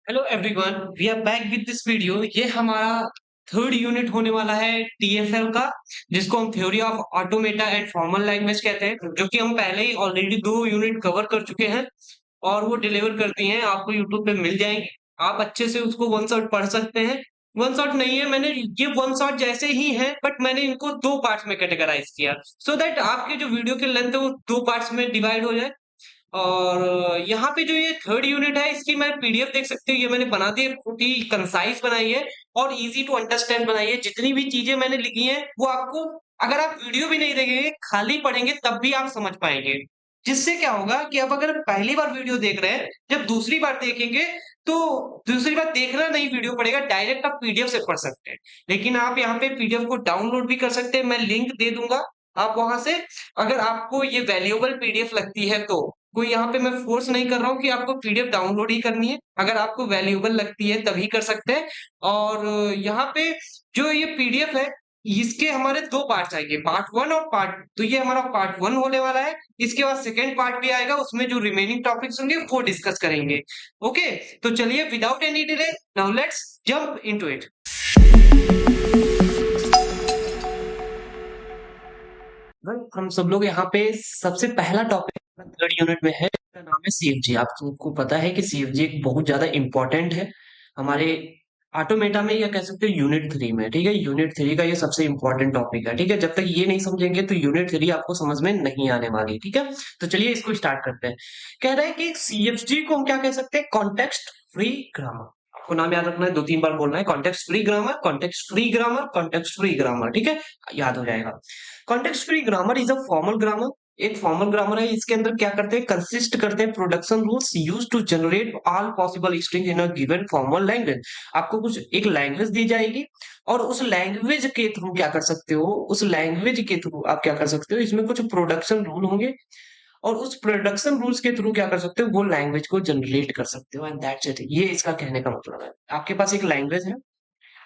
Hello everyone, we are back with this video. ये हमारा third unit होने वाला है टीएफएल का, जिसको हम theory of automata and formal language कहते हैं, जो कि हम पहले ही ऑलरेडी 2 यूनिट कवर कर चुके हैं और वो डिलीवर करती हैं, आपको यूट्यूब पे मिल जाएंगे। आप अच्छे से उसको वन शॉट पढ़ सकते हैं। वन शॉट नहीं है, मैंने ये वन शॉट जैसे ही है, बट मैंने इनको 2 पार्ट्स में कैटेगराइज किया, सो दैट आपके जो वीडियो की लेंथ है वो 2 पार्ट्स में डिवाइड हो जाए। और यहाँ पे जो ये थर्ड यूनिट है, इसकी मैं पीडीएफ देख सकते हो, ये मैंने बना दी है, बहुत ही कंसाइज बनाई है और इजी टू अंडरस्टैंड बनाई है। जितनी भी चीजें मैंने लिखी हैं वो आपको, अगर आप वीडियो भी नहीं देखेंगे, खाली पढ़ेंगे, तब भी आप समझ पाएंगे। जिससे क्या होगा कि आप अगर पहली बार वीडियो देख रहे हैं, जब दूसरी बार देखेंगे तो दूसरी बार देखना नहीं, वीडियो पड़ेगा, डायरेक्ट आप पीडीएफ से पढ़ सकते हैं। लेकिन आप यहाँ पे पीडीएफ को डाउनलोड भी कर सकते हैं, मैं लिंक दे दूंगा, आप वहां से, अगर आपको ये वैल्यूएबल पीडीएफ लगती है तो। कोई यहाँ पे मैं फोर्स नहीं कर रहा हूँ कि आपको पीडीएफ डाउनलोड ही करनी है, अगर आपको वैल्यूएबल लगती है तभी कर सकते हैं। और यहाँ पे जो ये पीडीएफ है, इसके हमारे 2 पार्ट्स आएंगे, पार्ट 1 और पार्ट, तो ये हमारा पार्ट 1 होने वाला है। इसके बाद सेकेंड पार्ट भी आएगा, उसमें जो रिमेनिंग टॉपिक्स होंगे वो डिस्कस करेंगे। ओके, तो चलिए without any delay, now let's jump into it. हम सब लोग यहाँ पे सबसे पहला टॉपिक थर्ड यूनिट में है, इसका नाम है सीएफजी। आप सबको पता है कि सीएफजी एक बहुत ज्यादा इंपॉर्टेंट है हमारे ऑटोमेटा में, या कह सकते हो यूनिट 3 में। ठीक है, यूनिट 3 का ये सबसे इंपॉर्टेंट टॉपिक है। ठीक है, जब तक ये नहीं समझेंगे तो यूनिट 3 आपको समझ में नहीं आने वाली। ठीक है, तो चलिए इसको स्टार्ट करते हैं। कह रहा है कि सीएफजी को हम क्या कह सकते हैं, कॉन्टेक्स्ट फ्री ग्रामर। आपको नाम याद रखना है, 2-3 बार बोलना है, context free grammar, context free grammar, context free grammar. ठीक है, याद हो जाएगा। Context free grammar is a formal grammar, एक फॉर्मल ग्रामर है। इसके अंदर क्या करते हैं, कंसिस्ट करते हैं production rules use to generate all possible string in a given formal language. आपको कुछ एक लैंग्वेज दी जाएगी और उस लैंग्वेज के थ्रू क्या कर सकते हो, उस लैंग्वेज के थ्रू आप क्या कर सकते हो, इसमें कुछ प्रोडक्शन रूल होंगे और उस प्रोडक्शन रूल्स के थ्रू क्या कर सकते हो, वो लैंग्वेज को जनरेट कर सकते हो, एंड दैट्स इट। ये इसका कहने का मतलब है। आपके पास एक लैंग्वेज है,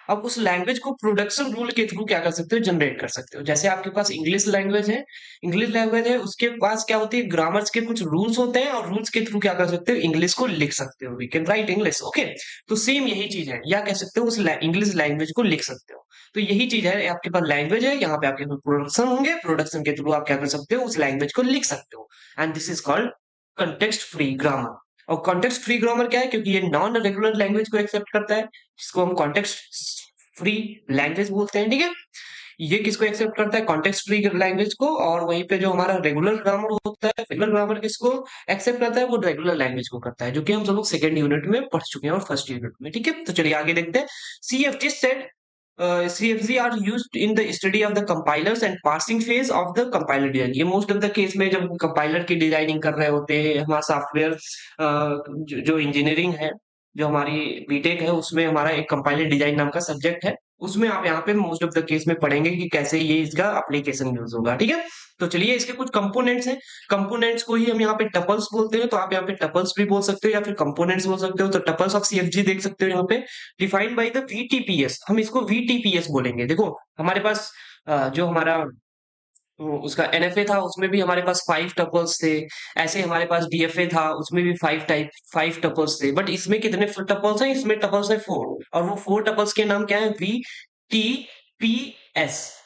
अब उस लैंग्वेज को प्रोडक्शन रूल के थ्रू क्या कर सकते हो, जनरेट कर सकते हो। जैसे आपके पास इंग्लिश लैंग्वेज है, उसके पास क्या होती है, ग्रामर्स के कुछ रूल्स होते हैं और रूल्स के थ्रू क्या कर सकते हो, इंग्लिश को लिख सकते हो, we can write English. Okay, तो सेम यही चीज है, या कह सकते हो उस इंग्लिश लैंग्वेज को लिख सकते हो। तो यही चीज है, आपके पास लैंग्वेज है, यहाँ पे आपके पास प्रोडक्शन होंगे, प्रोडक्शन के थ्रू आप क्या कर सकते हो, उस लैंग्वेज को लिख सकते हो, and this is called context free grammar. और कॉन्टेक्स्ट फ्री ग्रामर क्या है, क्योंकि ये नॉन रेगुलर लैंग्वेज को एक्सेप्ट करता है, जिसको हम कॉन्टेक्स्ट फ्री लैंग्वेज बोलते हैं। ठीक है, ये किसको एक्सेप्ट करता है, कॉन्टेक्स्ट फ्री लैंग्वेज को। और वहीं पे जो हमारा रेगुलर ग्रामर होता है, रेगुलर ग्रामर किसको एक्सेप्ट करता है, वो रेगुलर लैंग्वेज को करता है, जो कि हम सब लोग सेकंड यूनिट में पढ़ चुके हैं और फर्स्ट यूनिट में। ठीक है, तो चलिए आगे देखते हैं। CFG set CFG are used in the study of the compilers and parsing phase of the compiler design। ये मोस्ट ऑफ द केस में जब कंपाइलर की डिजाइनिंग कर रहे होते हैं, हमारा सॉफ्टवेयर जो इंजीनियरिंग है, जो हमारी बीटेक है, उसमें हमारा एक कंपाइलर डिजाइन नाम का सब्जेक्ट है, उसमें आप यहाँ पे मोस्ट ऑफ द केस में पढ़ेंगे कि कैसे ये इसका एप्लीकेशन यूज होगा। ठीक है, तो चलिए इसके कुछ कंपोनेंट्स हैं, कंपोनेंट्स को ही हम यहाँ पे टपल्स बोलते हैं, तो आप यहाँ पे टपल्स भी बोल सकते हो या फिर कंपोनेंट्स बोल सकते हो। तो टपल्स ऑफ सीएफजी देख सकते हो यहाँ पे, डिफाइंड बाय द वीटीपीएस, हम इसको वीटीपीएस बोलेंगे। देखो हमारे पास जो हमारा उसका एनएफए था, उसमें भी हमारे पास 5 टपल्स थे। ऐसे हमारे पास डीएफए था, उसमें भी 5 टपल्स थे, बट इसमें कितने टपल्स हैं, इसमें टपल्स है 4, और वो 4 टपल्स के नाम क्या है, वीटीपीएस।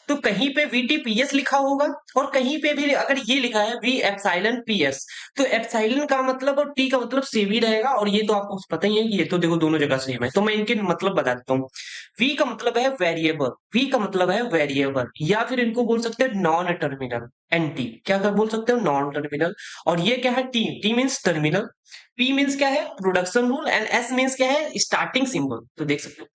तो कहीं पे वीटीपीएस लिखा होगा और कहीं पे भी अगर ये लिखा है वी एप्सिलॉन पीएस, तो एप्सिलॉन का मतलब और टी का मतलब सेम ही रहेगा। और ये तो आपको पता ही है कि ये तो देखो दोनों जगह सेम है, तो मैं इनके मतलब बता देता हूँ। वी का मतलब है वेरिएबल, वी का मतलब है वेरिएबल, या फिर इनको बोल सकते हैं नॉन टर्मिनल। एनटी क्या कर बोल सकते हो, नॉन टर्मिनल। और ये क्या है, T, T means terminal, P means क्या है, production rule, and S means क्या है, स्टार्टिंग सिंबल। तो देख सकते हो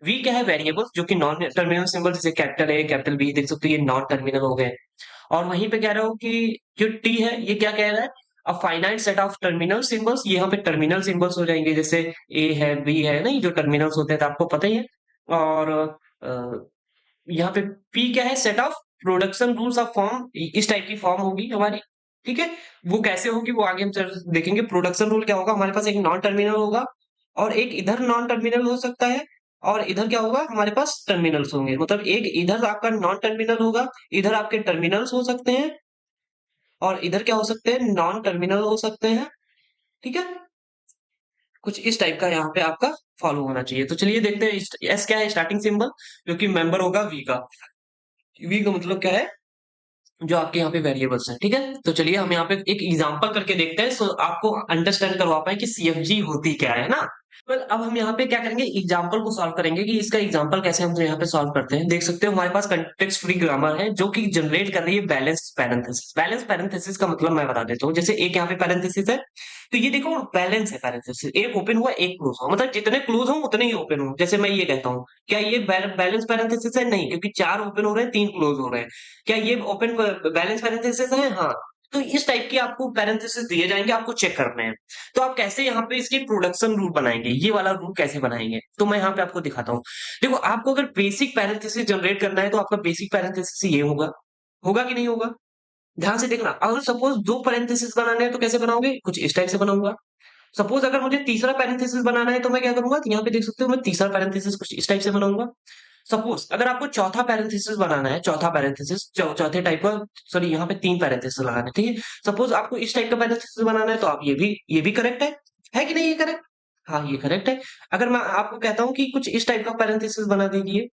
वी क्या है, वेरिएबल, जो कि नॉन टर्मिनल सिंबल, जैसे कैपिटल ए कैपिटल बी, देख सकते हो ये नॉन टर्मिनल हो गए। और वहीं पे कह रहा हूँ कि जो टी है, ये क्या कह रहा है, a finite set of terminal symbols. यहाँ पे टर्मिनल सिंबल्स हो जाएंगे, जैसे ए है, बी है, नहीं जो टर्मिनल्स होते हैं, तो आपको पता ही है। और यहाँ पे पी क्या है, set of production rules of form, इस टाइप की फॉर्म होगी हमारी। ठीक है, वो कैसे होगी वो आगे हम देखेंगे। प्रोडक्शन रूल क्या होगा, हमारे पास एक नॉन टर्मिनल होगा और एक इधर नॉन टर्मिनल हो सकता है, और इधर क्या होगा, हमारे पास टर्मिनल्स होंगे। मतलब एक इधर आपका नॉन टर्मिनल होगा, इधर आपके टर्मिनल्स हो सकते हैं, और इधर क्या हो सकते हैं, नॉन टर्मिनल हो सकते हैं। ठीक है, कुछ इस टाइप का यहाँ पे आपका फॉलो होना चाहिए। तो चलिए देखते हैं एस क्या है, स्टार्टिंग सिंबल, जो कि मेंबर होगा वी का। वी का मतलब क्या है, जो आपके यहाँ पे वेरिएबल्स हैं, ठीक है। तो चलिए हम यहाँ पे एक एग्जांपल करके देखते हैं, सो आपको अंडरस्टैंड करवा पाए कि सीएफजी होती क्या है ना। पर अब हम यहाँ पे क्या करेंगे, एग्जांपल को सॉल्व करेंगे कि इसका एग्जांपल कैसे हम यहाँ पे सॉल्व करते हैं। देख सकते हो हमारे पास कंटेक्स्ट फ्री ग्रामर है जो कि जनरेट कर रही है बैलेंस पैरेंथेसिस। बैलेंस पैरेंथेसिस का मतलब मैं बता देता हूँ, जैसे एक यहाँ पे पैरेंथेसिस है, तो ये देखो बैलेंस है पैरेंथेसिस, एक ओपन हुआ एक क्लोज हुआ, मतलब जितने क्लोज हो उतने ही ओपन हो। जैसे मैं ये कहता हूँ, क्या ये बैलेंस पैरेंथेसिस है? नहीं, क्योंकि 4 ओपन हो रहे हैं 3 क्लोज हो रहे हैं। क्या ये ओपन बैलेंस पैरेंथेसिस है? हाँ। तो इस टाइप के आपको पैरेंथेसिस दिए जाएंगे, आपको चेक करने हैं। तो आप कैसे यहाँ पे इसकी प्रोडक्शन रूल बनाएंगे, ये वाला रूल कैसे बनाएंगे, तो मैं यहाँ पे आपको दिखाता हूँ। देखो आपको अगर बेसिक पैरेंथेसिस जनरेट करना है तो आपका बेसिक पैरेंथेसिस ये होगा। होगा कि नहीं होगा? ध्यान से देखना। अगर सपोज 2 पैरेंथेसिस बनाने हैं तो कैसे बनाओगे, कुछ इस टाइप से बनाऊंगा। सपोज अगर मुझे तीसरा पैरेंथेसिस बनाना है तो मैं क्या करूंगा, तो यहाँ पे देख सकते हो मैं तीसरा पैरेंथेसिस कुछ इस टाइप से बनाऊंगा। सपोज अगर आपको चौथा पैरेंथेसिस बनाना है, चौथा पैरेंथेसिस चौथे टाइप का, सॉरी यहाँ पे 3 पैरेंथेसिस लगाने, ठीक है। सपोज आपको इस टाइप का पैरेंथेसिस बनाना है तो आप ये भी करेक्ट है कि नहीं, ये करेक्ट? हाँ ये करेक्ट है। अगर मैं आपको कहता हूँ कि कुछ इस टाइप का पैरेंथेसिस बना दीजिए,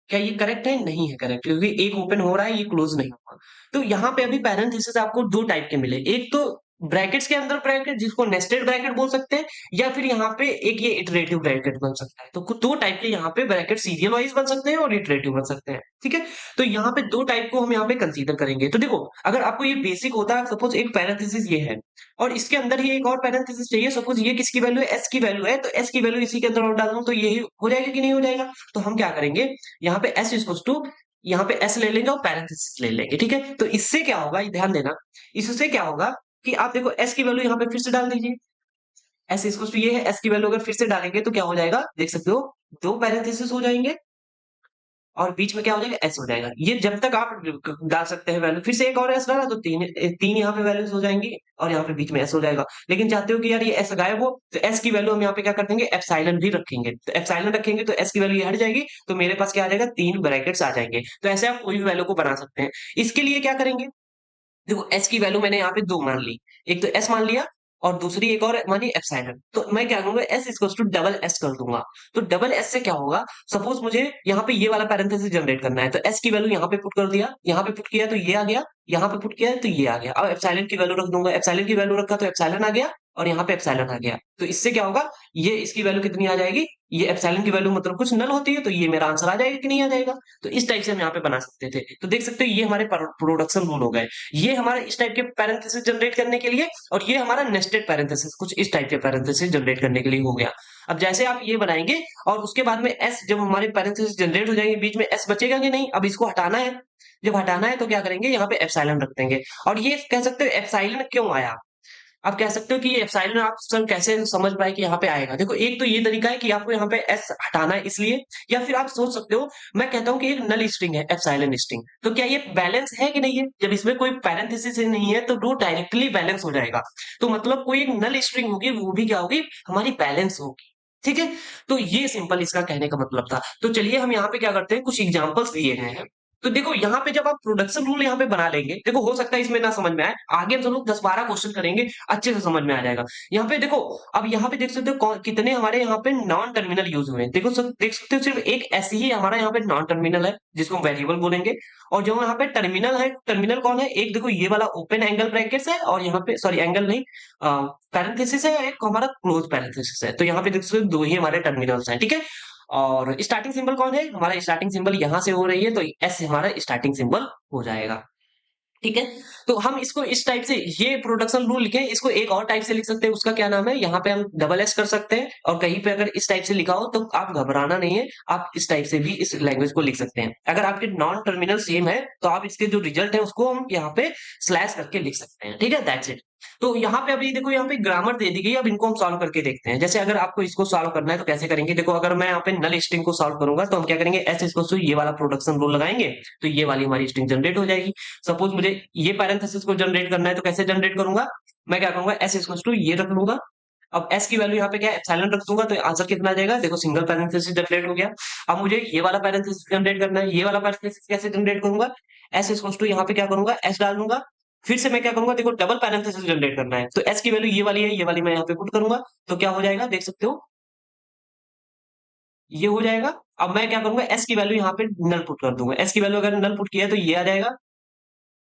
क्या ये करेक्ट है? नहीं है करेक्ट, क्योंकि एक ओपन हो रहा है, ये क्लोज नहीं हुआ। तो यहाँ पे अभी पैरेंथेसिस आपको 2 टाइप के मिले, एक तो ब्रैकेट्स के अंदर ब्रैकेट जिसको नेस्टेड ब्रैकेट बोल सकते हैं, या फिर यहाँ पे एक ये इटरेटिव ब्रैकेट बन सकता है। तो 2 टाइप के यहाँ पे ब्रैकेट सीरियल वाइज बन सकते हैं और इटरेटिव बन सकते हैं, ठीक है। तो यहाँ पे 2 टाइप को हम यहाँ पे कंसीडर करेंगे। तो देखो अगर आपको ये बेसिक होता है, सपोज एक पैरेंथेसिस ये है और इसके अंदर ही एक और पैरेंथेसिस चाहिए, सपोज ये किसकी वैल्यू है, एस की वैल्यू है, तो एस की वैल्यू इसी के अंदर और डाल दूं तो यही हो जाएगा कि नहीं हो जाएगा। तो हम क्या करेंगे, यहाँ पे s इक्वल टू, यहाँ पे s ले लेंगे और पैरेंथेसिस ले लेंगे, ठीक है। तो इससे क्या होगा, ये ध्यान देना, इससे क्या होगा कि आप देखो s की वैल्यू यहाँ पे फिर से डाल दीजिए। s इक्वल टू ये है, s की वैल्यू अगर फिर से डालेंगे तो क्या हो जाएगा, देख सकते हो 2 पैरेंथेसिस हो जाएंगे और बीच में क्या हो जाएगा, एस हो जाएगा। ये जब तक आप डाल सकते हैं वैल्यू, फिर से एक और एस डाला तो 3 यहाँ पे वैल्यूज हो जाएंगी और यहाँ पे बीच में एस हो जाएगा। लेकिन चाहते हो कि यार ये एस गायब हो, तो एस की वैल्यू हम यहाँ पे क्या कर देंगे, एप्सिलॉन भी रखेंगे। तो एप्सिलॉन रखेंगे तो एस की वैल्यू ये हट जाएगी, तो मेरे पास क्या आ जाएगा, 3 ब्रैकेट्स आ जाएंगे। तो ऐसे आप कोई भी वैल्यू को बना सकते हैं। इसके लिए क्या करेंगे, देखो एस की वैल्यू मैंने यहाँ पे 2 मान ली, एक तो एस मान लिया और दूसरी एक और मानी एप्सिलॉन। तो मैं क्या करूंगा, S equal to double S कर दूंगा। तो डबल एस से क्या होगा, सपोज मुझे यहाँ पे ये वाला पैरेंथेसिस जनरेट करना है, तो एस की वैल्यू यहाँ पे पुट कर दिया, यहाँ पे पुट किया तो ये आ गया, यहाँ पे पुट किया तो ये आ गया। अब एप्सिलॉन की वैल्यू रख दूंगा, एप्सिलॉन की वैल्यू रखा तो एप्सिलॉन आ गया और यहाँ पे एप्सिलॉन आ गया। तो इससे क्या होगा, ये इसकी वैल्यू कितनी आ जाएगी, ये एप्सिलॉन की वैल्यू मतलब कुछ नल होती है, तो ये मेरा आंसर आ जाएगा कि नहीं आ जाएगा। तो इस टाइप से हम यहाँ पे बना सकते थे। तो देख सकते हो ये हमारे प्रोडक्शन रूल हो गए। ये हमारे इस टाइप के पैरेंथेसिस जनरेट करने के लिए, और ये हमारा नेस्टेड पैरेंथेसिस कुछ इस टाइप के पैरेंथेसिस जनरेट करने के लिए हो गया। अब जैसे आप ये बनाएंगे और उसके बाद में एस, जब हमारे पैरेंथेसिस जनरेट हो जाएंगे बीच में एस बचेगा कि नहीं, अब इसको हटाना है। जब हटाना है तो क्या करेंगे, यहाँ पे एप्सिलॉन रख देंगे। और ये कह सकते हो एप्सिलॉन क्यों आया, आप कह सकते हो कि ये एप्सिलॉन आप सर कैसे समझ पाए कि यहाँ पे आएगा। देखो एक तो ये तरीका है कि आपको यहाँ पे एस हटाना है इसलिए, या फिर आप सोच सकते हो, मैं कहता हूँ कि एक नल स्ट्रिंग है एप्सिलॉन स्ट्रिंग, तो क्या ये बैलेंस है कि नहीं है, जब इसमें कोई पैरेंथेसिस नहीं है तो वो डायरेक्टली बैलेंस हो जाएगा। तो मतलब कोई एक नल स्ट्रिंग होगी, वो भी क्या होगी, हमारी बैलेंस होगी, ठीक है। तो ये सिंपल इसका कहने का मतलब था। तो चलिए हम यहाँ पे क्या करते हैं, कुछ एग्जांपल्स दिए गए हैं। तो देखो यहाँ पे जब आप प्रोडक्शन रूल यहाँ पे बना लेंगे, देखो हो सकता है इसमें ना समझ में आए, आगे हम लोग 10-12 क्वेश्चन करेंगे, अच्छे से समझ में आ जाएगा। यहाँ पे देखो, अब यहाँ पे देख सकते हो कितने हमारे यहाँ पे नॉन टर्मिनल यूज हुए हैं। देखो देख सकते हो सिर्फ एक ऐसी ही हमारा यहाँ पे नॉन टर्मिनल है जिसको हम वेरिएबल बोलेंगे। और जो यहाँ पे टर्मिनल है, टर्मिनल कौन है, एक देखो ये वाला ओपन एंगल ब्रैकेट्स है, और यहाँ पे सॉरी एंगल नहीं, पैरेंथेसिस है, एक हमारा क्लोज पैरेंथेसिस है। तो यहाँ पे देख सकते हो 2 ही हमारे टर्मिनल्स हैं, ठीक है। और स्टार्टिंग सिंबल कौन है, हमारा स्टार्टिंग सिंबल यहां से हो रही है, तो एस हमारा स्टार्टिंग सिंबल हो जाएगा, ठीक है। तो हम इसको इस टाइप से, ये प्रोडक्शन रूल लिखे, इसको एक और टाइप से लिख सकते हैं, उसका क्या नाम है, यहाँ पे हम डबल एस कर सकते हैं। और कहीं पे अगर इस टाइप से लिखा हो तो आप घबराना नहीं है, आप इस टाइप से भी इस लैंग्वेज को लिख सकते हैं। अगर आपके नॉन टर्मिनल सेम है तो आप इसके जो रिजल्ट है उसको हम यहाँ पे स्लैश करके लिख सकते हैं, ठीक है, दैट्स इट। तो यहाँ पे अभी देखो, यहाँ पे ग्रामर दे दी गई, अब इनको हम सॉल्व करके देखते हैं। जैसे अगर आपको इसको सॉल्व करना है तो कैसे करेंगे, देखो अगर मैं यहाँ पे नल स्ट्रिंग को सॉल्व करूंगा तो हम क्या करेंगे, एस इक्वल टू ये वाला प्रोडक्शन रूल लगाएंगे, तो ये वाली हमारी स्ट्रिंग जनरेट हो जाएगी। सपोज मुझे ये पैरेंथेसिस को जनरेट करना है तो कैसे जनरेट करूंगा, मैं क्या करूंगा, एस इक्वल टू ये रख लूंगा। अब एस की वैल्यू यहाँ पे क्या है, एप्सिलॉन रख दूंगा, तो आंसर कितना आ जाएगा, देखो सिंगल पैरेंथेसिस जनरेट हो गया। अब मुझे ये वाला पैरेंथेसिस जनरेट करना है, ये वाला पैरेंथेसिस कैसे जनरेट करूंगा, एस इक्वल टू यहाँ पे क्या करूंगा, एस डाल दूंगा फिर से मैं क्या करूंगा, देखो डबल पैरेंथेसिस जनरेट करना है, तो एस की वैल्यू ये वाली है, ये वाली मैं यहाँ पे पुट करूंगा, तो क्या हो जाएगा देख सकते हो, ये हो जाएगा। अब मैं क्या करूंगा, एस की वैल्यू यहाँ पे नल पुट कर दूंगा, एस की वैल्यू अगर नल पुट किया है तो ये आ जाएगा,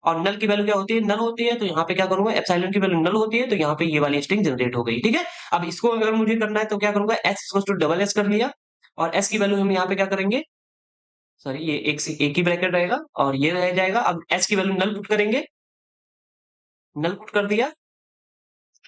और नल की वैल्यू क्या होती है, नल होती है, तो यहाँ पे क्या करूंगा, एप्सिलॉन की वैल्यू नल होती है, तो यहाँ पे ये वाली स्ट्रिंग जनरेट हो गई, ठीक है। अब इसको अगर मुझे करना है तो क्या करूंगा, S equal to double S कर लिया, और एस की वैल्यू हम यहाँ पे क्या करेंगे, सॉरी ये एक ही ब्रैकेट रहेगा और ये रह जाएगा। अब एस की वैल्यू नल पुट करेंगे, नल पुट कर दिया,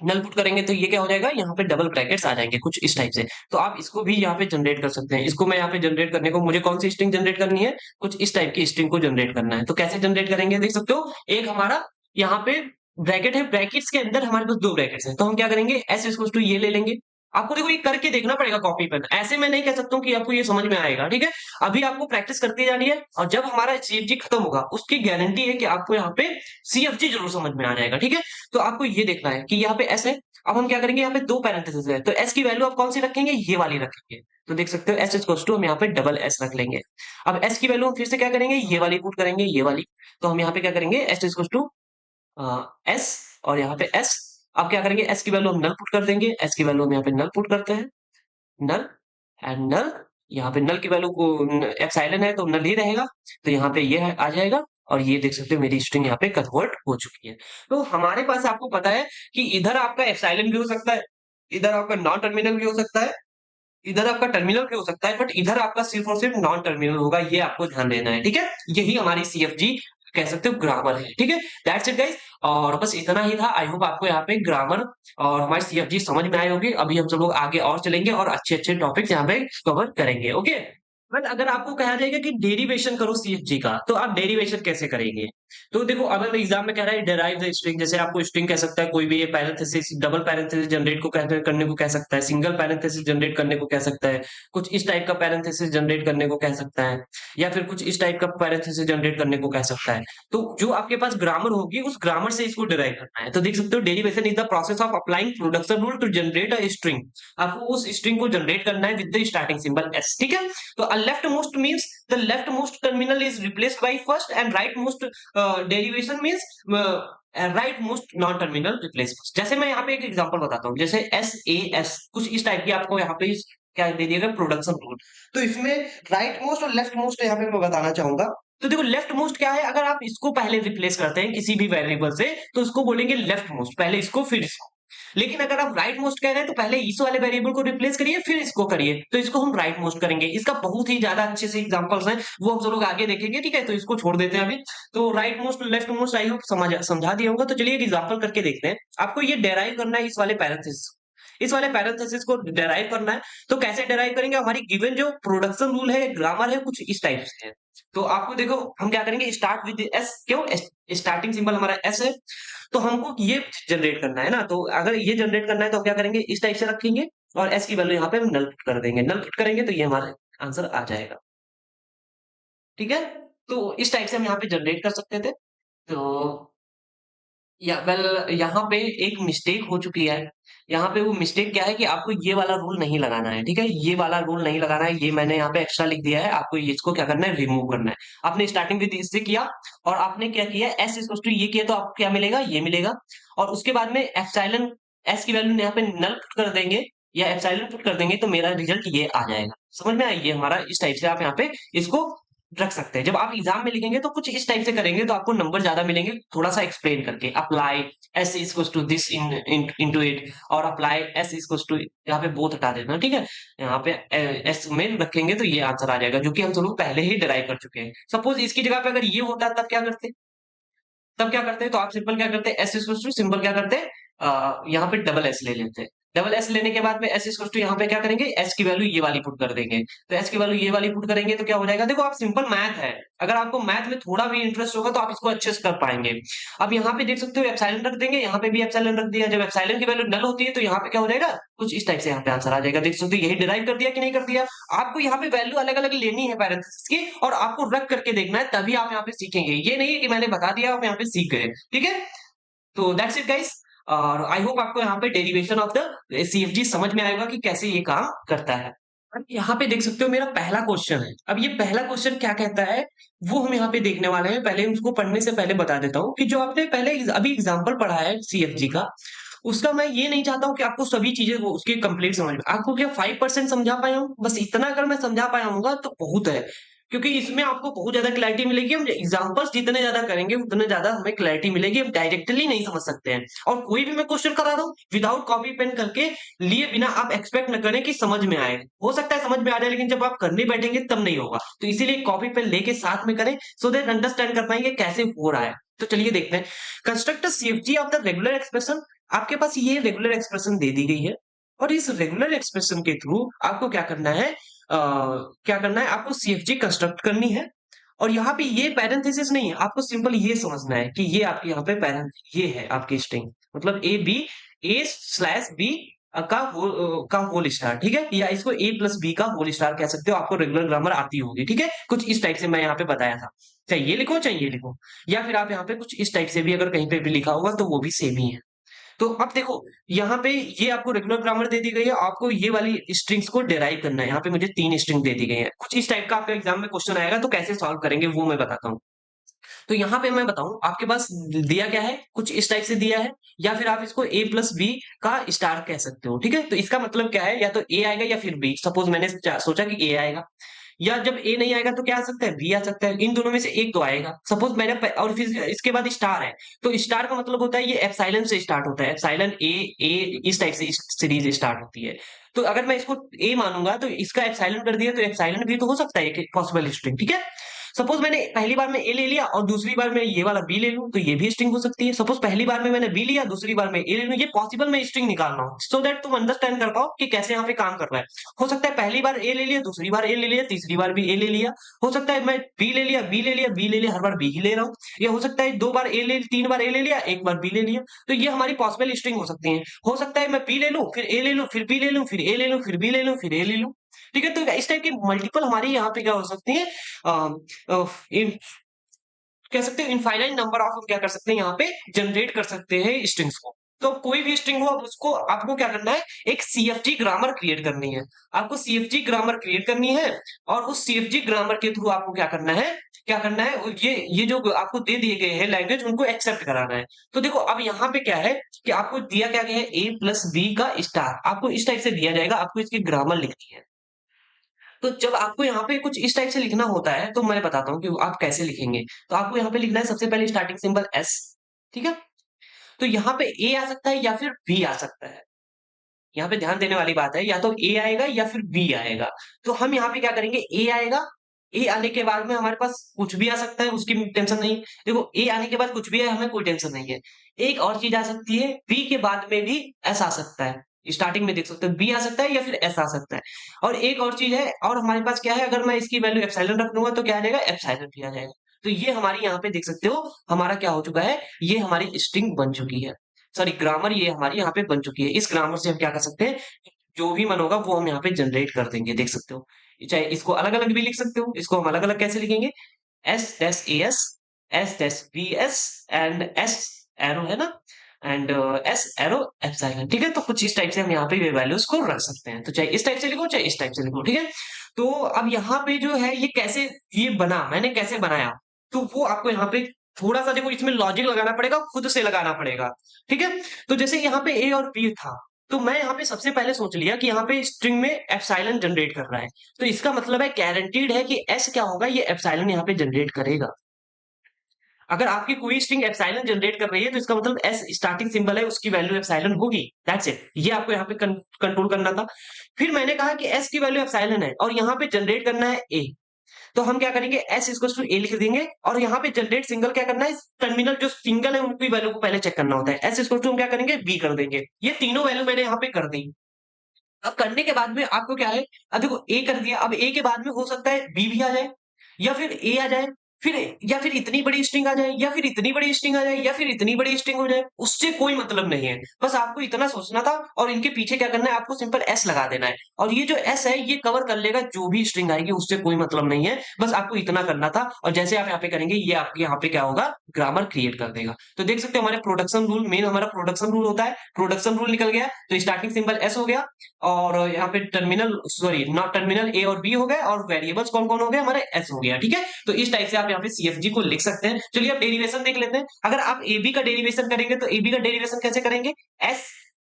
नल पुट करेंगे तो ये क्या हो जाएगा, यहाँ पे डबल ब्रैकेट्स आ जाएंगे कुछ इस टाइप से। तो आप इसको भी यहाँ पे जनरेट कर सकते हैं। इसको मैं यहाँ पे जनरेट करने को मुझे कौन सी स्ट्रिंग जनरेट करनी है, कुछ इस टाइप की स्ट्रिंग को जनरेट करना है। तो कैसे जनरेट करेंगे देख सकते हो, एक हमारा यहाँ पे ब्रैकेट है, ब्रैकेट्स के अंदर हमारे पास दो ब्रैकेट्स हैं, तो हम क्या करेंगे, एस इक्वल टू ये ले लेंगे। आपको देखो ये करके देखना पड़ेगा कॉपी पेन, ऐसे मैं नहीं कह सकता हूँ कि आपको ये समझ में आएगा, ठीक है। अभी आपको प्रैक्टिस करती जानी है, और जब हमारा सीएफजी खत्म होगा उसकी गारंटी है कि आपको यहाँ पे सीएफजी जरूर समझ में आ जाएगा, ठीक है। तो आपको ये देखना है कि यहाँ पे एस है, अब हम क्या करेंगे, यहाँ पे दो पैरेंथेसिस है, तो एस की वैल्यू आप कौन सी रखेंगे, ये वाली रखेंगे। तो देख सकते हो एस इक्वल टू हम यहाँ पे डबल एस रख लेंगे। अब एस की वैल्यू हम फिर से क्या करेंगे, ये वाली पुट करेंगे, ये वाली। तो हम यहाँ पे क्या करेंगे, एस इक्वल टू एस, और यहाँ पे एस। अब क्या करेंगे, एस की वैल्यू हम नल पुट कर देंगे, एस की वैल्यू हम यहाँ पे नल पुट करते हैं, नल एंड नल। यहाँ पे नल की वैल्यू को एप्सिलॉन है तो नल ही रहेगा, तो यहाँ पे ये आ जाएगा, और ये देख सकते हो मेरी स्ट्रिंग यहाँ पे कन्वर्ट हो चुकी है। तो हमारे पास आपको पता है कि इधर आपका एप्सिलॉन भी हो सकता है, इधर आपका नॉन टर्मिनल भी हो सकता है, इधर आपका टर्मिनल भी हो सकता है, बट इधर आपका सिर्फ और सिर्फ नॉन टर्मिनल होगा, ये आपको ध्यान देना है, ठीक है। यही हमारी सीएफजी कह सकते हो ग्रामर है, ठीक है। दैट्स इट गाइस, और बस इतना ही था। आई होप आपको यहाँ पे ग्रामर और हमारी सीएफजी समझ में आए होगी। अभी हम सब लोग आगे और चलेंगे और अच्छे अच्छे टॉपिक्स यहाँ पे कवर करेंगे, ओके। बट अगर आपको कहा जाएगा कि डेरिवेशन करो सीएफजी का, तो आप डेरिवेशन कैसे करेंगे। तो देखो अगर एग्जाम में कह रहा है डेराइव द स्ट्रिंग, जैसे आपको स्ट्रिंग कह सकता है कोई भी, ये पैरेंथेसिस डबल पैरेंथेसिस जनरेट को करने को कह सकता है, सिंगल पैरेंथेसिस जनरेट करने को कह सकता है, कुछ इस टाइप का पैरेंथेसिस जनरेट करने को कह सकता है, या फिर कुछ इस टाइप का पैरेंथेसिस जनरेट करने को कह सकता है। तो जो आपके पास ग्रामर होगी उस ग्रामर से इसको डिराइव करना है। तो देख सकते हो derivation is the process of applying production rule to generate a string. आपको उस स्ट्रिंग को जनरेट करना है with the starting symbol S, ठीक है। तो a leftmost means the leftmost terminal is replaced by first, and rightmost derivation means rightmost non terminal replace first। जैसे मैं यहाँ पे एक एग्जांपल बताता हूँ, जैसे एस ए एस कुछ इस टाइप की आपको यहाँ पे क्या दे दिया गया, प्रोडक्शन रूल। तो इसमें राइट मोस्ट और लेफ्ट मोस्ट यहाँ पे मैं बताना चाहूंगा। तो देखो लेफ्ट मोस्ट क्या है, अगर आप इसको पहले रिप्लेस करते हैं किसी भी वेरिएबल से तो उसको बोलेंगे लेफ्ट मोस्ट, पहले इसको फिर इसको। लेकिन अगर आप राइट मोस्ट कह रहे हैं तो पहले इस वाले वेरिएबल को रिप्लेस करिए फिर इसको करिए, तो इसको हम राइट मोस्ट करेंगे। इसका बहुत ही ज्यादा अच्छे से एग्जांपल्स हैं, वो हम सब लोग आगे देखेंगे, ठीक है। तो इसको छोड़ देते हैं अभी। तो right most left most I hope समझा दिया होगा। तो चलिए एक एग्जांपल करके देखते हैं। आपको ये डेराइव करना है इस वाले पैरेंथेसिस को डेराइव करना है। तो कैसे डेराइव करेंगे, हमारी गिवन जो प्रोडक्शन रूल है, ग्रामर है, कुछ इस टाइप से है। तो आपको देखो हम क्या करेंगे, स्टार्ट विद एस, क्यों स्टार्टिंग सिंबल हमारा एस है, तो हमको ये जनरेट करना है ना। तो अगर ये जनरेट करना है तो क्या करेंगे, इस टाइप से रखेंगे, और एस की वैल्यू यहाँ पे हम नल पुट कर देंगे, नल पुट करेंगे तो ये हमारा आंसर आ जाएगा, ठीक है। तो इस टाइप से हम यहाँ पे जनरेट कर सकते थे। तो या वेल यहाँ पे एक मिस्टेक हो चुकी है। यहाँ पे वो मिस्टेक क्या है कि आपको ये वाला रूल नहीं लगाना है, ठीक है। ये वाला रूल नहीं लगाना है, ये मैंने यहाँ पे एक्स्ट्रा लिख दिया है। आपको इसको क्या करना है, रिमूव करना है। आपने स्टार्टिंग विद इससे किया, और आपने क्या किया, एस इक्वल टू ये किया, तो आपको क्या मिलेगा, ये मिलेगा। और उसके बाद में एप्सिलॉन एस की वैल्यू यहाँ पे नल पुट कर देंगे या एप्सिलॉन पुट कर देंगे, तो मेरा रिजल्ट ये आ जाएगा। समझ में आई, ये हमारा इस टाइप से आप यहाँ पे इसको रख सकते हैं। जब आप एग्जाम में लिखेंगे तो कुछ इस टाइप से करेंगे तो आपको नंबर ज्यादा मिलेंगे, थोड़ा सा एक्सप्लेन करके। Apply S equal to this into it, और अप्लाई एस इक्वल टू, यहाँ पे बोथ हटा देना, ठीक है। यहाँ पे एस में रखेंगे तो ये आंसर आ जाएगा, जो कि हम लोग पहले ही डिराइव कर चुके हैं। सपोज इसकी जगह पे अगर ये होता तब क्या करते, तो आप सिंपल क्या करते, एस इक्वल टू सिंपल क्या करते, यहाँ पे डबल एस ले लेते हैं। डबल एस लेने के बाद में एस इक्वल टू यहाँ पे क्या करेंगे, एस की वैल्यू ये वाली पुट कर देंगे। तो एस की वैल्यू ये वाली पुट करेंगे तो क्या हो जाएगा, देखो आप सिंपल मैथ है, अगर आपको मैथ में थोड़ा भी इंटरेस्ट होगा तो आप इसको अच्छे से कर पाएंगे। अब यहाँ पे देख सकते हो एप्सिलॉन रख देंगे, यहाँ पे भी एप्सिलॉन रख दिया। जब एप्सिलॉन की वैल्यू नल होती है तो यहाँ पे क्या हो जाएगा, कुछ इस टाइप से यहाँ पे आंसर आ जाएगा। देख सकते हो यही डिराइव कर दिया कि नहीं कर दिया। आपको यहाँ पे वैल्यू अलग अलग लेनी है पैरेंथेसिस की, और आपको रख करके देखना है, तभी आप यहाँ पे सीखेंगे। ये नहीं है कि मैंने बता दिया आप यहाँ पे सीख गए, ठीक है। तो दैट्स इट गाइस, और आई होप आपको यहाँ पे डेरिवेशन ऑफ द सीएफजी समझ में आएगा कि कैसे ये काम करता है। अब यहाँ पे देख सकते हो मेरा पहला क्वेश्चन है। अब ये पहला क्वेश्चन क्या कहता है, वो हम यहाँ पे देखने वाले हैं। पहले उसको पढ़ने से पहले बता देता हूँ कि जो आपने पहले अभी एग्जाम्पल पढ़ा है सीएफजी का, उसका मैं ये नहीं चाहता हूँ कि आपको सभी चीजें वो उसकी कंप्लीट समझ में। आपको क्या 5% समझा पाया हूँ, बस इतना अगर मैं समझा पाया हूँ तो बहुत है। क्योंकि इसमें आपको बहुत ज्यादा क्लैरिटी मिलेगी। हम एग्जाम्पल्स जितने ज्यादा करेंगे उतने ज्यादा हमें क्लैरिटी मिलेगी। हम डायरेक्टली नहीं समझ सकते हैं। और कोई भी मैं क्वेश्चन करा रहा हूँ विदाउट कॉपी पेन करके लिए बिना, आप एक्सपेक्ट न करें कि समझ में आए। हो सकता है समझ में आ जाए, लेकिन जब आप करने बैठेंगे तब नहीं होगा। तो इसीलिए कॉपी पेन लेके साथ में करें, सो दैट अंडरस्टैंड कर पाएंगे कैसे हो रहा है। तो चलिए देखते हैं। Construct CFG of the regular expression. आपके पास ये रेगुलर एक्सप्रेशन दे दी गई है, और इस रेगुलर एक्सप्रेशन के थ्रू आपको क्या करना है, क्या करना है, आपको सीएफजी कंस्ट्रक्ट करनी है। और यहाँ पे ये पैरेंथेसिस नहीं है, आपको सिंपल ये समझना है कि ये आपके यहाँ पे ये है आपकी स्ट्रिंग, मतलब A/B का होल स्टार, ठीक है। या इसको A+B का होल स्टार कह सकते हो। आपको रेगुलर ग्रामर आती होगी, ठीक है। कुछ इस टाइप से मैं यहाँ पे बताया था। चाहे ये लिखो चाहे ये लिखो, या फिर आप यहाँ पे कुछ इस टाइप से भी अगर कहीं पे भी लिखा होगा तो वो भी सेम ही है। तो अब देखो, यहाँ पे ये आपको रेगुलर ग्रामर दे दी गई है। आपको ये वाली स्ट्रिंग्स को डिराइव करना है। यहाँ पे मुझे 3 स्ट्रिंग दे दी गई है। कुछ इस टाइप का आपका एग्जाम में क्वेश्चन आएगा, तो कैसे सॉल्व करेंगे वो मैं बताता हूँ। तो यहाँ पे मैं बताऊं, आपके पास दिया क्या है, कुछ इस टाइप से दिया है। या फिर आप इसको A+B का स्टार कह सकते हो, ठीक है। तो इसका मतलब क्या है, या तो A आएगा या फिर B। सपोज मैंने सोचा कि A आएगा, या जब ए नहीं आएगा तो क्या आ सकता है, बी आ सकता है। इन दोनों में से एक तो आएगा। सपोज मैंने और फिर इसके बाद स्टार है, तो स्टार का मतलब होता है ये एप्सिलॉन से स्टार्ट होता है। एप्सिलॉन ए इस टाइप से सीरीज स्टार्ट होती है। तो अगर मैं इसको ए मानूंगा तो इसका एप्सिलॉन कर दिया, तो एप्सिलॉन भी तो हो सकता है एक पॉसिबल स्ट्रिंग, ठीक है। सपोज मैंने पहली बार में ए ले लिया और दूसरी बार में ये वाला बी ले लूं, तो ये भी स्ट्रिंग हो सकती है। सपोज पहली बार में मैंने बी लिया, दूसरी बार में ए ले लूं, ये पॉसिबल मैं स्ट्रिंग निकाल रहा हूं, सो दैट तुम अंडरस्टैंड कर पाओ कि कैसे यहाँ पे काम कर रहा है। हो सकता है पहली बार ए ले लिया, दूसरी बार ए ले लिया, तीसरी बार भी ए ले लिया। हो सकता है मैं बी ले लिया, बी ले लिया, बी ले लिया, हर बार बी ही ले रहा हूँ। या हो सकता है 2 बार ए ले, 3 बार ए ले लिया, 1 बार बी ले लिया। तो ये हमारी पॉसिबल स्ट्रिंग हो सकती है। हो सकता है मैं बी ले लूं, फिर ए ले लूं, फिर बी ले लूं, फिर ए ले लूं, फिर बी ले लूं, फिर ए ले लूं, ठीक है। तो इस टाइप की मल्टीपल हमारी यहाँ पे क्या हो सकती है, कह सकते हैं इनफाइनाइट नंबर ऑफ, हम क्या कर सकते हैं यहाँ पे जनरेट कर सकते हैं स्ट्रिंग्स को। तो कोई भी स्ट्रिंग हो, अब उसको आपको क्या करना है, एक सीएफजी ग्रामर क्रिएट करनी है। आपको सीएफजी ग्रामर क्रिएट करनी है, और उस सीएफजी ग्रामर के थ्रू आपको क्या करना है, ये जो आपको दे दिए गए हैं लैंग्वेज, उनको एक्सेप्ट कराना है। तो देखो अब यहाँ पे क्या है कि आपको दिया क्या गया है, A+B का स्टार आपको इस टाइप से दिया जाएगा। आपको इसकी ग्रामर लिखनी है। तो जब आपको यहाँ पे कुछ इस टाइप से लिखना होता है, तो मैं बताता हूँ कि आप कैसे लिखेंगे। तो आपको यहाँ पे लिखना है सबसे पहले स्टार्टिंग सिंबल एस, ठीक है। तो यहाँ पे ए आ सकता है या फिर बी आ सकता है। यहाँ पे ध्यान देने वाली बात है, या तो ए आएगा या फिर बी आएगा। तो हम यहाँ पे क्या करेंगे, ए आएगा। ए आने के बाद में हमारे पास कुछ भी आ सकता है, उसकी टेंशन नहीं। देखो ए आने के बाद कुछ भी है, हमें कोई टेंशन नहीं है। एक और चीज आ सकती है, बी के बाद में भी एस आ सकता है। स्टार्टिंग में देख सकते हो बी आ सकता है या फिर एस आ सकता है। और एक और चीज है, और हमारे पास क्या है, अगर मैं इसकी वैल्यू एप्सिलॉन रख दूंगा तो क्या आ जाएगा, एप्सिलॉन भी आ जाएगा। तो ये हमारी यहाँ पे देख सकते हो, हमारा क्या हो चुका है, ये हमारी स्ट्रिंग बन चुकी है। सॉरी ग्रामर ये हमारी यहाँ पे बन चुकी है। इस ग्रामर से हम क्या कर सकते हैं, जो भी मन होगा वो हम यहाँ पे जनरेट कर देंगे, देख सकते हो। चाहे इसको अलग अलग भी लिख सकते हो। इसको हम अलग अलग कैसे लिखेंगे, S-AS, S-BS and S arrow है ना, एंड S एरो एप्सिलॉन, ठीक है। तो कुछ इस टाइप से हम यहाँ पे वैल्यूज को रख सकते हैं। तो चाहे इस टाइप से लिखो चाहे इस टाइप से लिखो, ठीक है। तो अब यहाँ पे जो है ये कैसे ये बना, मैंने कैसे बनाया, तो वो आपको यहाँ पे थोड़ा सा देखो, इसमें लॉजिक लगाना पड़ेगा, खुद से लगाना पड़ेगा, ठीक है। तो जैसे यहाँ पे ए और बी था, तो मैं यहाँ पे सबसे पहले सोच लिया कि यहाँ पे स्ट्रिंग में एप्सिलॉन जनरेट कर रहा है। तो इसका मतलब है गारंटीड है कि एस क्या होगा, ये एप्सिलॉन यहाँ पे जनरेट करेगा। अगर आपकी कोई स्ट्रिंग एप्सिलॉन जनरेट कर रही है, तो इसका मतलब एस स्टार्टिंग सिंबल है, उसकी वैल्यू एप्सिलॉन होगी। That's it. ये आपको यहाँ पे कंट्रोल करना था। फिर मैंने कहा कि एस की वैल्यू एप्सिलॉन है और यहाँ पे जनरेट करना है ए। तो हम क्या करेंगे, एस इक्वल टू ए लिख देंगे, और यहाँ पे जनरेट सिंगल क्या करना है, टर्मिनल जो सिंगल है उनकी वैल्यू को पहले चेक करना होता है। एस इक्वल टू हम क्या करेंगे, बी कर देंगे। ये तीनों वैल्यू मैंने यहाँ पे कर दी। अब करने के बाद में आपको क्या है, अब देखो ए कर दिया। अब ए के बाद में हो सकता है बी भी आ जाए, या फिर ए आ जाए, फिर या फिर इतनी बड़ी स्ट्रिंग आ जाए, या फिर इतनी बड़ी स्ट्रिंग आ जाए, या फिर इतनी बड़ी स्ट्रिंग हो जाए, उससे कोई मतलब नहीं है। बस आपको इतना सोचना था और इनके पीछे क्या करना है, आपको सिंपल एस लगा देना है। और ये जो एस है ये कवर कर लेगा जो भी स्ट्रिंग आएगी, उससे कोई मतलब नहीं है। बस आपको इतना करना था और जैसे आप यहाँ पे करेंगे ये आपके यहाँ पे क्या होगा, ग्रामर क्रिएट कर देगा। तो देख सकते हो हमारे प्रोडक्शन रूल, मेन हमारा प्रोडक्शन रूल होता है, प्रोडक्शन रूल निकल गया तो स्टार्टिंग सिंबल एस हो गया और यहाँ पे टर्मिनल, सॉरी नॉट टर्मिनल, ए और बी हो गए और वेरिएबल्स कौन कौन हो गए, हमारे एस हो गया। ठीक है, तो इस टाइप से आप यहाँ पे सीएफजी को लिख सकते हैं। चलिए अब डेरिवेशन देख लेते हैं। अगर आप एबी का डेरिवेशन करेंगे तो एबी का डेरिवेशन कैसे करेंगे, एस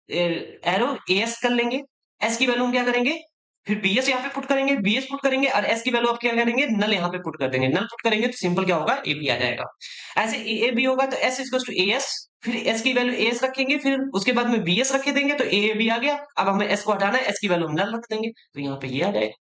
एरो एस कर लेंगे, एस की वैल्यू हम क्या करेंगे, फिर बीएस यहाँ पे पुट करेंगे, बीएस पुट करेंगे और एस की वैल्यू आप क्या करेंगे, नल यहाँ पे पुट कर देंगे, नल पुट करेंगे तो सिंपल क्या होगा, ए बी आ जाएगा। ऐसे ए बी होगा तो S equal to A S, फिर एस की वैल्यू एस रखेंगे, फिर उसके बाद में बीएस रखे देंगे तो ए बी आ गया। अब हमें एस को हटाना है, एस की वैल्यू हम नल रख देंगे तो यहाँ पे ये आ जाएगा।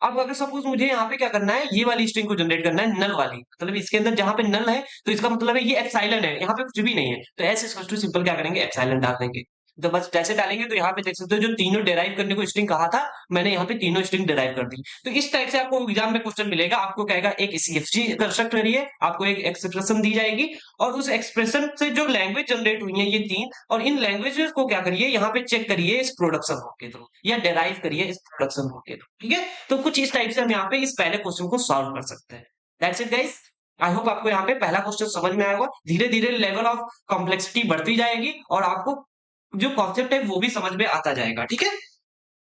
अब अगर सपोज मुझे यहाँ पे क्या करना है, ये वाली स्ट्रिंग को जनरेट करना है, नल वाली, मतलब इसके अंदर जहां पे नल है तो इसका मतलब है ये एप्सिलॉन है, यहाँ पे कुछ भी नहीं है, तो एस इक्वल टू सिंपल क्या करेंगे, एप्सिलॉन डाल देंगे। तो बस जैसे डालेंगे तो यहाँ पे देख सकते हो जो तीनों डेराइव करने को स्ट्रिंग कहा था, मैंने यहाँ पे तीनों स्ट्रिंग डेराइव कर दी। तो इस टाइप से आपको एग्जाम में क्वेश्चन मिलेगा, आपको कहेगा एक सीएफजी कंस्ट्रक्ट करिए, आपको एक एक्सप्रेशन दी जाएगी और उस एक्सप्रेशन से जो लैंग्वेज जनरेट हुई है ये तीन, और इन लैंग्वेजेस को क्या करिए, यहाँ पे चेक करिए इस प्रोडक्शन रूल के थ्रू या डेराइव करिए इस प्रोडक्शन रूल के थ्रू। ठीक है, तो कुछ इस टाइप से हम यहाँ पे इस पहले क्वेश्चन को सॉल्व कर सकते हैं। That's it guys, I hope आपको यहाँ पे पहला क्वेश्चन समझ में आएगा। धीरे धीरे लेवल ऑफ कॉम्प्लेक्सिटी बढ़ती जाएगी और आपको जो कॉन्सेप्ट है वो भी समझ में आता जाएगा। ठीक है,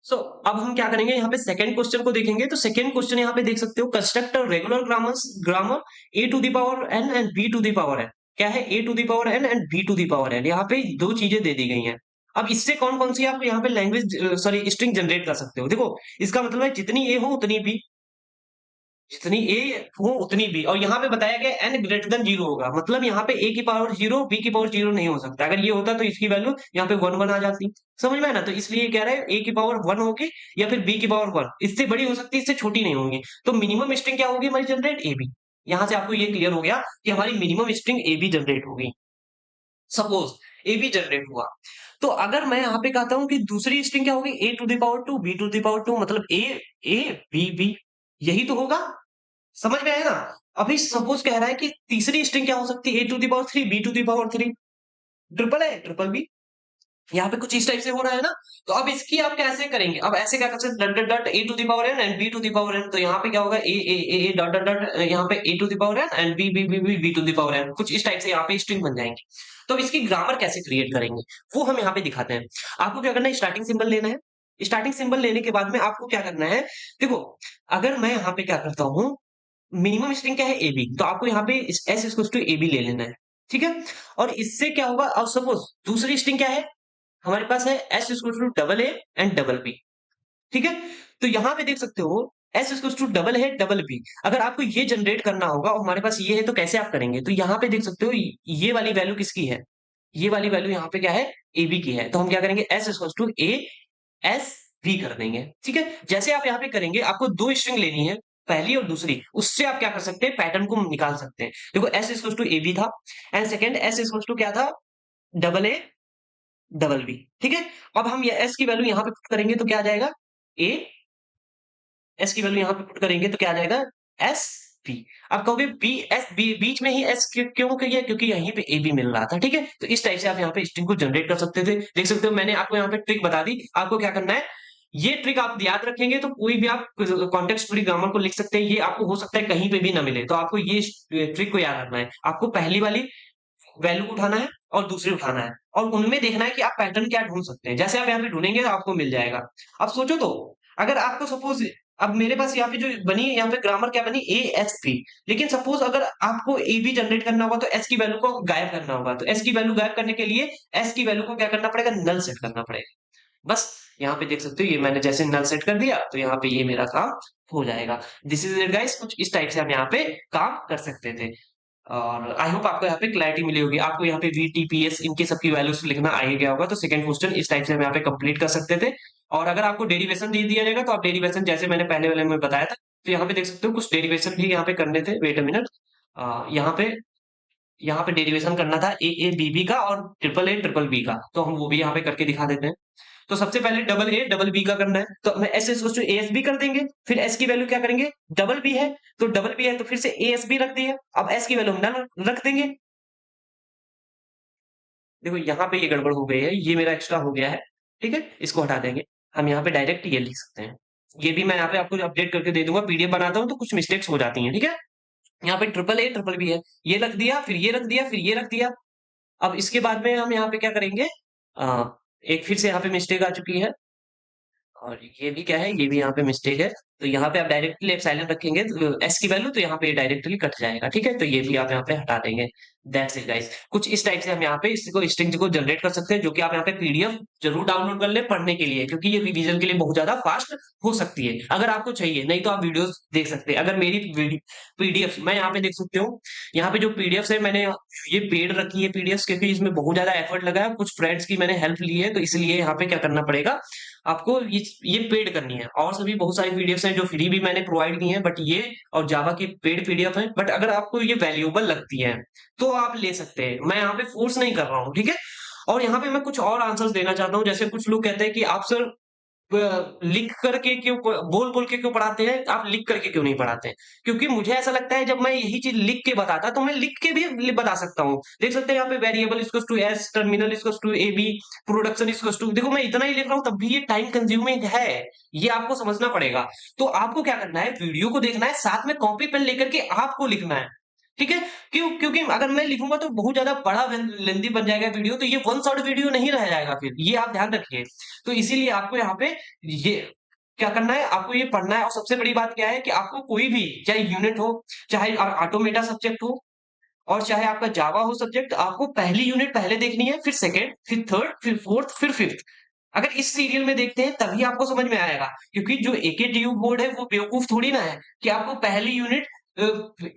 सो अब हम क्या करेंगे, यहाँ पे सेकंड क्वेश्चन को देखेंगे। तो सेकंड क्वेश्चन यहाँ पे देख सकते हो, construct regular grammar a to the power N and B to the power n. क्या है, ए to the power N and B to the power n, यहाँ पे दो चीजें दे दी गई हैं। अब इससे कौन कौन सी आप यहाँ पे लैंग्वेज, सॉरी स्ट्रिंग जनरेट कर सकते हो। देखो इसका मतलब है जितनी ए हो उतनी बी, जितनी ए हो उतनी बी, और यहाँ पे बताया गया एन ग्रेटर देन जीरो होगा, मतलब यहाँ पे ए की पावर जीरो बी की पावर जीरो नहीं हो सकता। अगर ये होता तो इसकी वैल्यू यहाँ पे वन वन आ जाती, समझ में है ना। तो इसलिए कह रहे हैं ए की पावर वन होगी या फिर बी की पावर वन, इससे बड़ी हो सकती है, इससे छोटी नहीं होगी। तो मिनिमम स्ट्रिंग क्या होगी हमारी जनरेट, ए बी। यहाँ से आपको ये क्लियर हो गया कि हमारी minimum string A B generate होगी। सपोज ए बी जनरेट हुआ, तो अगर मैं यहाँ पे कहता हूँ कि दूसरी स्ट्रिंग क्या होगी, a to the power two b to the power two, मतलब ए ए बी बी, यही तो होगा। समझ में आया ना। अभी सपोज कह रहा है कि तीसरी स्ट्रिंग क्या हो सकती है, ए to the power three b to the power three, triple है ट्रिपल बी। यहाँ पे कुछ इस टाइप से हो रहा है ना। तो अब इसकी आप कैसे करेंगे, अब ऐसे क्या कर सकते हैं, dot dot dot A to the power N and B to the power N. तो यहाँ पे क्या होगा, ए डॉट डॉट डॉट, यहाँ पे a to the power N and b B B B b to the power n, कुछ इस type से यहाँ पे स्ट्रिंग बन जाएंगे। तो अब इसकी ग्रामर कैसे क्रिएट करेंगे वो हम यहाँ पे दिखाते हैं। आपको क्या करना है, स्टार्टिंग सिंबल लेना है। स्टार्टिंग सिंबल लेने के बाद में आपको क्या करना है, देखो अगर मैं यहाँ पे क्या करता हूँ, मिनिमम स्ट्रिंग क्या है, ए बी, तो आपको यहाँ पे S equal to A B ले लेना है। ठीक है, और इससे क्या होगा, अब सपोज दूसरी स्ट्रिंग क्या है हमारे पास, है S equal to double A and double B. ठीक है, तो यहाँ पे देख सकते हो एस इक्वल टू डबल है डबल बी। अगर आपको ये जनरेट करना होगा और हमारे पास ये है तो कैसे आप करेंगे, तो यहाँ पे देख सकते हो ये वाली वैल्यू किसकी है, ये वाली वैल्यू यहाँ पे क्या है, ए बी की है। तो हम क्या करेंगे, S equal to A S B कर देंगे। ठीक है, जैसे आप यहाँ पे करेंगे आपको दो स्ट्रिंग लेनी है, पहली और दूसरी, उससे आप क्या कर सकते हैं, पैटर्न को निकाल सकते हैं। देखो S equal to A b था and second S equal to क्या था, डबल ए डबल बी। ठीक है, अब हम ये एस की वैल्यू यहाँ पे पुट करेंगे तो क्या आ जाएगा, ए, एस की वैल्यू यहाँ पे पुट करेंगे तो क्या आ जाएगा, एस बी। अब कहोगे बी एस बी बीच में ही एस क्यों किया, क्योंकि यहीं पे ए बी मिल रहा था। ठीक है, तो इस टाइप से आप यहाँ पे स्ट्रिंग को जनरेट कर सकते थे। देख सकते हो मैंने आपको यहाँ पे ट्रिक बता दी, आपको क्या करना है, ये ट्रिक आप याद रखेंगे तो कोई भी आप कॉन्टेक्स्ट फ्री ग्रामर को लिख सकते हैं। ये आपको हो सकता है कहीं पे भी ना मिले, तो आपको ये ट्रिक को याद रखना है। आपको पहली वाली वैल्यू को उठाना है और दूसरी उठाना है और उनमें देखना है कि आप पैटर्न क्या ढूंढ सकते हैं। जैसे आप यहाँ पे ढूंढेंगे तो आपको मिल जाएगा। अब सोचो तो, अगर आपको सपोज, अब मेरे पास यहाँ पे जो बनी है, यहाँ पे ग्रामर क्या बनी, ए एस थ्री, लेकिन सपोज अगर आपको ए बी जनरेट करना होगा तो एस की वैल्यू को गायब करना होगा। तो एस की वैल्यू गायब करने के लिए एस की वैल्यू को क्या करना पड़ेगा, नल सेट करना पड़ेगा। बस यहाँ पे देख सकते हो, ये मैंने जैसे नल सेट कर दिया तो यहाँ पे ये मेरा काम हो जाएगा। दिस इज इट गाइस, कुछ इस टाइप से हम यहाँ पे काम कर सकते थे। और आई होप आपको यहाँ पे क्लैरिटी मिली होगी। आपको यहाँ पे वी टी पी एस इनके सबकी वैल्यूज लिखना आ ही गया होगा। तो सेकंड क्वेश्चन इस टाइप से हम यहाँ पे कंप्लीट कर सकते थे। और अगर आपको डेरिवेशन दे दिया जाएगा तो आप डेरिवेशन, जैसे मैंने पहले वाले में बताया था, तो यहाँ पे देख सकते हो कुछ डेरिवेशन भी यहाँ पे करने थे। वेट अ मिनट, यहाँ पे डेरिवेशन करना था ए बी बी का और ट्रिपल बी का, तो हम वो भी यहाँ पे करके दिखा देते हैं। तो सबसे पहले डबल ए डबल बी का करना है, तो हमें S equal to A S B कर देंगे। फिर एस की वैल्यू क्या करेंगे, डबल बी है तो डबल बी है तो फिर से ए एस बी रख दिया। अब एस की वैल्यू हम नल रख देंगे। देखो यहाँ पे ये गड़बड़ हो गई है, ये मेरा एक्स्ट्रा हो गया है, ठीक है, इसको हटा देंगे। हम यहाँ पे डायरेक्ट ये लिख सकते हैं। ये भी मैं यहाँ पे आपको अपडेट करके दे दूंगा, पीडीएफ बनाता हूँ तो कुछ मिस्टेक्स हो जाती हैं, ठीक है। यहाँ पे ट्रिपल ए ट्रिपल बी है, ये रख दिया, फिर ये रख दिया, फिर ये रख दिया। अब इसके बाद में हम यहाँ पे क्या करेंगे, एक फिर से यहाँ पे मिस्टेक आ चुकी है, और ये भी क्या है, ये भी यहाँ पे मिस्टेक है। तो यहाँ पे आप डायरेक्टली एप्सिलॉन रखेंगे तो एस की वैल्यू, तो यहाँ पे डायरेक्टली कट जाएगा, ठीक है। तो ये भी आप यहाँ पे हटा देंगे। That's it guys. कुछ इस टाइप से हम यहाँ पे इसको स्ट्रिंग को जनरेट कर सकते हैं, जो कि आप यहाँ पे पीडीएफ जरूर डाउनलोड कर ले पढ़ने के लिए, क्योंकि ये रिवीजन के लिए बहुत ज्यादा फास्ट हो सकती है अगर आपको चाहिए। नहीं तो आप वीडियोस देख सकते हैं। अगर मेरी पीडीएफ मैं यहाँ पे देख सकते हो, यहाँ पे जो पीडीएफ है मैंने ये पेड रखी है पीडीएफ, क्योंकि इसमें बहुत ज्यादा एफर्ट लगा है, कुछ फ्रेंड्स की मैंने हेल्प ली है, तो इसलिए यहाँ पे क्या करना पड़ेगा आपको, ये पेड करनी है। और सभी बहुत सारी पीडीएफ हैं जो फ्री भी मैंने प्रोवाइड की हैं, बट ये और जावा की पेड पीडीएफ है। बट अगर आपको ये वैल्यूएबल लगती है तो आप ले सकते हैं, मैं यहाँ पे फोर्स नहीं कर रहा हूँ, ठीक है। और यहाँ पे मैं कुछ और आंसर्स देना चाहता हूँ। जैसे कुछ लोग कहते हैं कि आप सर लिख करके क्यों, बोल बोल के क्यों पढ़ाते हैं, आप लिख करके क्यों नहीं पढ़ाते हैं? क्योंकि मुझे ऐसा लगता है जब मैं यही चीज लिख के बताता तो मैं लिख के भी बता सकता हूँ। देख सकते हैं यहाँ पे variable equals to S, terminal equals to A B, production equals to, देखो मैं इतना ही लिख रहा हूँ तब भी ये टाइम कंज्यूमिंग है, ये आपको समझना पड़ेगा। तो आपको क्या करना है, वीडियो को देखना है, साथ में कॉपी पेन लेकर के आपको लिखना है, ठीक है। क्योंकि अगर मैं लिखूंगा तो बहुत ज्यादा बड़ा लेंदी बन जाएगा वीडियो, तो ये वन शॉट वीडियो नहीं रह जाएगा, फिर ये आप ध्यान रखिए। तो इसीलिए आपको यहाँ पे ये क्या करना है, आपको ये पढ़ना है। और सबसे बड़ी बात क्या है कि आपको कोई भी, चाहे यूनिट हो, चाहे ऑटोमेटा सब्जेक्ट हो, और चाहे आपका जावा हो सब्जेक्ट, आपको पहली यूनिट पहले देखनी है, फिर सेकेंड, फिर थर्ड, फिर फोर्थ, फिर फिफ्थ। अगर इस सीरियल में देखते हैं तभी आपको समझ में आएगा, क्योंकि जो एकेटीयू बोर्ड है वो बेवकूफ थोड़ी ना है कि आपको पहली यूनिट,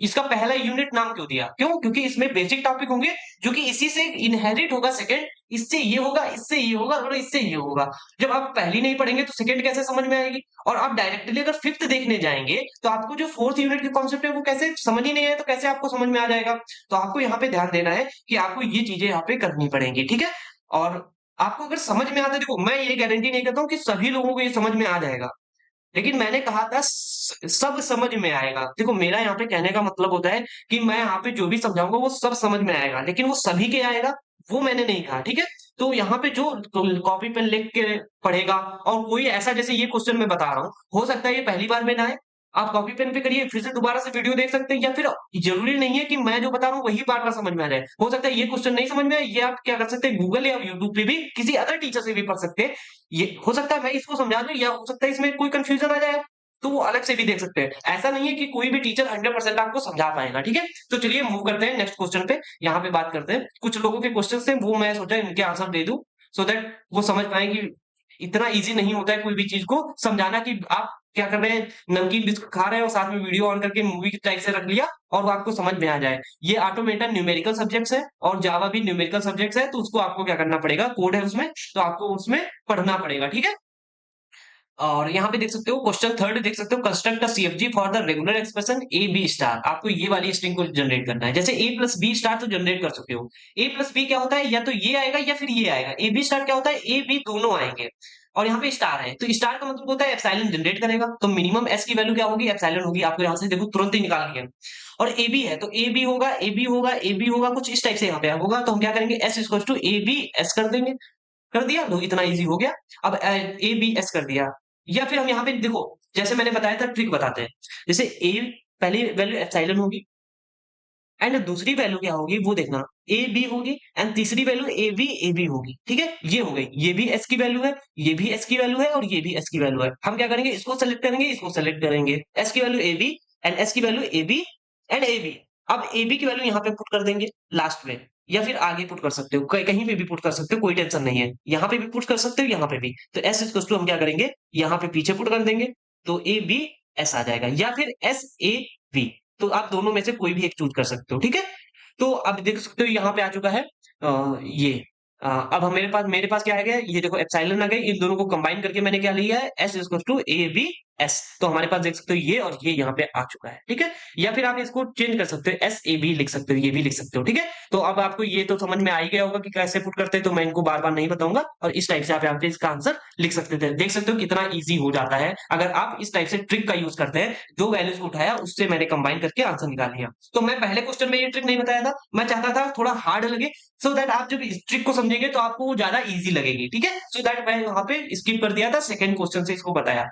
इसका पहला यूनिट नाम क्यों दिया, क्यों, क्योंकि इसमें बेसिक टॉपिक होंगे जो कि इसी से इनहेरिट होगा। सेकंड इससे ये होगा, इससे ये होगा, और इससे ये होगा। जब आप पहली नहीं पढ़ेंगे तो सेकंड कैसे समझ में आएगी? और आप डायरेक्टली अगर फिफ्थ देखने जाएंगे तो आपको जो फोर्थ यूनिट की कॉन्सेप्ट है वो कैसे समझ ही नहीं आए, तो कैसे आपको समझ में आ जाएगा? तो आपको यहाँ पे ध्यान देना है कि आपको ये चीजें यहाँ पे करनी पड़ेंगी, ठीक है। और आपको अगर समझ में आता है, देखो मैं ये गारंटी नहीं करता हूँ कि सभी लोगों को ये समझ में आ जाएगा, लेकिन मैंने कहा था सब समझ में आएगा। देखो मेरा यहाँ पे कहने का मतलब होता है कि मैं यहाँ पे जो भी समझाऊंगा वो सब समझ में आएगा, लेकिन वो सभी के आएगा वो मैंने नहीं कहा, ठीक है। तो यहाँ पे जो कॉपी पेन लिख के पढ़ेगा, और कोई ऐसा, जैसे ये क्वेश्चन मैं बता रहा हूँ, हो सकता है ये पहली बार में ना आए, आप कॉपी पेन पे करिए, फिर से दोबारा से वीडियो देख सकते हैं, या फिर जरूरी नहीं है कि मैं जो बता रहा हूँ वही बार बार समझ में आ जाए। हो सकता है ये क्वेश्चन नहीं समझ में आए, ये आप क्या कर सकते हैं, गूगल या यूट्यूब पे भी किसी अदर टीचर से भी पढ़ सकते हैं। ये हो सकता है मैं इसको समझा दूं, या हो सकता है इसमें कोई कंफ्यूजन आ जाए, तो वो अलग से भी देख सकते हैं। ऐसा नहीं है कि कोई भी टीचर 100% आपको समझा पाएगा, ठीक है। तो चलिए मूव करते हैं नेक्स्ट क्वेश्चन पे। यहाँ पे बात करते हैं, कुछ लोगों के क्वेश्चन थे वो मैं सोचा इनके आंसर दे दूं, सो दैट वो समझ पाए कि इतना इजी नहीं होता है कोई भी चीज को समझाना, कि आप क्या कर रहे हैं, नमकीन बिस्कुट खा रहे हैं और साथ में वीडियो ऑन करके मूवी की टाइप से रख लिया और वो आपको समझ में आ जाए। ये ऑटोमेटा न्यूमेरिकल सब्जेक्ट्स है और जावा भी न्यूमेरिकल सब्जेक्ट्स है, तो उसको आपको क्या करना पड़ेगा, कोड है उसमें, तो आपको उसमें पढ़ना पड़ेगा, ठीक है। और यहाँ पे देख सकते हो क्वेश्चन थर्ड, देख सकते हो construct a CFG for the regular expression A B star. आपको ये वाली स्ट्रिंग को जनरेट करना है। जैसे ए प्लस बी स्टार तो जनरेट कर सकते हो। ए प्लस बी क्या होता है, या तो ये आएगा या फिर ये आएगा। ए बी स्टार क्या होता है, ए बी दोनों आएंगे, और यहाँ पे स्टार है तो स्टार का मतलब होता है एप्सिलॉन जनरेट करेगा, तो मिनिमम एस की वैल्यू क्या होगी, एप्सिलॉन होगी। आपको यहाँ से देखो तुरंत ही निकाल लिया। और ए बी है तो ए बी होगा, ए बी होगा, ए बी होगा, कुछ इस टाइप से यहाँ पे होगा। तो हम क्या करेंगे, S equal to A B S कर देंगे, कर दिया, लो इतना इजी हो गया। अब ए बी एस कर दिया, या फिर हम यहाँ पे देखो जैसे मैंने बताया था ट्रिक बताते हैं। जैसे ए पहली वैल्यू एप्सिलॉन होगी, एंड दूसरी वैल्यू क्या होगी वो देखना, ए बी होगी, एंड तीसरी वैल्यू ए बी होगी, ठीक है। ये हो गई, ये भी एस की वैल्यू है, ये भी एस की वैल्यू है, और ये भी एस की वैल्यू है। हम क्या करेंगे, इसको सेलेक्ट करेंगे, इसको सेलेक्ट करेंगे, एस की value a b and S की value a b and a b. अब ए बी की वैल्यू यहाँ पे पुट कर देंगे लास्ट में, या फिर आगे पुट कर सकते हो, कहीं पे भी पुट कर सकते हो, कोई टेंशन नहीं है। यहाँ पे भी पुट कर सकते हो, यहाँ पे भी। तो एस इक्वल टू हम क्या करेंगे, यहाँ पे पीछे पुट कर देंगे, तो ए बी एस आ जाएगा, या फिर एस ए बी। तो आप दोनों में से कोई भी एक चूज कर सकते हो, ठीक है। तो अब देख सकते हो यहाँ पे आ चुका है ये। अब हम मेरे पास क्या आ गया, ये देखो एप्सिलॉन आ गया, इन दोनों को कंबाइन करके मैंने क्या लिया है, S equal to A B S. तो हमारे पास देख सकते हो ये और ये यहाँ पे आ चुका है, ठीक है। या फिर आप इसको चेंज कर सकते हो, एस ए बी लिख सकते हो, ये भी लिख सकते हो, ठीक है। तो अब आपको ये तो समझ में आ ही गया होगा कि कैसे पुट करते हैं, तो मैं इनको बार बार नहीं बताऊंगा। और इस टाइप से आप यहाँ पे इसका आंसर लिख सकते थे। देख सकते हो कितना ईजी हो जाता है अगर आप इस टाइप से ट्रिक का यूज करते हैं। जो वैल्यूज उठाया उससे मैंने कंबाइन करके आंसर निकाल लिया। तो मैं पहले क्वेश्चन में ये ट्रिक नहीं बताया था, मैं चाहता था थोड़ा हार्ड लगे, सो दैट आप जब इस ट्रिक को समझेंगे तो आपको वो ज्यादा इजी लगेगी, ठीक है। सो दैट मैं यहाँ पे स्किप कर दिया था, सेकंड क्वेश्चन से इसको बताया।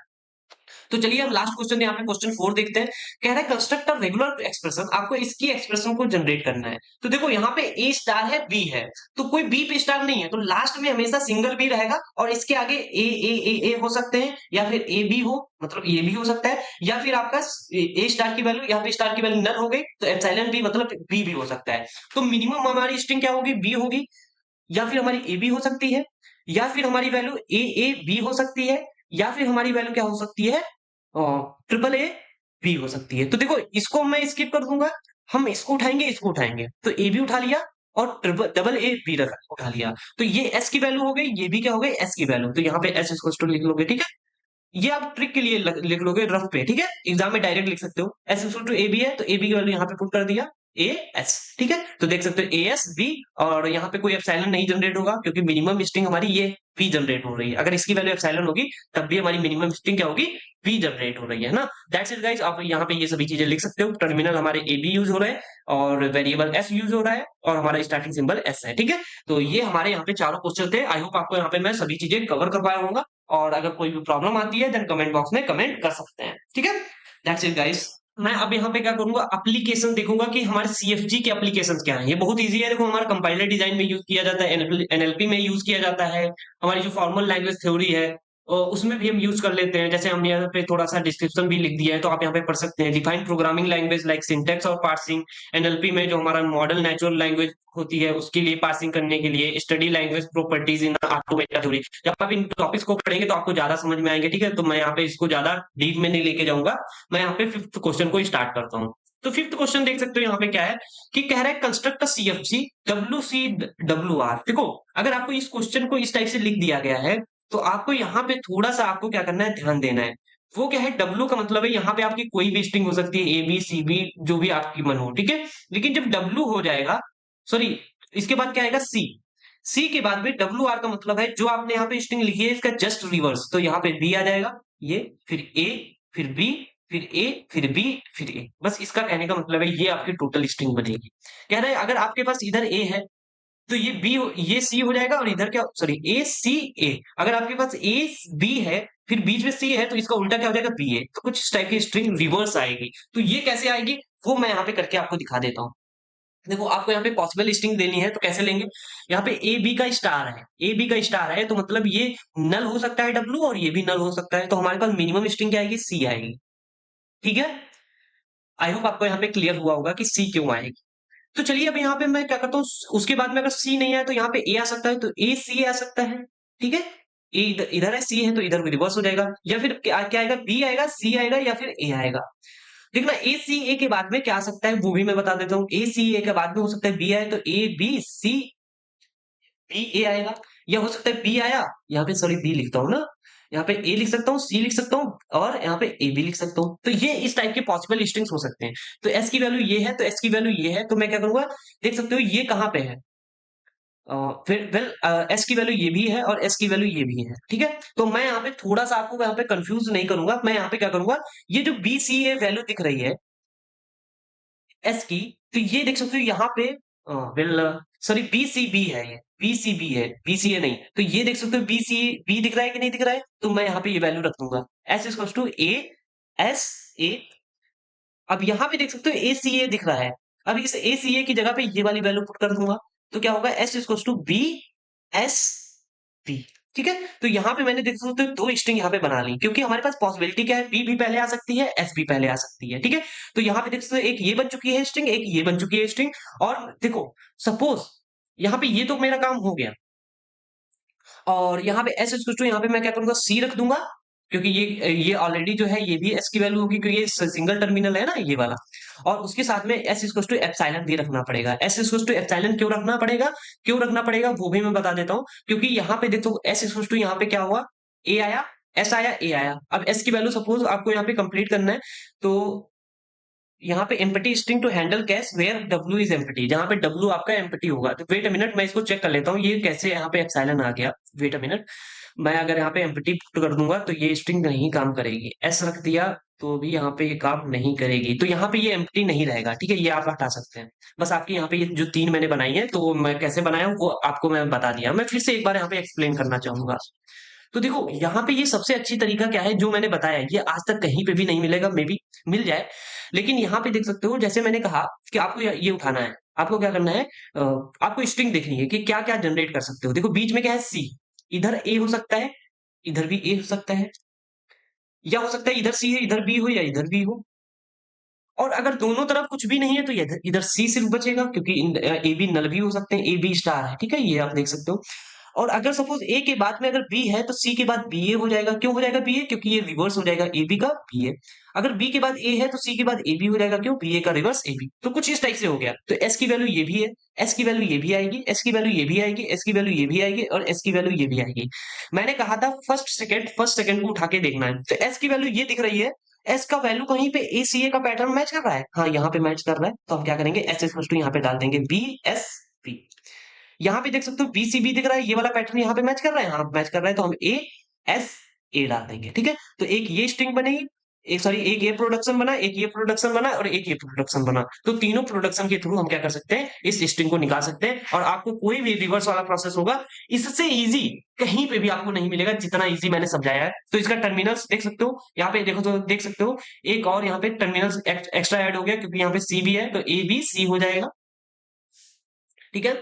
तो चलिए अब लास्ट क्वेश्चन यहाँ पे क्वेश्चन 4 देखते हैं। कह रहा है कंस्ट्रक्ट अ रेगुलर एक्सप्रेशन, आपको इसकी एक्सप्रेशन को जनरेट करना है। तो देखो यहाँ पे ए स्टार है, बी है, तो कोई बी पे स्टार नहीं है, तो लास्ट में हमेशा सिंगल बी रहेगा और इसके आगे ए हो सकते हैं या फिर ए बी हो, मतलब ये भी हो सकता है, या फिर आपका ए स्टार की वैल्यू, यहाँ पे स्टार की वैल्यू नल हो गई तो एप्सिलॉन बी मतलब बी भी हो सकता है। तो मिनिमम हमारी स्ट्रिंग क्या होगी, बी होगी, या फिर हमारी ए बी हो सकती है, या फिर हमारी वैल्यू ए बी हो सकती है, या फिर हमारी वैल्यू क्या हो सकती है, ट्रिपल ए बी हो सकती है। तो देखो इसको मैं स्किप कर दूंगा, हम इसको उठाएंगे, इसको उठाएंगे, तो ए बी उठा लिया और ट्रिपल डबल ए बी उठा लिया। तो ये एस की वैल्यू हो गई, ये भी क्या हो गई, एस की वैल्यू। तो यहाँ पे एस इक्वल टू लिख लोगे, ठीक है। ये आप ट्रिक के लिए लिख लोगे रफ पे, ठीक है। एग्जाम में डायरेक्ट लिख सकते हो, S equal to A B है तो ए बी की वैल्यू यहाँ पे पुट कर दिया, ए एस, ठीक है। तो देख सकते हो ए एस बी, और यहाँ पे कोई एप्सिलॉन नहीं जनरेट होगा क्योंकि मिनिमम स्ट्रिंग हमारी ये बी जनरेट हो रही है। अगर इसकी वैल्यू एप्सिलॉन होगी तब भी हमारी मिनिमम स्ट्रिंग क्या होगी, बी जनरेट हो रही है ना। दैट्स इट गाइस, आप यहाँ पे ये सभी चीजें लिख सकते हो। टर्मिनल हमारे ए बी यूज हो रहे हैं और वेरिएबल एस यूज हो रहा है और हमारा स्टार्टिंग सिंबल एस है, ठीक है। तो ये हमारे यहाँ पे चारों क्वेश्चन थे। आई होप आपको यहाँ पे मैं सभी चीजें कवर कर पाया होगा, और अगर कोई भी प्रॉब्लम आती है देन कमेंट बॉक्स में कमेंट कर सकते हैं, ठीक है। That's it guys. मैं अब यहाँ पे क्या करूंगा, एप्लीकेशन देखूंगा कि हमारे सीएफजी के एप्लीकेशन क्या है। ये बहुत इजी है, देखो हमारा कंपाइलर डिजाइन में यूज किया जाता है, एनएलपी में यूज किया जाता है, हमारी जो फॉर्मल लैंग्वेज थ्योरी है और उसमें भी हम यूज कर लेते हैं। जैसे हम यहाँ पे थोड़ा सा डिस्क्रिप्शन भी लिख दिया है तो आप यहाँ पे पढ़ सकते हैं। Defined programming language like syntax और पार्सिंग, एनएलपी में जो हमारा मॉडल नेचुरल लैंग्वेज होती है उसके लिए पार्सिंग करने के लिए, स्टडी लैंग्वेज प्रॉपर्टीज इन ऑटोमेटा थ्योरी। जब आप इन टॉपिक्स को पढ़ेंगे तो आपको ज्यादा समझ में आएंगे, ठीक है। तो मैं यहाँ पे इसको ज्यादा डीप में नहीं लेके जाऊंगा, मैं यहाँ पे फिफ्थ क्वेश्चन को स्टार्ट करता हूँ। तो फिफ्थ क्वेश्चन देख सकते हो यहाँ पे क्या है कि कह रहा है construct CFG W C W R. देखो अगर आपको इस क्वेश्चन को इस टाइप से लिख दिया गया है तो आपको यहाँ पे थोड़ा सा आपको क्या करना है, ध्यान देना है। वो क्या है, डब्ल्यू का मतलब है यहाँ पे आपकी कोई भी स्ट्रिंग हो सकती है, ए बी सी बी जो भी आपकी मन हो, ठीक है। लेकिन जब डब्ल्यू हो जाएगा, सॉरी इसके बाद क्या आएगा, सी। सी के बाद में डब्ल्यू आर का मतलब है जो आपने यहाँ पे स्ट्रिंग लिखी है इसका जस्ट रिवर्स। तो यहाँ पे बी आ जाएगा, ये फिर ए फिर बी फिर ए फिर बी फिर ए। बस इसका कहने का मतलब है ये आपकी टोटल स्ट्रिंग बनेगी। कह रहा है अगर आपके पास इधर ए है तो ये बी ये सी हो जाएगा, और इधर क्या, सॉरी ए सी ए। अगर आपके पास ए बी है फिर बीच में सी है तो इसका उल्टा क्या हो जाएगा, बी ए। तो कुछ इस टाइप की स्ट्रिंग रिवर्स आएगी। तो ये कैसे आएगी वो मैं यहाँ पे करके आपको दिखा देता हूँ। देखो आपको यहाँ पे पॉसिबल स्ट्रिंग देनी है तो कैसे लेंगे, यहाँ पे ए बी का स्टार है, ए बी का स्टार है तो मतलब ये नल हो सकता है डब्ल्यू और ये भी नल हो सकता है। तो हमारे पास मिनिमम स्ट्रिंग क्या आएगी, सी आएगी, ठीक है। आई होप आपको यहाँ पे क्लियर हुआ होगा कि सी क्यों आएगी। तो चलिए अब यहाँ पे मैं क्या करता हूँ, उसके बाद में अगर सी नहीं आया तो यहाँ पे ए आ सकता है, तो ए सी आ सकता है, ठीक है। ए इधर इधर है, सी है तो इधर रिवर्स हो जाएगा, या फिर क्या आएगा, बी आएगा, सी आएगा या फिर ए आएगा। देखना ए सी ए के बाद में क्या आ सकता है वो भी मैं बता देता हूँ। ए सी ए के बाद में हो सकता है बी आए, तो ए बी सी बी ए आएगा, या हो सकता है बी आया, यहाँ पे सॉरी बी लिखता हूँ ना, यहाँ पे ए लिख सकता हूँ, सी लिख सकता हूँ और यहाँ पे ए भी लिख सकता हूँ। तो ये इस टाइप के पॉसिबल स्ट्रिंग्स हो सकते हैं। तो एस की वैल्यू ये है तो एस की वैल्यू ये है, तो मैं क्या करूंगा, देख सकते हो ये कहाँ पे है, फिर वेल एस की वैल्यू ये भी है और एस की वैल्यू ये भी है, ठीक है। तो मैं यहाँ पे थोड़ा सा आपको यहाँ पे कंफ्यूज नहीं करूंगा। मैं यहाँ पे क्या करूंगा, ये जो बी सी ए वैल्यू दिख रही है एस की, तो ये देख सकते हो यहाँ पे well sorry B C B है, ये बी सी बी है, बी सी ए नहीं। तो ये देख सकते हो बी सी बी दिख रहा है कि नहीं दिख रहा है, तो मैं यहाँ पे ये वैल्यू रख दूंगा, S equal to A S A. अब यहाँ पे देख सकते हो ए सी ए दिख रहा है, अब इस ए सी ए की जगह पे ये वाली वैल्यू पुट कर दूंगा, तो क्या होगा, S equal to B S B, ठीक है। तो यहाँ पे मैंने देख सकते हो दो स्ट्रिंग यहाँ पे बना ली, क्योंकि हमारे पास पॉसिबिलिटी क्या है, बी भी पहले आ सकती है एस भी पहले आ सकती है, ठीक है। तो यहाँ पे देख सकते हो एक ये बन चुकी है स्ट्रिंग, एक ये बन चुकी है स्ट्रिंग। और देखो सपोज यहाँ पे ये तो मेरा काम हो गया, और यहाँ पे एस इक्वल टू यहाँ पे मैं क्या करूंगा, सी रख दूंगा, क्योंकि ये ऑलरेडी जो है ये भी एस की वैल्यू होगी क्योंकि ये सिंगल टर्मिनल है ना ये वाला। और उसके साथ में एस इक्वल टू एप्सिलॉन भी रखना पड़ेगा। एस इक्वल टू एप्सिलॉन क्यों रखना पड़ेगा वो भी मैं बता देता हूँ। क्योंकि यहाँ पे देखो एस इक्वल टू यहाँ पे क्या हुआ, ए आया एस आया, ए आया। अब एस की वैल्यू सपोज आपको यहाँ पे कंप्लीट करना है, तो यहाँ पे empty string to handle case where W is empty, जहां पे डब्ल्यू आपका एम्प्टी होगा। तो वेट अ मिनट, मैं इसको चेक कर लेता हूँ ये कैसे यहाँ पे एप्सिलॉन आ गया। वेट अ मिनट, मैं अगर यहाँ पे एम्प्टी पुट कर दूंगा तो ये स्ट्रिंग नहीं काम करेगी। एस रख दिया तो भी यहाँ पे ये काम नहीं करेगी, तो यहाँ पे ये एम्प्टी नहीं रहेगा। ठीक है, ये आप हटा सकते हैं। बस आपकी यहाँ पे ये जो तीन मैंने बनाई है, तो मैं कैसे बनाया हूँ वो आपको मैं बता दिया। मैं फिर से एक बार यहाँ पे एक्सप्लेन करना चाहूंगा। तो देखो यहाँ पे ये सबसे अच्छी तरीका क्या है जो मैंने बताया है, ये आज तक कहीं पे भी नहीं मिलेगा, मे बी मिल जाए। लेकिन यहाँ पे देख सकते हो, जैसे मैंने कहा कि आपको ये उठाना है। आपको क्या करना है, आपको स्ट्रिंग देखनी है कि क्या क्या जनरेट कर सकते हो। देखो बीच में क्या है, सी। इधर ए हो सकता है, इधर भी ए हो सकता है, या हो सकता है इधर सी है इधर बी हो, या इधर बी हो। और अगर दोनों तरफ कुछ भी नहीं है तो इधर इधर सी सिर्फ बचेगा, क्योंकि ए बी नल भी हो सकते हैं, ए बी स्टार है। ठीक है, ये आप देख सकते हो। और अगर सपोज ए के बाद में अगर बी है तो सी के बाद बी ए हो जाएगा। क्यों हो जाएगा बी ए? क्योंकि ये रिवर्स हो जाएगा ए बी का बी ए। अगर बी के बाद ए है तो सी के बाद ए बी हो जाएगा। क्यों? बी ए का रिवर्स ए बी। तो कुछ इस टाइप से हो गया। तो एस की वैल्यू ये भी है, एस की वैल्यू ये भी आएगी, एस की वैल्यू ये भी आएगी, एस की वैल्यू ये भी आएगी, और एस की वैल्यू ये भी आएगी। मैंने कहा था फर्स्ट सेकंड को उठा के देखना है। तो एस की वैल्यू ये दिख रही है, एस का वैल्यू कहीं पे ए सी ए का पैटर्न मैच कर रहा है। हाँ, यहाँ पे मैच कर रहा है, तो हम क्या करेंगे, एस इक्वल टू यहाँ पे डाल देंगे बी एस बी। यहाँ पे देख सकते हो बीसीबी दिख रहा है, ये वाला पैटर्न यहाँ पे मैच कर रहा है। हाँ मैच कर रहा है, तो हम ए एस ए डाल देंगे। ठीक है, तो एक ये स्ट्रिंग बनेगी, एक सॉरी एक ये प्रोडक्शन बना, एक ये प्रोडक्शन बना, और एक ये प्रोडक्शन बना। तो तीनों प्रोडक्शन के थ्रू हम क्या कर सकते हैं, इस स्ट्रिंग को निकाल सकते हैं। और आपको कोई भी रिवर्स वाला प्रोसेस होगा, इससे इजी कहीं पे भी आपको नहीं मिलेगा जितना इजी मैंने समझाया है। तो इसका टर्मिनल्स देख सकते हो, यहाँ पे देखो तो देख सकते हो एक और यहाँ पे टर्मिनल्स एक्स्ट्रा ऐड हो गया, क्योंकि यहाँ पे सी भी है, तो ए बी सी हो जाएगा। ठीक है,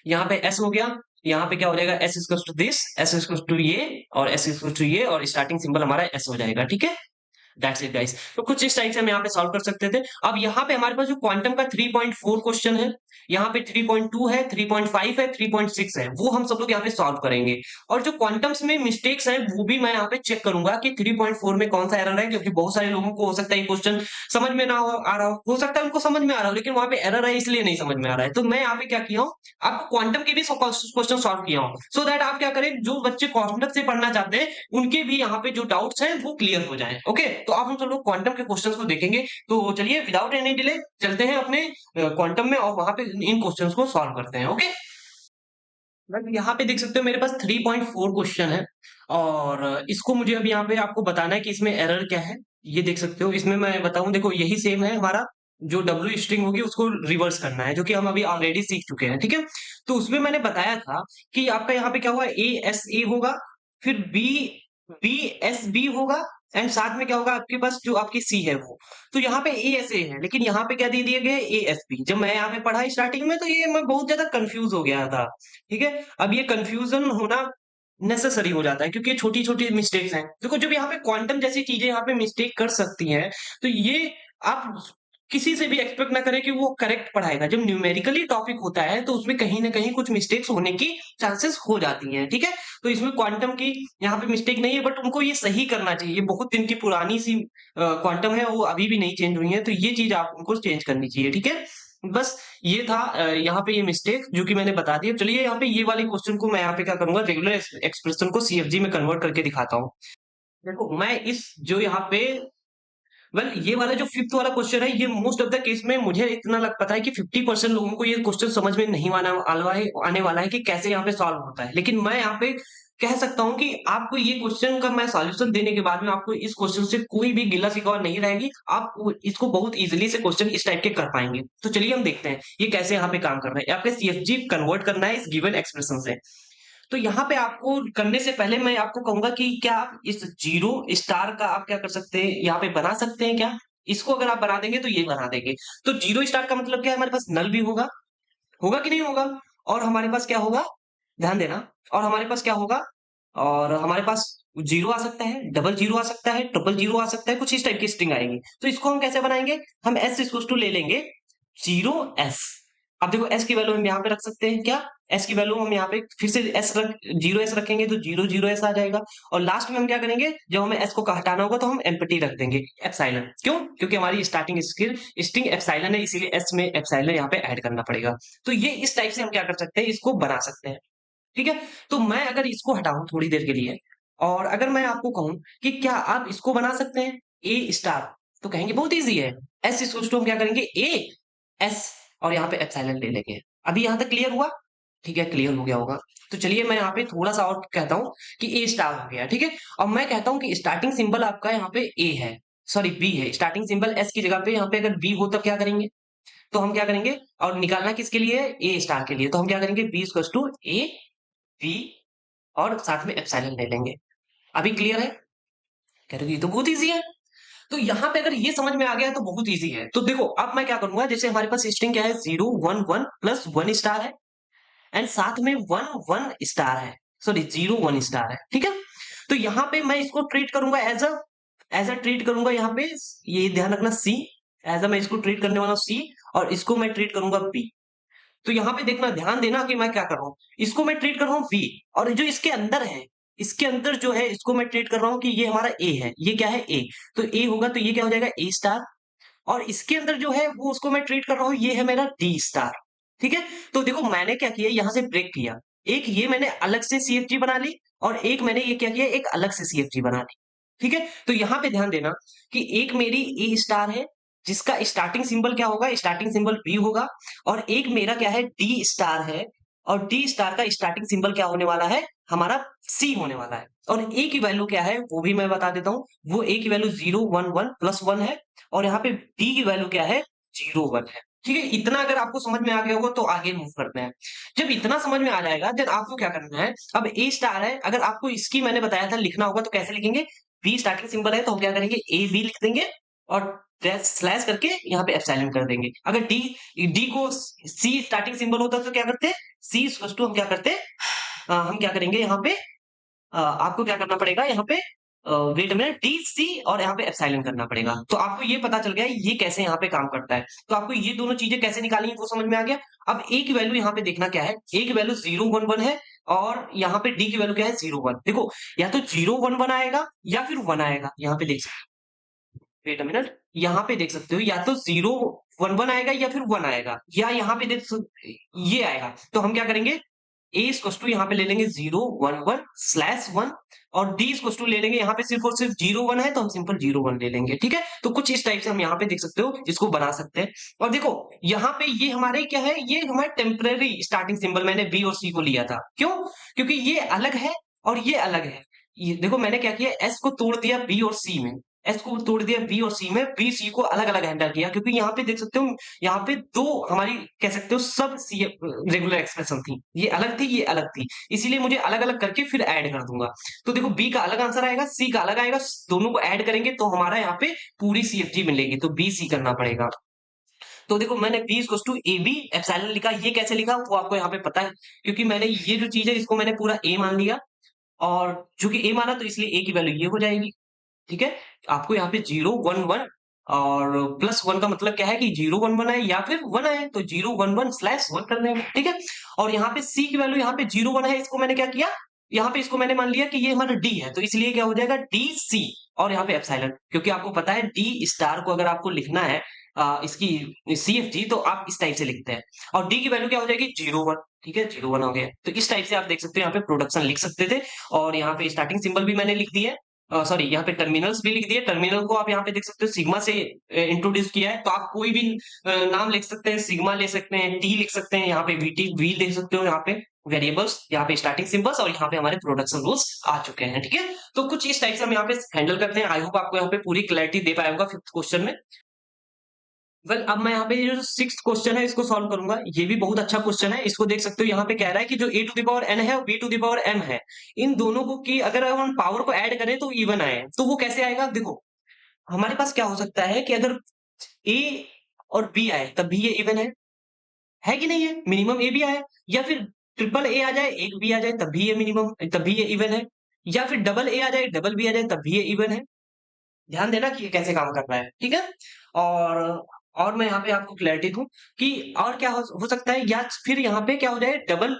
यहाँ पे एस हो गया, यहाँ पे क्या हो जाएगा, S equal to this, S equal to ये, और एस इक्वल टू ये, और स्टार्टिंग सिंबल हमारा एस हो जाएगा। ठीक है, दैट्स इट गाइस। तो कुछ इस टाइप से हम यहाँ पे सॉल्व कर सकते थे। अब यहाँ पे हमारे पास जो क्वांटम का 3.4 क्वेश्चन है, यहाँ पे 3.2 है, 3.5 है, 3.6 है, वो हम सब लोग यहाँ पे सॉल्व करेंगे। और जो क्वांटम्स में मिस्टेक्स है वो भी मैं यहाँ पे चेक करूंगा कि 3.4 में कौन सा एरर है, क्योंकि बहुत सारे लोगों को हो सकता है ये क्वेश्चन समझ में ना आ रहा हो सकता है उनको समझ में आ रहा हो, लेकिन वहां पे एरर है इसलिए नहीं समझ में आ रहा है। तो मैं यहाँ पे क्या किया हूँ, आपको क्वांटम के भी क्वेश्चन सॉल्व किया हूँ, सो दैट आप क्या करें, जो बच्चे क्वांटम से पढ़ना चाहते हैं उनके भी यहाँ पे जो डाउट्स हैं वो क्लियर हो जाए। ओके, तो अब हम सब लोग क्वांटम के क्वेश्चंस को देखेंगे। तो चलिए विदाउट एनी डिले चलते हैं अपने क्वांटम में, और वहां पे इन क्वेश्चंस को सॉल्व करते हैं। ओके, बट यहाँ पे देख सकते हो मेरे पास 3.4 क्वेश्चन है, और इसको मुझे अभी यहाँ पे आपको बताना है कि इसमें एरर क्या है। ये देख सकते हो, इसमें मैं बताऊं, देखो यही सेम है हमारा, जो डब्ल्यू स्ट्रिंग होगी उसको रिवर्स करना है, जो कि हम अभी ऑलरेडी सीख चुके हैं। ठीक है, तो उसमें मैंने बताया था कि आपका यहाँ पे क्या हुआ, ए एस ए होगा, फिर बी बी एस बी होगा, एंड साथ में क्या होगा आपके पास, जो आपकी सी है वो। तो यहाँ पे ए एस ए है, लेकिन यहाँ पे क्या दे दिया गया, ए एस बी। जब मैं यहाँ पे पढ़ा स्टार्टिंग में तो ये मैं बहुत ज्यादा कंफ्यूज हो गया था। ठीक है, अब ये कंफ्यूजन होना नेसेसरी हो जाता है, क्योंकि ये छोटी छोटी मिस्टेक्स हैं। देखो जब यहाँ पे क्वांटम जैसी चीजें यहाँ पे मिस्टेक कर सकती हैं, तो ये आप किसी से भी एक्सपेक्ट ना करें कि वो करेक्ट पढ़ाएगा। जब न्यूमेरिकली टॉपिक होता है तो उसमें कहीं ना कहीं कुछ मिस्टेक्स होने की चांसेस हो जाती हैं। ठीक है, तो इसमें क्वांटम की यहाँ पे मिस्टेक नहीं है, बट उनको ये सही करना चाहिए। ये बहुत दिन की पुरानी सी क्वांटम है, वो अभी भी नहीं चेंज हुई है, तो ये चीज आप उनको चेंज करनी चाहिए। ठीक है, बस ये था यहाँ पे ये मिस्टेक जो कि मैंने बता दिया। चलिए यहाँ पे ये वाले क्वेश्चन को मैं यहाँ पे क्या करूंगा, रेगुलर एक्सप्रेशन को सीएफजी में कन्वर्ट करके दिखाता हूँ। देखो मैं इस जो यहाँ पे ये वाला जो फिफ्थ वाला क्वेश्चन है, ये मोस्ट ऑफ द केस में मुझे इतना लग पता है कि 50% लोगों को ये क्वेश्चन समझ में नहीं आने वाला है कि कैसे यहाँ पे सॉल्व होता है। लेकिन मैं यहाँ पे कह सकता हूँ कि आपको ये क्वेश्चन का मैं सॉल्यूशन देने के बाद में आपको इस क्वेश्चन से कोई भी गिला शिकवा नहीं रहेगी। आप इसको बहुत इजीली से क्वेश्चन इस टाइप के कर पाएंगे। तो चलिए हम देखते हैं ये कैसे यहाँ पे काम कर रहा है। आपके सीएफजी कन्वर्ट करना है इस गिवन एक्सप्रेशन से। तो यहाँ पे आपको करने से पहले मैं आपको कहूंगा कि क्या आप इस जीरो स्टार का आप क्या कर सकते हैं, यहाँ पे बना सकते हैं क्या? इसको अगर आप बना देंगे तो ये बना देंगे। तो जीरो स्टार का मतलब क्या है, हमारे पास नल भी होगा, होगा कि नहीं होगा, और हमारे पास क्या होगा, ध्यान देना, और हमारे पास क्या होगा, और हमारे पास जीरो आ सकता है, डबल जीरो आ सकता है, ट्रिपल जीरो आ सकता है, कुछ इस टाइप की स्ट्रिंग आएगी। तो इसको हम कैसे बनाएंगे, हम एस इक्वल टू ले लेंगे जीरो एस। अब देखो एस की वैल्यू हम यहाँ पे रख सकते हैं क्या, एस की वैल्यू हम यहाँ पे फिर से एस रख जीरो एस रखेंगे तो जीरो जीरो एस आ जाएगा। और लास्ट में हम क्या करेंगे, जब हमें एस को हटाना होगा तो हम एम्प्टी रख देंगे एप्सिलॉन। क्यों? क्योंकि हमारी स्टार्टिंग स्ट्रिंग एप्सिलॉन है, इसीलिए एस में एप्सिलॉन यहाँ पे ऐड करना पड़ेगा। तो ये इस टाइप से हम क्या कर सकते हैं, इसको बना सकते हैं। ठीक है, तो मैं अगर इसको हटाऊं थोड़ी देर के लिए, और अगर मैं आपको कहूं कि क्या आप इसको बना सकते हैं ए स्टार, तो कहेंगे बहुत इजी है। एस इक्वल टू हम क्या करेंगे ए एस, और यहाँ पे एप्सिलॉन ले लेंगे। अभी यहाँ तक क्लियर हुआ? ठीक है, क्लियर हो गया होगा। तो चलिए मैं यहाँ पे थोड़ा सा और कहता हूँ कि ए स्टार हो गया, ठीक है। और मैं कहता हूँ कि स्टार्टिंग सिंबल आपका यहाँ पे ए है, सॉरी बी है। स्टार्टिंग सिंबल एस की जगह पे यहाँ पे अगर बी हो तब क्या करेंगे? तो हम क्या करेंगे, और निकालना किसके लिए है? ए स्टार के लिए। तो हम क्या करेंगे, B equal to A B और साथ में एप्सिलॉन ले लेंगे। अभी क्लियर है? कह रहे हो ये तो बहुत ईजी है। तो यहाँ पे अगर ये समझ में आ गया तो बहुत ईजी है। तो देखो अब मैं क्या करूंगा, जैसे हमारे पास स्ट्रिंग क्या है, 0 1 1 प्लस 1 स्टार है, एंड साथ में 1 1 स्टार है, सॉरी 0 1 स्टार है, ठीक है। तो यहाँ पे मैं इसको ट्रीट करूंगा एज अ ट्रीट करूंगा यहाँ पे, ये ध्यान रखना सी, एज अ मैं इसको ट्रीट करने वाला हूँ सी, और इसको मैं ट्रीट करूंगा बी। तो यहाँ पे देखना, ध्यान देना कि मैं क्या कर रहा हूँ, इसको मैं ट्रीट कर रहा हूँ बी, और जो इसके अंदर है, इसके अंदर जो है इसको मैं ट्रीट कर रहा हूँ कि ये हमारा ए है, ये क्या है ए, तो ए होगा तो ये क्या हो जाएगा ए स्टार, और इसके अंदर जो है वो उसको मैं ट्रीट कर रहा हूँ, ये है मेरा डी स्टार, ठीक है। तो देखो मैंने क्या किया, यहाँ से ब्रेक किया, एक ये मैंने अलग से सीएफजी बना ली, और एक मैंने ये क्या किया, एक अलग से सीएफजी बना ली, ठीक है। तो यहाँ पे ध्यान देना कि एक मेरी ए स्टार है, जिसका स्टार्टिंग सिंबल क्या होगा, स्टार्टिंग सिंबल बी होगा, और एक मेरा क्या है, डी स्टार है, और डी स्टार का स्टार्टिंग सिंबल क्या होने वाला है, हमारा सी होने वाला है। और ए की वैल्यू क्या है वो भी मैं बता देता हूँ, वो ए की वैल्यू 0 1 1 प्लस 1 है, और यहाँ पे डी की वैल्यू क्या है, 0 1 है, ठीक है। इतना अगर आपको समझ में आ गया होगा तो आगे मूव करते हैं। जब इतना समझ में आ जाएगा देन आपको क्या करना है, अब ए स्टार है, अगर आपको इसकी मैंने बताया था लिखना होगा तो कैसे लिखेंगे, बी स्टार्टिंग सिंबल है तो हम क्या करेंगे, ए बी लिख देंगे, और स्लैश करके यहाँ पे एप्सिलॉन कर देंगे। अगर डी डी को सी स्टार्टिंग सिंबल होता तो क्या करते, सी इक्वल टू हम क्या करते, हम क्या करेंगे यहाँ पे, आपको क्या करना पड़ेगा यहाँ पे, वेट में डी सी और यहाँ पे एप्सिलॉन करना पड़ेगा। तो आपको ये पता चल गया ये कैसे यहाँ पे काम करता है। तो आपको ये दोनों चीजें कैसे निकालनी है वो समझ में आ गया। अब ए की वैल्यू यहाँ पे देखना क्या है, ए की वैल्यू 0 1 1 है, और यहाँ पे डी की वैल्यू क्या है, 0 1। देखो या तो 0 1 1 आएगा या फिर 1 आएगा, यहाँ पे देख सकते हो, वेट अ मिनट, यहाँ पे देख सकते हो या तो 0 1 1 आएगा या फिर 1 आएगा, या यहाँ पे ये आएगा। तो हम क्या करेंगे, ए इक्वल टू यहाँ पे ले लेंगे 0 1 1 स्लैश 1, और डी इक्वल टू ले लेंगे यहाँ पे सिर्फ और सिर्फ 0 1 है तो हम सिंपल 0 1 ले लेंगे, ठीक है। तो कुछ इस टाइप से हम यहाँ पे देख सकते हो, इसको बना सकते हैं। और देखो यहाँ पे ये हमारे क्या है, ये हमारे टेम्परेरी स्टार्टिंग सिंबल, मैंने बी और सी को लिया था, क्यों, क्योंकि ये अलग है और ये अलग है। ये देखो मैंने क्या किया, एस को तोड़ दिया बी और सी में, एस को तोड़ दिया बी और सी में, बी सी को अलग अलग हैंडल किया, क्योंकि यहाँ पे देख सकते हो, यहाँ पे दो हमारी कह सकते हो सब सी रेगुलर एक्सप्रेशन थी, ये अलग थी ये अलग थी, इसीलिए मुझे अलग अलग करके फिर ऐड कर दूंगा। तो देखो बी का अलग आंसर आएगा, सी का अलग आएगा, दोनों को ऐड करेंगे तो हमारा यहाँ पे पूरी सीएफजी मिलेगी, तो बी सी करना पड़ेगा। तो देखो मैंने B equal to A B epsilon लिखा, ये कैसे लिखा वो आपको यहाँ पे पता है, क्योंकि मैंने ये जो चीज है इसको मैंने पूरा ए मान लिया, और चूंकि ए माना तो इसलिए ए की वैल्यू ये हो जाएगी, ठीक है। आपको यहाँ पे 0 1 1 और प्लस 1 का मतलब क्या है कि 0 1 1 आए या फिर 1 आए, तो 0 1 1 स्लैश 1 कर देंगे, ठीक है। और यहाँ पे सी की वैल्यू यहाँ पे 0 1 है, इसको मैंने क्या किया, यहाँ पे इसको मैंने मान लिया कि ये हमारा डी है, तो इसलिए क्या हो जाएगा डी सी, और यहाँ पे एप्सिलॉन, क्योंकि आपको पता है डी स्टार को अगर आपको लिखना है इसकी सीएफजी तो आप इस टाइप से लिखते हैं, और डी की वैल्यू क्या हो जाएगी 0 1, ठीक है 0 1 हो गया। तो इस टाइप से आप देख सकते हो यहाँ पे प्रोडक्शन लिख सकते थे, और यहाँ पे स्टार्टिंग सिंबल भी मैंने लिख दिया है, सॉरी यहाँ पे टर्मिनल्स भी लिख दिए, टर्मिनल को आप यहाँ पे देख सकते हो सिग्मा से इंट्रोड्यूस किया है, तो आप कोई भी नाम लिख सकते हैं, सिग्मा ले सकते हैं, टी लिख सकते हैं, यहाँ पे वीटी वी देख सकते हो, यहाँ पे वेरिएबल्स, यहाँ पे स्टार्टिंग सिंबल्स, और यहाँ पे हमारे प्रोडक्शन रूल्स आ चुके हैं, ठीक है। तो कुछ इस टाइप से हम यहाँ पे हैंडल करते हैं। आई होप आपको यहाँ पे पूरी क्लैरिटी दे पाया होगा फिफ्थ क्वेश्चन में। वेल अब मैं यहाँ पे ये जो सिक्स्थ क्वेश्चन है इसको सॉल्व करूंगा, ये भी बहुत अच्छा क्वेश्चन है। इसको देख सकते हो, यहाँ पे कह रहा है कि जो a to the power n है और b to the power m है, इन दोनों को की अगर हम पावर को ऐड करें तो इवन आए, तो वो कैसे आएगा। देखो हमारे पास क्या हो सकता है कि अगर a और b आए तब भी ये इवन है कि नहीं है, मिनिमम ए भी आए, या फिर ट्रिपल ए आ जाए एक बी आ जाए तब भी ये मिनिमम, तब भी ये इवन है, या फिर डबल ए आ जाए डबल बी आ जाए तब भी ये इवन है। ध्यान देना कि ये कैसे काम कर रहा है, ठीक है। और मैं यहाँ पे आपको क्लैरिटी दूं कि और क्या हो सकता है, या फिर यहाँ पे क्या हो जाए, डबल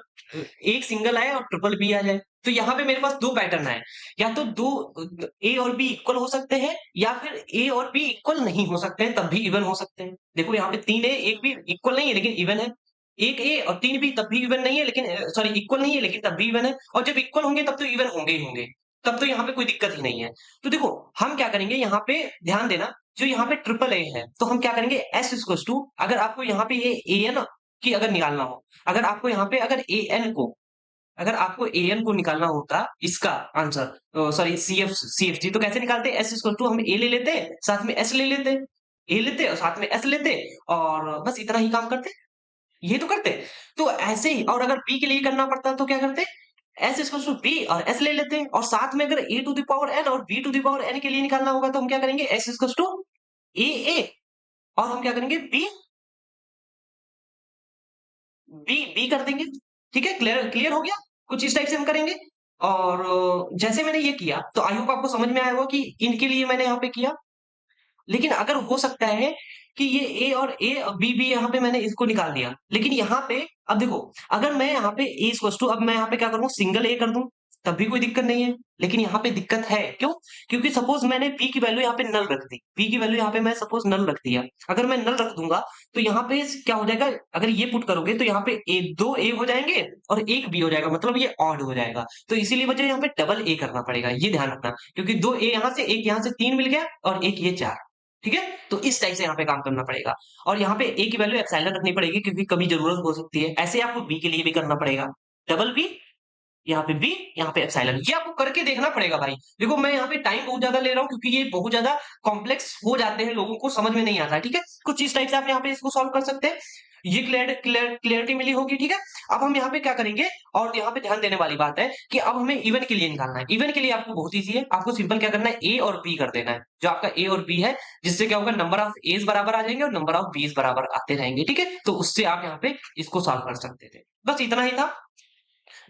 एक सिंगल आए और ट्रिपल बी आ जाए। तो यहाँ पे मेरे पास दो पैटर्न है, या तो दो ए और बी इक्वल हो सकते हैं, या फिर ए और बी इक्वल नहीं हो सकते हैं तब भी इवन हो सकते हैं। देखो यहाँ पे 3 ए एक बी इक्वल नहीं है लेकिन इवन है, एक ए और 3 बी तब भी इवन नहीं है लेकिन सॉरी इक्वल नहीं है लेकिन तब भी इवन है, और जब इक्वल होंगे तब तो इवन होंगे ही होंगे। तब तो यहाँ पे कोई दिक्कत ही नहीं है। तो देखो हम क्या करेंगे, यहाँ पे ध्यान देना, जो यहाँ पे ट्रिपल ए है तो हम क्या करेंगे, एस इक्वल टू, अगर आपको यहाँ पे ये ए एन की अगर निकालना हो, अगर आपको यहाँ पे अगर ए एन को, अगर आपको ए एन को निकालना होता इसका answer, sorry C F G, तो कैसे निकालते, एस इक्वल टू हम ए ले लेते, साथ में एस ले लेते, ए लेते और साथ में एस लेते, और बस इतना ही काम करते, ये तो करते। तो ऐसे ही, और अगर बी के लिए करना पड़ता तो क्या करते, एस इक्वल टू बी और एस ले लेते हैं, और साथ में अगर A to the power N और B to the power N के लिए निकालना होगा तो हम क्या करेंगे, एस इक्वल टू ए, और हम क्या करेंगे, बी बी बी कर देंगे। ठीक है, क्लियर क्लियर हो गया, कुछ इस टाइप से हम करेंगे। और जैसे मैंने ये किया तो आई होप आपको समझ में आया होगा कि इनके लिए मैंने यहाँ पे किया। लेकिन अगर हो सकता है कि ये ए और ए बी बी यहाँ पे मैंने इसको निकाल दिया, लेकिन यहाँ पे अब देखो, अगर मैं यहाँ पे ए इक्वल टू, अब मैं यहाँ पे क्या करूँ, सिंगल ए कर दूं, तब भी कोई दिक्कत नहीं है। लेकिन यहाँ पे दिक्कत है, क्यों, क्योंकि सपोज मैंने बी की वैल्यू यहाँ पे नल रख दी, बी की वैल्यू यहाँ पे मैं सपोज नल रख दिया, अगर मैं नल रख दूंगा तो यहाँ पे क्या हो जाएगा, अगर ये पुट करोगे तो यहाँ पे ए, दो ए हो जाएंगे और एक बी हो जाएगा, मतलब ये ऑड हो जाएगा। तो इसीलिए मुझे यहाँ पे डबल ए करना पड़ेगा, ये ध्यान रखना, क्योंकि दो ए यहाँ से, एक यहाँ से, तीन मिल गया और एक ये चार। ठीक है, तो इस टाइप से यहाँ पे काम करना पड़ेगा। और यहाँ पे ए की वैल्यू एप्सिलॉन रखनी पड़ेगी, क्योंकि कभी जरूरत हो सकती है। ऐसे आपको बी के लिए भी करना पड़ेगा, डबल बी, यहाँ पे बी, यहाँ पे एप्सिलॉन, ये आपको करके देखना पड़ेगा भाई। देखो मैं यहाँ पे टाइम बहुत ज्यादा ले रहा हूँ, क्योंकि ये बहुत ज्यादा कॉम्प्लेक्स हो जाते हैं, लोगों को समझ में नहीं आता है। ठीक है, कुछ इस टाइप से आप यहाँ पे इसको सॉल्व कर सकते हैं, ये क्लियरिटी मिली होगी। ठीक है, अब हम यहाँ पे क्या करेंगे, और यहाँ पे ध्यान देने वाली बात है कि अब हमें इवन के लिए निकालना है। इवन के लिए आपको बहुत ईजी है, आपको सिंपल क्या करना है, ए और बी कर देना है, जो आपका ए और बी है, जिससे क्या होगा, नंबर ऑफ एज बराबर आ जाएंगे और नंबर ऑफ बीज बराबर आते रहेंगे। ठीक है, तो उससे आप यहाँ पे इसको सॉल्व कर सकते थे, बस इतना ही था।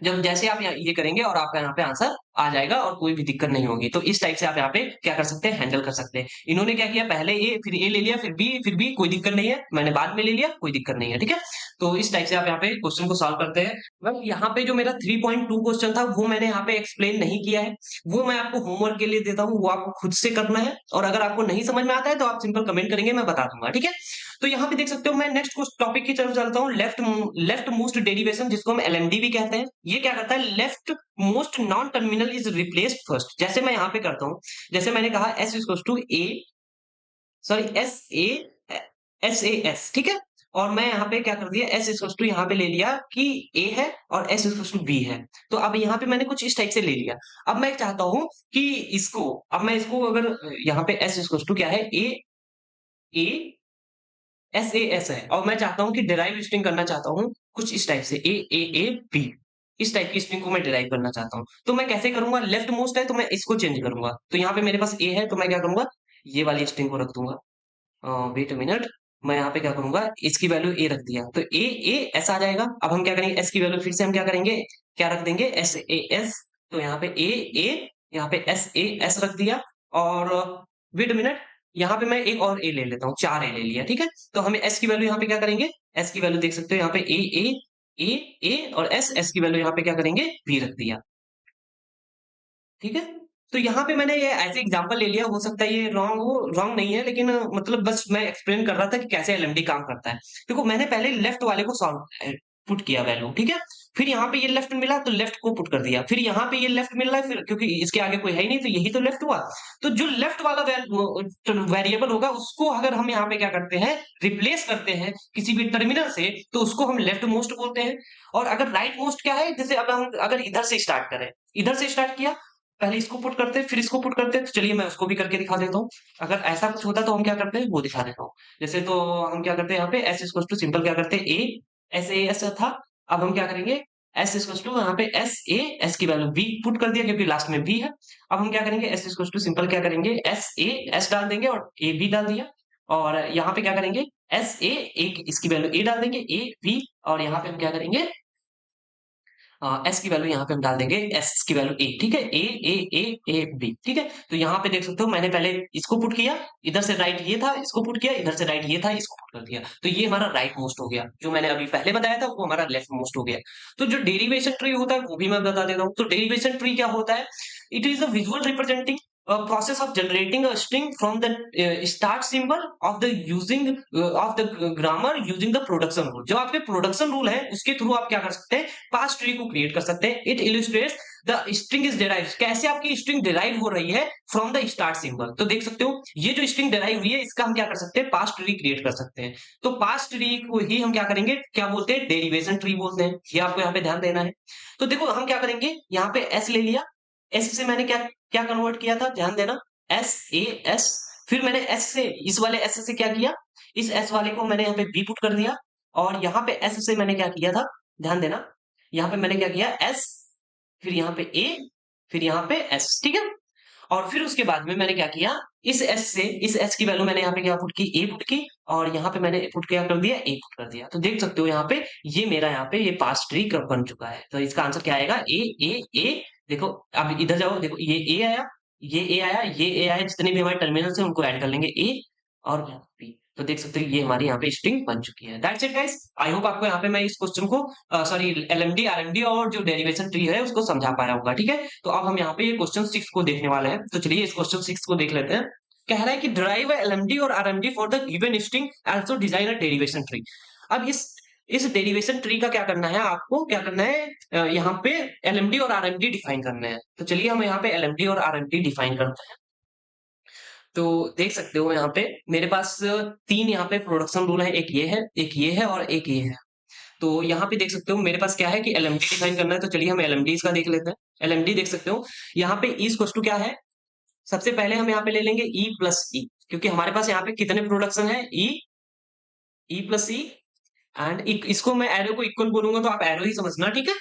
जब जैसे आप ये करेंगे और आपका यहाँ पे आंसर आ जाएगा और कोई भी दिक्कत नहीं होगी। तो इस टाइप से आप यहाँ पे क्या कर सकते हैं, हैंडल कर सकते हैं। इन्होंने क्या किया, पहले ए, फिर ए ले लिया, फिर बी, कोई दिक्कत नहीं है, मैंने बाद में ले लिया, कोई दिक्कत नहीं है। ठीक है, तो इस टाइप से आप यहाँ पे क्वेश्चन को सॉल्व करते हैं। बस यहाँ पे जो मेरा 3.2 क्वेश्चन था वो मैंने यहाँ पे एक्सप्लेन नहीं किया है, वो मैं आपको होमवर्क के लिए देता हूँ, वो आपको खुद से करना है। और अगर आपको नहीं समझ में आता है तो आप सिंपल कमेंट करेंगे, मैं बता दूंगा। ठीक है, तो यहाँ पे देख सकते हो, मैं नेक्स्ट टॉपिक की तरफ चलता हूँ, लेफ्ट मोस्ट डेरिवेशन, जिसको हम एलएमडी भी कहते हैं। ये क्या करता है, leftmost non terminal is replaced first. जैसे मैं यहाँ पे करता हूँ, जैसे मैंने कहा S equal to A, sorry S A S, ठीक है, और मैं यहाँ पे क्या कर दिया, एस इक्वल टू यहाँ पे ले लिया कि ए है और एस इक्वल टू बी है। तो अब यहाँ पे मैंने कुछ इस टाइप से ले लिया। अब मैं चाहता हूँ कि इसको, अब मैं इसको अगर यहाँ पे एस इक्वल टू क्या है, ए एस ए एस है, और मैं चाहता हूं कि डिराइव स्ट्रिंग करना चाहता हूं कुछ इस टाइप से, ए बी, इस टाइप की स्ट्रिंग को मैं डिराइव करना चाहता हूं। तो मैं कैसे करूंगा, लेफ्ट मोस्ट है तो मैं इसको चेंज करूंगा। तो यहाँ पे मेरे पास ए है तो मैं क्या करूंगा, ये वाली स्ट्रिंग को रख दूंगा। वेट अ मिनट, मैं यहाँ पे क्या करूंगा, इसकी वैल्यू ए रख दिया तो ए एस आ जाएगा। अब हम क्या करेंगे, एस की वैल्यू फिर से हम क्या करेंगे, क्या रख देंगे, एस ए एस। तो यहाँ पे ए, यहाँ पे एस ए एस रख दिया। और वेट अ मिनट, यहाँ पे मैं एक और ए ले लेता हूँ, चार ए ले लिया। ठीक है, तो हमें एस की वैल्यू यहाँ पे क्या करेंगे, एस की वैल्यू देख सकते हो यहाँ पे ए और एस की वैल्यू यहाँ पे क्या करेंगे, बी रख दिया। ठीक है, तो यहाँ पे मैंने ये ऐसे एग्जांपल ले लिया, हो सकता है ये रॉन्ग हो, रॉन्ग नहीं है, लेकिन मतलब बस मैं एक्सप्लेन कर रहा था कि कैसे एलएमडी काम करता है। देखो मैंने पहले लेफ्ट वाले को सॉल्व पुट किया वैल्यू, ठीक है, फिर यहाँ पे ये लेफ्ट मिला तो लेफ्ट को पुट कर दिया, फिर यहाँ पे ये लेफ्ट मिल रहा है, फिर क्योंकि इसके आगे कोई है ही नहीं तो यही तो लेफ्ट हुआ। तो जो लेफ्ट वाला वेरिएबल होगा उसको अगर हम यहाँ पे क्या करते हैं, रिप्लेस करते हैं किसी भी टर्मिनल से, तो उसको हम लेफ्ट मोस्ट बोलते हैं। और अगर राइट मोस्ट क्या है, जैसे अब हम अगर इधर से स्टार्ट करें, इधर से स्टार्ट किया, पहले इसको पुट करते हैं फिर इसको पुट करते हैं, तो चलिए मैं उसको भी करके दिखा देता हूँ। अगर ऐसा कुछ होता तो हम क्या करते हैं वो दिखा देता हूँ। जैसे तो हम क्या करते हैं, यहाँ पे एस इक्वल टू सिंपल क्या करते हैं, ए एस ए एस था। अब हम क्या करेंगे, एस इक्वल टू यहाँ पे एस ए एस की वैल्यू बी पुट कर दिया, क्योंकि लास्ट में बी है। अब हम क्या करेंगे, एस इक्वल टू सिंपल क्या करेंगे, एस ए एस डाल देंगे और ए बी डाल दिया। और यहाँ पे क्या करेंगे, एस ए एक इसकी वैल्यू ए डाल देंगे, ए बी, और यहाँ पे हम क्या करेंगे, एस की वैल्यू यहाँ पे हम डाल देंगे, एस की वैल्यू ए। ठीक है, ए बी। ठीक है, तो यहाँ पे देख सकते हो मैंने पहले इसको पुट किया, इधर से राइट ये था, इसको पुट किया, इधर से राइट ये था, इसको पुट कर दिया। तो ये हमारा राइट मोस्ट हो गया, जो मैंने अभी पहले बताया था वो हमारा लेफ्ट मोस्ट हो गया। तो जो डेरिवेशन ट्री होता है वो भी मैं बता देता हूँ। तो डेरिवेशन ट्री क्या होता है, it is a visual representing process of generating a string from the start symbol of the using of the grammar using the production rule। जो आपके प्रोडक्शन रूल है उसके थ्रू आप क्या कर सकते हैं, पास्ट ट्री को क्रिएट कर सकते हैं। It illustrates the string is derive, कैसे आपकी स्ट्रिंग डिराइव हो रही है फ्रॉम द स्टार्ट सिंबल। तो देख सकते हो ये जो स्ट्रिंग डिराइव हुई है इसका हम क्या कर सकते हैं, पास्ट ट्री क्रिएट कर सकते हैं। तो पास्ट ट्री को ही हम क्या करेंगे, क्या बोलते हैं, डेरिवेशन ट्री बोलते हैं। ये आपको यहाँ पे ध्यान देना है। तो देखो हम क्या करेंगे, यहाँ पे एस ले लिया, एस से मैंने क्या क्या कन्वर्ट किया था, ध्यान देना, एस ए एस। फिर मैंने एस से, इस वाले एस से क्या किया, इस एस वाले को मैंने यहाँ पे बी पुट कर दिया, और यहाँ पे एस से मैंने क्या किया था, ध्यान देना, यहाँ पे मैंने क्या किया, एस, फिर यहाँ पे ए, फिर यहाँ पे एस, ठीक है। और फिर उसके बाद में मैंने क्या किया, इस एस से, इस एस की वैल्यू मैंने यहाँ पे क्या पुट की, ए पुट की, और यहाँ पे मैंने पुट क्या कर दिया, ए पुट कर दिया। तो देख सकते हो यहाँ पे ये मेरा यहाँ पे ये पास ट्री बन चुका है। तो इसका आंसर क्या आएगा, ए ए ए। देखो अब इधर जाओ, देखो ये ए आया, ये ए आया, ये ए आया, जितने भी हमारे टर्मिनल है उनको ऐड कर लेंगे, ए और बी। तो देख सकते हो ये हमारी यहाँ पे स्ट्रिंग बन चुकी है। That's it guys. I hope आपको यहाँ पे मैं इस क्वेश्चन को सॉरी एलएमडी आरएमडी और जो डेरिवेशन ट्री है उसको समझा पाया होगा, ठीक है। तो अब हम यहाँ पे ये क्वेश्चन 6 को देखने वाले हैं। तो चलिए इस क्वेश्चन 6 को देख लेते हैं। कह रहा है कि ड्राइव एलएमडी और RMD for the given string, also design a derivation tree. अब इस डेरिवेशन ट्री का क्या करना है, आपको क्या करना है, यहाँ पे एलएमडी और आरएमडी डिफाइन करना है। तो चलिए हम यहाँ पे एलएमडी और आरएमडी डिफाइन करते हैं। तो देख सकते हो यहाँ पे मेरे पास तीन यहाँ पे प्रोडक्शन रूल है, एक ये है, एक ये है और एक ये है। तो यहाँ पे देख सकते हो मेरे पास क्या है कि एलएमडी डिफाइन करना है। तो चलिए हम एलएमडी का देख लेते हैं। एलएमडी देख सकते हो यहाँ पे ई इक्वल टू क्या है, सबसे पहले हम यहाँ पे ले लेंगे ई प्लस ई, क्योंकि हमारे पास यहाँ पे कितने प्रोडक्शन है, ई, ई प्लस ई, एंड इसको मैं एरो को इक्वल बोलूंगा तो आप एरो ही समझना, ठीक है।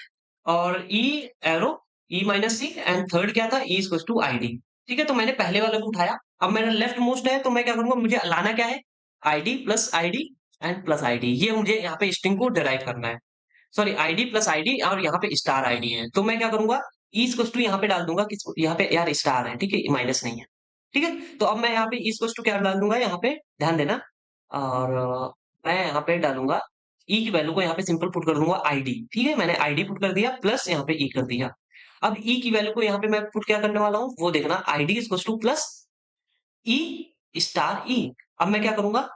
और E arrow, E minus C, and third क्या था, E equal to I D, ठीक है। तो मैंने पहले वाले को उठाया, अब मेरा लेफ्ट मोस्ट है तो मैं क्या करूंगा, मुझे लाना क्या है, ID plus ID and plus ID. ये मुझे यहाँ पे स्ट्रिंग को डिराइव करना है। सॉरी, आईडी प्लस आईडी और यहाँ पे स्टार आईडी है। तो मैं क्या करूंगा, ई इक्वल टू यहाँ पे डाल दूंगा, किस यहाँ पे यार स्टार है, ठीक है, माइनस नहीं है, ठीक है। तो अब मैं यहाँ पे ई इक्वल टू क्या डाल दूंगा, यहाँ पे ध्यान देना, और मैं यहाँ पे डालूंगा ई की वैल्यू को यहाँ पे सिंपल पुट कर दूंगा आईडी, ठीक है। मैंने आईडी पुट कर दिया प्लस यहाँ पे ई कर दिया। अब ई की वैल्यू को यहाँ पे मैं पुट क्या करने वाला हूँ वो देखना, आईडी इक्वल टू प्लस ई स्टार ई। अब मैं क्या करूंगा,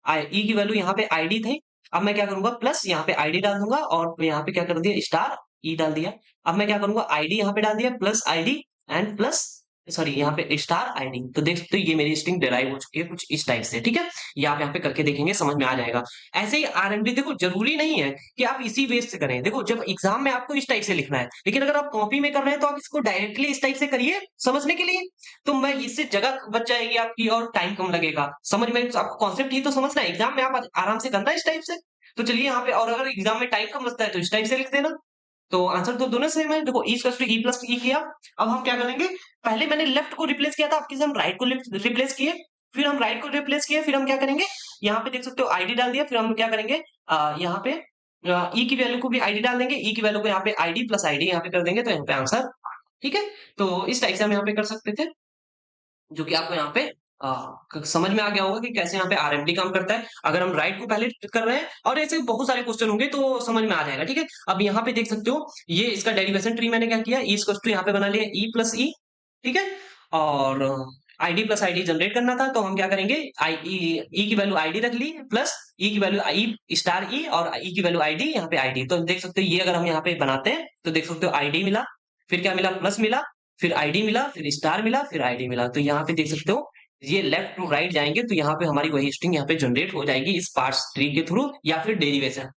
ई की वैल्यू यहाँ पे आईडी थी, अब मैं क्या करूंगा, प्लस यहाँ पे आईडी डाल दूंगा, और यहाँ पे क्या कर दिया, स्टार ई डाल दिया। अब मैं क्या करूंगा, आईडी यहाँ पे डाल दिया plus ID and plus, sorry यहाँ पे स्टार आईडी। तो देख सकते हो ये मेरी स्ट्रिंग डिराइव हो चुकी है कुछ इस टाइप से, ठीक है। ये आप यहाँ पे करके देखेंगे, समझ में आ जाएगा। ऐसे ही आरएमडी, देखो जरूरी नहीं है कि आप इसी बेस से करें। देखो जब एग्जाम में आपको इस टाइप से लिखना है, लेकिन अगर आप कॉपी में कर रहे हैं तो आप इसको डायरेक्टली इस टाइप से करिए समझने के लिए। तो मैं इससे जगह बच जाएगी आपकी और टाइम कम लगेगा समझ में। तो आपको कॉन्सेप्ट ही तो समझना है, एग्जाम में आप आराम से करना है इस टाइप से। तो चलिए यहाँ पे, और अगर एग्जाम में टाइम कम लगता है तो इस टाइप से लिख देना। तो आंसर तो दोनों सेम है। देखो ई प्लस ई प्लस ई किया। अब हम क्या करेंगे, पहले मैंने लेफ्ट को रिप्लेस किया था, अब किसे हम राइट को रिप्लेस किए, फिर हम राइट को रिप्लेस किए, फिर हम क्या करेंगे, यहाँ पे देख सकते हो आईडी डाल दिया, फिर हम क्या करेंगे, यहाँ पे ई की वैल्यू को भी आईडी डाल देंगे, ई की वैल्यू को यहाँ पे आईडी प्लस आईडी यहाँ पे कर देंगे, तो यहाँ पे आंसर, ठीक है। तो इस टाइप से हम यहाँ पे कर सकते थे, जो कि आपको यहाँ पे समझ में आ गया होगा कि कैसे यहाँ पे आरएमडी काम करता है। अगर हम राइट को पहले कर रहे हैं, और ऐसे बहुत सारे क्वेश्चन होंगे तो समझ में आ जाएगा, ठीक है। अब यहाँ पे देख सकते हो ये इसका डेरिवेशन ट्री मैंने क्या किया, ई इक्वल टू यहाँ पे बना लिया ई प्लस ई, ठीक है। और आईडी प्लस आईडी जनरेट करना था, तो हम क्या करेंगे, आई ई की वैल्यू आईडी रख ली, प्लस ई की वैल्यू ई स्टार ई, और ई की वैल्यू आईडी यहाँ पे आईडी। तो देख सकते हो ये अगर हम यहाँ पे बनाते हैं तो देख सकते हो आईडी मिला, फिर क्या मिला, प्लस मिला, फिर आईडी मिला, फिर स्टार मिला, फिर आईडी मिला। तो यहाँ पे देख सकते हो ये लेफ्ट टू राइट जाएंगे तो यहाँ पे हमारी वही स्ट्रिंग यहाँ पे जनरेट हो जाएगी इस पार्स ट्री के थ्रू या फिर डेरिवेशन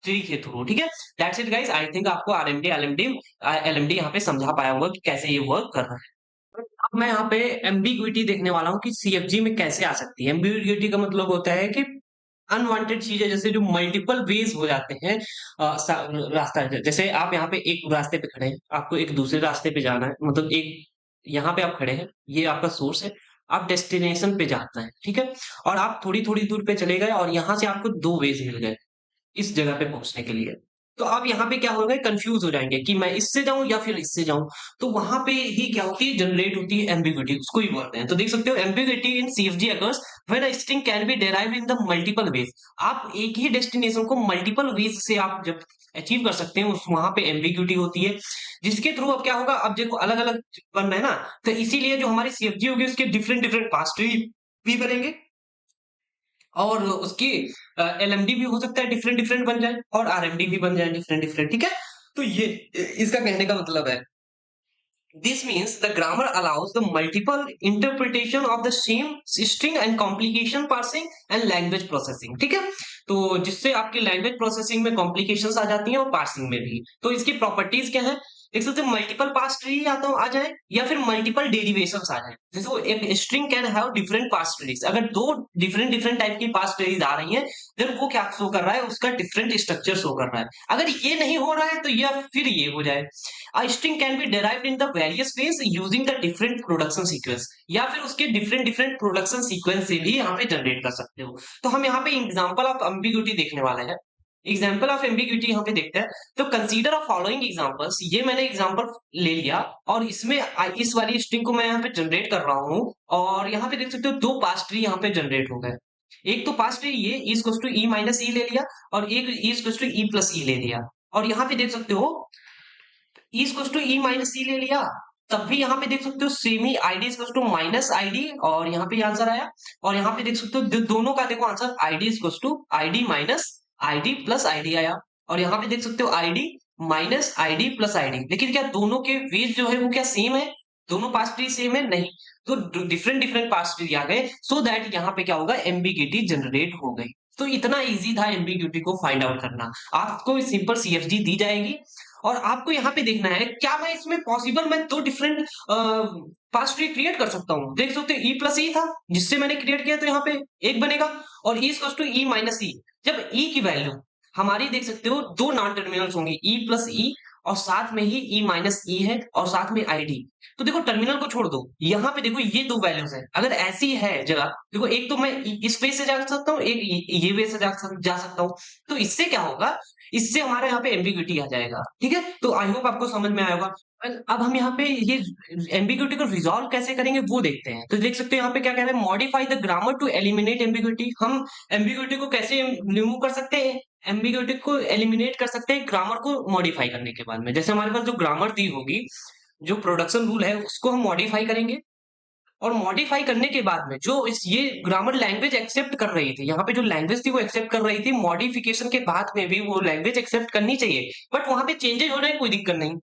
ट्री के थ्रू, ठीक है। That's it guys. I think आपको आरएमडी एलएमडी यहाँ पे समझा पाया होगा कि कैसे ये वर्क कर रहा है। अब मैं यहाँ पे एम्बिग्विटी देखने वाला हूँ कि सीएफजी में कैसे आ सकती है। एम्बिग्विटी का मतलब होता है कि अनवांटेड चीजें, जैसे जो मल्टीपल वेज हो जाते हैं रास्ता। जैसे आप यहाँ पे एक रास्ते पे खड़े हैं, आपको एक दूसरे रास्ते पे जाना है, मतलब एक यहाँ पे आप खड़े हैं, ये आपका सोर्स है, आप डेस्टिनेशन पे जाना है, ठीक है। और आप थोड़ी थोड़ी दूर पे चले गए और यहाँ से आपको दो वेज मिल गए इस जगह पे पहुंचने के लिए। तो आप यहाँ पे क्या होगा, कंफ्यूज हो जाएंगे कि मैं इससे जाऊं या फिर इससे जाऊं। तो वहां पे ही क्या होती है, जनरेट होती है एम्बिग्यूटी, उसको ही बोलते हैं। तो देख सकते हो ambiguity in CFG occurs when a string can be derived in the multiple ways. आप एक ही डेस्टिनेशन को मल्टीपल वेज से आप जब अचीव कर सकते हैं, उस वहां पे एम्बिग्यूटी होती है, जिसके थ्रू अब क्या होगा, अब देखो अलग अलग बन रहा है ना, तो इसीलिए जो हमारी सीएफजी होगी उसके डिफरेंट डिफरेंट पास ट्री भी बनेंगे, और उसकी एलएमडी भी हो सकता है डिफरेंट डिफरेंट बन जाए, और आरएमडी भी बन जाए डिफरेंट डिफरेंट, ठीक है। तो ये इसका कहने का मतलब है, this means the grammar allows the multiple interpretation of the same string and complication parsing and language processing, ठीक है। तो जिससे आपकी लैंग्वेज प्रोसेसिंग में कॉम्प्लिकेशंस आ जाती हैं और पार्सिंग में भी। तो इसकी प्रॉपर्टीज क्या है, एक सकते मल्टीपल पास ट्री आता आ जाए या फिर मल्टीपल डेरिवेशंस आ जाए। जैसे एक string can have different pass trees, अगर दो डिफरेंट डिफरेंट टाइप की पास ट्रीज आ रही हैं, देन वो क्या शो कर रहा है, उसका डिफरेंट स्ट्रक्चर शो कर रहा है। अगर ये नहीं हो रहा है तो या फिर ये हो जाए। A string can be derived in the various ways using the different production sequence, या फिर उसके डिफरेंट डिफरेंट प्रोडक्शन सीक्वेंस से भी यहाँ पे जनरेट कर सकते हो। तो हम यहाँ पे एग्जांपल ऑफ एम्बिग्यूटी देखने वाले हैं। एग्जाम्पल ऑफ एम्बिग्यूटी यहाँ पे देखते हैं। तो कंसीडर ऑफ फॉलोइंग एग्जांपल्स, ये मैंने एग्जांपल ले लिया और इसमें इस वाली स्ट्रिंग को मैं यहाँ पे जनरेट कर रहा हूँ, और यहाँ पे देख सकते हो दो पास ट्री यहाँ पे जनरेट हो गए। एक तो पास ट्री ये is to E minus E ले लिया, और एक is to E plus E ले लिया, और यहाँ पे देख सकते हो E equals to E minus C ले लिया, तब भी यहाँ पे देख सकते हो सेम ही ID equals to minus ID, और यहाँ पे आंसर आया। और यहाँ पे देख सकते हो दोनों का देखो answer ID equals to ID minus ID plus ID आया, और यहाँ पे देख सकते हो ID minus ID plus ID. लेकिन क्या दोनों के वेज जो है वो क्या सेम है, दोनों पास ट्री सेम है? नहीं, तो डिफरेंट डिफरेंट पास ट्री आ गए, सो दैट यहाँ पे क्या होगा, एम्बिग्यूटी जनरेट हो गई। तो इतना इजी था एम्बिग्यूटी को फाइंड आउट करना। आपको सिंपल सीएफजी दी जाएगी और आपको यहाँ पे देखना है क्या मैं इसमें पॉसिबल मैं दो डिफरेंट पास ट्री क्रिएट कर सकता हूँ। देख सकते हो ई प्लस ई था जिससे मैंने क्रिएट किया, तो यहाँ पे एक बनेगा, और E equals to E minus E. जब ई की वैल्यू हमारी देख सकते हो दो नॉन टर्मिनल्स होंगे, ई प्लस ई और साथ में ही ई माइनस ई है और साथ में आईडी। तो देखो टर्मिनल को छोड़ दो, यहाँ पे देखो ये दो वैल्यूज है, अगर ऐसी है जगह, देखो एक तो मैं इस वे से जा सकता हूँ, एक ये वे से जा सकता हूँ। तो इससे क्या होगा, इससे हमारे यहाँ पे एम्बिग्यूटी आ जाएगा, ठीक है। तो आई होप आपको समझ में आएगा। अब हम यहाँ पे ये एम्बिग्यूटी को रिजॉल्व कैसे करेंगे वो देखते हैं। तो देख सकते हैं यहाँ पे क्या कह रहे हैं, modify the grammar to eliminate ambiguity. हम एम्बिग्यूटी को कैसे रिमूव कर सकते हैं, एम्बिग्यूटी को एलिमिनेट कर सकते हैं ग्रामर को मॉडिफाई करने के बाद में। जैसे हमारे पास जो ग्रामर दी होगी, जो प्रोडक्शन रूल है उसको हम मॉडिफाई करेंगे, और मॉडिफाई करने के बाद में जो इस ये ग्रामर लैंग्वेज एक्सेप्ट कर रही थी, यहाँ पे जो लैंग्वेज थी वो एक्सेप्ट कर रही थी, मॉडिफिकेशन के बाद में भी वो लैंग्वेज एक्सेप्ट करनी चाहिए, बट वहां पे चेंजेस होने की कोई दिक्कत नहीं।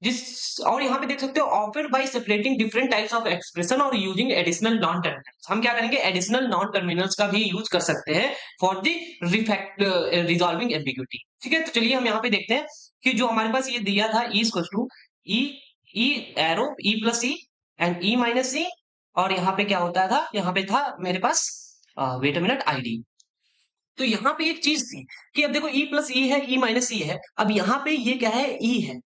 जिस और यहाँ पे देख सकते हो offer bye separating different types of expression और यूजिंग एडिशनल नॉन टर्मिनल्स। हम क्या करेंगे, एडिशनल नॉन टर्मिनल्स का भी यूज कर सकते हैं फॉर द रिजॉल्विंग एम्बिग्यूटी, ठीक है। तो चलिए हम यहाँ पे देखते हैं कि जो हमारे पास ये दिया था E equal to E E arrow E plus E and E minus E, और यहाँ पे क्या होता था, यहाँ पे था मेरे पास वेट अ मिनट आईडी। तो यहाँ पे एक चीज थी कि अब देखो ई प्लस ई है, ई माइनस ई है, अब यहाँ पे ये क्या है, ई है।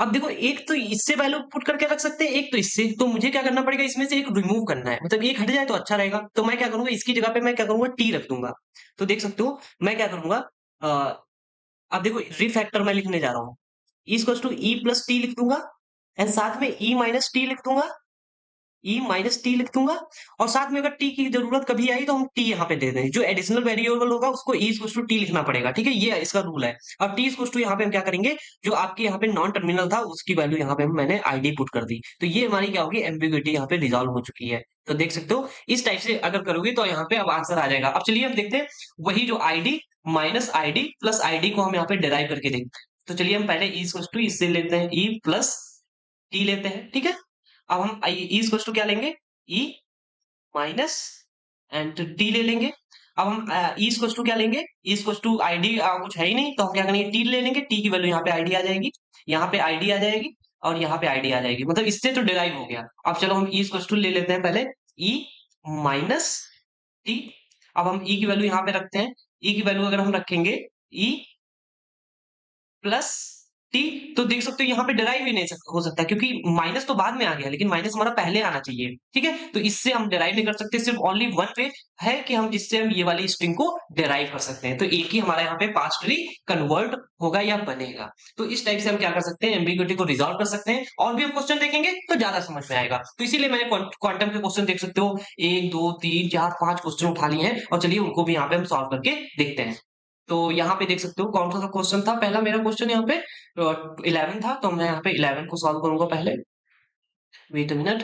अब देखो एक तो इससे वैल्यू पुट करके रख सकते हैं, एक तो इससे, तो मुझे क्या करना पड़ेगा, इसमें से एक रिमूव करना है, मतलब एक हट जाए तो अच्छा रहेगा। तो मैं क्या करूंगा, इसकी जगह पे मैं क्या करूंगा, टी रख दूंगा। तो देख सकते हो मैं क्या करूंगा, अब देखो रिफैक्टर मैं लिखने जा रहा हूँ, E equal to E plus T लिख दूंगा, एंड साथ में ई माइनस टी लिख दूंगा, ई माइनस टी लिख दूंगा, और साथ में अगर टी की जरूरत कभी आई तो हम टी यहाँ पे दे दें। जो एडिशनल वेरिएबल होगा उसको ई इक्वल टू टी लिखना पड़ेगा, ठीक है, ये इसका रूल है। अब टी इक्वल टू यहाँ पे हम क्या करेंगे, जो आपके यहाँ पे नॉन टर्मिनल था उसकी वैल्यू यहाँ पे मैंने आईडी पुट कर दी, तो ये हमारी क्या होगी, एम्बिग्यूटी यहाँ पे रिजॉल्व हो चुकी है। तो देख सकते हो इस टाइप से अगर करोगे तो यहाँ पे अब आंसर आ जाएगा। अब चलिए हम देखते हैं वही जो ID minus ID plus ID को हम यहाँ पे डिराइव करके देखते हैं। तो चलिए हम पहले ई इक्वल टू इससे लेते हैं, ई प्लस टी लेते हैं, ठीक है। अब हम ई इक्वल टू क्या लेंगे, ई माइनस एंड टी ले लेंगे। अब हम ई इक्वल टू क्या लेंगे, ई इक्वल टू आईडी कुछ है ही नहीं, तो हम क्या करेंगे, टी ले लेंगे, टी की वैल्यू यहाँ पे आईडी आ जाएगी, यहाँ पे आईडी आ जाएगी, और यहाँ पे आईडी आ जाएगी, मतलब इससे तो डिराइव हो गया। अब चलो हम ई इक्वल टू ले लेते हैं पहले, ई माइनस टी। अब हम ई की वैल्यू यहाँ पे रखते हैं, ई की वैल्यू अगर हम रखेंगे ई प्लस टी, तो देख सकते हो यहाँ पे डिराइव ही नहीं हो सकता, क्योंकि माइनस तो बाद में आ गया, लेकिन माइनस हमारा पहले आना चाहिए। ठीक है, तो इससे हम डिराइव नहीं कर सकते। सिर्फ ओनली वन वे है कि हम जिससे हम ये वाली स्ट्रिंग को डिराइव कर सकते हैं। तो एक ही हमारा यहाँ पे पास्ट ट्री कन्वर्ट होगा या बनेगा। तो इस टाइप से हम क्या कर सकते हैं, एम्बिग्युइटी को रिजॉल्व कर सकते हैं। और भी हम क्वेश्चन देखेंगे तो ज्यादा समझ में आएगा। तो इसीलिए मैंने क्वांटम के क्वेश्चन देख सकते हो, 1 2 3 4 5 क्वेश्चन उठा लिए हैं, और चलिए उनको भी यहाँ पे हम सॉल्व करके देखते हैं। तो यहाँ पे देख सकते हो कौन सा क्वेश्चन था। पहला मेरा क्वेश्चन यहाँ पे 11 था, तो मैं यहाँ पे 11 को सॉल्व करूंगा पहले। वेट अ मिनट,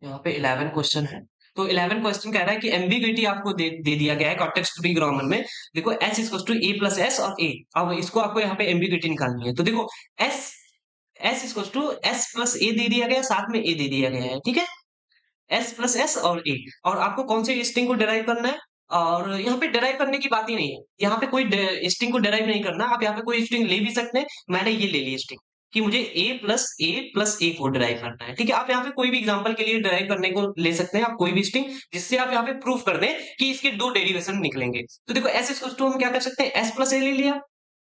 यहाँ पे 11 क्वेश्चन है। तो 11 क्वेश्चन कह रहा है कि एम्बिग्युइटी आपको दे दिया गया है कॉन्टेक्स्ट फ्री ग्रामर में। देखो S equals to A plus S और ए। अब इसको आपको यहाँ पे एम्बिग्युइटी निकालनी है। तो देखो S S equals to S plus a दे दिया गया, साथ में ए दे दिया गया है। ठीक है, एस प्लस एस और ए, और आपको कौन से स्ट्रिंग को डिराइव करना है। और यहाँ पे डिराइव करने की बात ही नहीं है, यहाँ पे कोई स्ट्रिंग को डिराइव नहीं करना। आप यहाँ पे कोई स्ट्रिंग ले भी सकते हैं, मैंने ये ले ली स्ट्रिंग कि मुझे ए को डिराइव करना है। ठीक है, आप यहाँ पे कोई भी एग्जांपल के लिए डिराइव करने को ले सकते हैं, आप कोई भी स्ट्रिंग, जिससे आप यहाँ पे प्रूफ कर दें कि इसके दो डेरिवेशन निकलेंगे। तो देखो एस इक्वल टू हम क्या कर सकते हैं, एस प्लस ए ले लिया।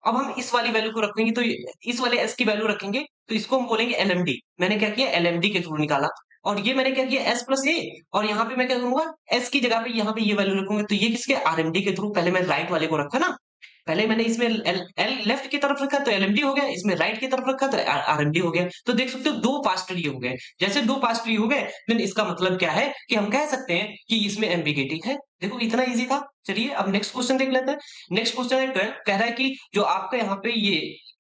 अब हम इस वाली वैल्यू को रखेंगे, तो इस वाले एस की वैल्यू रखेंगे, तो इसको हम बोलेंगे एलएमडी। मैंने क्या किया, एलएमडी के थ्रू निकाला। और ये मैंने क्या किया, एस प्लस ए, और यहाँ पे मैं क्या करूंगा, एस की जगह पे यहाँ पे ये वैल्यू रखूंगा। तो ये किसके, आरएमडी के थ्रू। पहले मैं राइट वाले को रखा ना, पहले मैंने इसमें एल लेफ्ट की तरफ रखा तो एलएमडी हो गया, इसमें राइट की तरफ रखा तो आरएमडी हो गया। तो देख सकते हो दो पास ट्री हो गए। जैसे दो पास ट्री हो गए, देन इसका मतलब क्या है कि हम कह सकते हैं कि इसमें एम्बिग्युइटी है। देखो इतना इजी था। चलिए अब नेक्स्ट क्वेश्चन देख लेते हैं। नेक्स्ट क्वेश्चन है 12, कह रहा है कि जो आपका यहाँ पे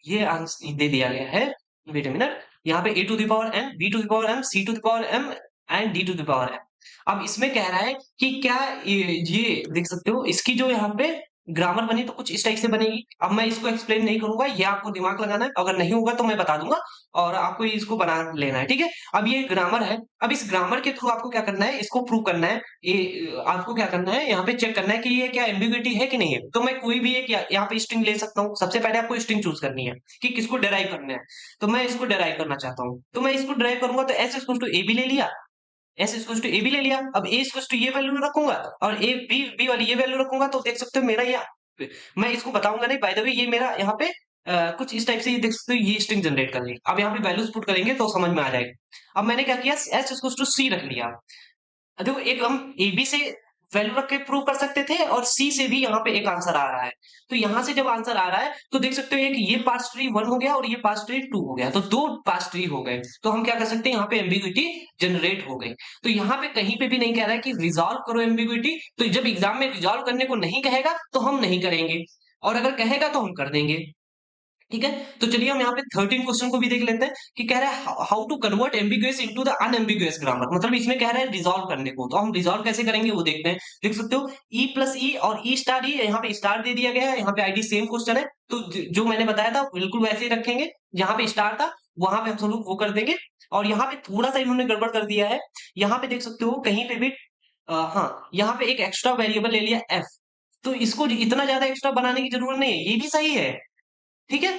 ये आंसर दे दिया गया है। वेट अ मिनट, यहाँ पे a to the power n, b to the power m, c to the power m and d to the power m। अब इसमें कह रहा है कि क्या ये देख सकते हो, इसकी जो यहाँ पे ग्रामर बनी तो कुछ इस टाइप से बनेगी। अब मैं इसको एक्सप्लेन नहीं करूंगा, ये आपको दिमाग लगाना है, अगर नहीं होगा तो मैं बता दूंगा, और आपको इसको बना लेना है। ठीक है, अब ये ग्रामर है। अब इस ग्रामर के थ्रू आपको क्या करना है, इसको प्रूव करना है। ये आपको क्या करना है, यहाँ पे चेक करना है कि ये क्या एम्बिग्युइटी है कि नहीं है। तो मैं कोई भी एक यहाँ पे स्ट्रिंग ले सकता हूँ। सबसे पहले आपको स्ट्रिंग चूज करनी है कि किसको डिराइव करना है। तो मैं इसको डिराइव करना चाहता हूँ, तो मैं इसको डिराइव करूंगा। तो S equal to A B ले लिया, S equal to A B ले लिया। अब ए इक्वल टू ये वैल्यू रखूंगा, और ए बी बी वाली ये वैल्यू रखूंगा। तो देख सकते हो मेरा ये, मैं इसको बताऊंगा नहीं, बाय द वे ये मेरा यहाँ पे कुछ इस टाइप से ये देख सकते हो, ये स्ट्रिंग जनरेट कर ली। अब यहाँ पे वैल्यूज पुट करेंगे तो समझ में आ जाएगा। अब मैंने क्या किया, एस इक्वल टू सी रख लिया। देखो एक हम ए बी से वैल्यू रख के प्रूव कर सकते थे, और सी से भी यहाँ पे एक आंसर आ रहा है। तो यहाँ से जब आंसर आ रहा है तो देख सकते हो एक ये पास ट्री 1 हो गया और ये पास ट्री 2 हो गया, तो दो पास ट्री हो गए। तो हम क्या कर सकते हैं, यहाँ पे एम्बिग्युइटी जनरेट हो गई। तो यहाँ पे कहीं पे भी नहीं कह रहा है कि रिजॉल्व करो एम्बिग्युइटी। तो जब एग्जाम में रिजॉल्व करने को नहीं कहेगा तो हम नहीं करेंगे, और अगर कहेगा तो हम कर देंगे। ठीक है, तो चलिए हम यहाँ पे 13 क्वेश्चन को भी देख लेते हैं कि कह रहा है how to convert ambiguous into the unambiguous grammar. मतलब इसमें कह रहा है रिजॉल्व करने को, तो हम रिजॉल्व कैसे करेंगे वो देखते हैं। देख सकते हो ई प्लस ई और ई स्टार ई, यहाँ पे स्टार दे दिया गया है, यहाँ पे आईडी सेम क्वेश्चन है। तो जो मैंने बताया था बिल्कुल वैसे ही रखेंगे, जहां पे स्टार था वहां पे हम सब लोग वो कर देंगे। और यहाँ पे थोड़ा सा इन्होंने गड़बड़ कर दिया है, यहाँ पे देख सकते हो कहीं पे भी हाँ, यहाँ पे एक एक्स्ट्रा वेरिएबल ले लिया एफ। तो इसको इतना ज्यादा एक्स्ट्रा बनाने की जरूरत नहीं है, ये भी सही है। ठीक है,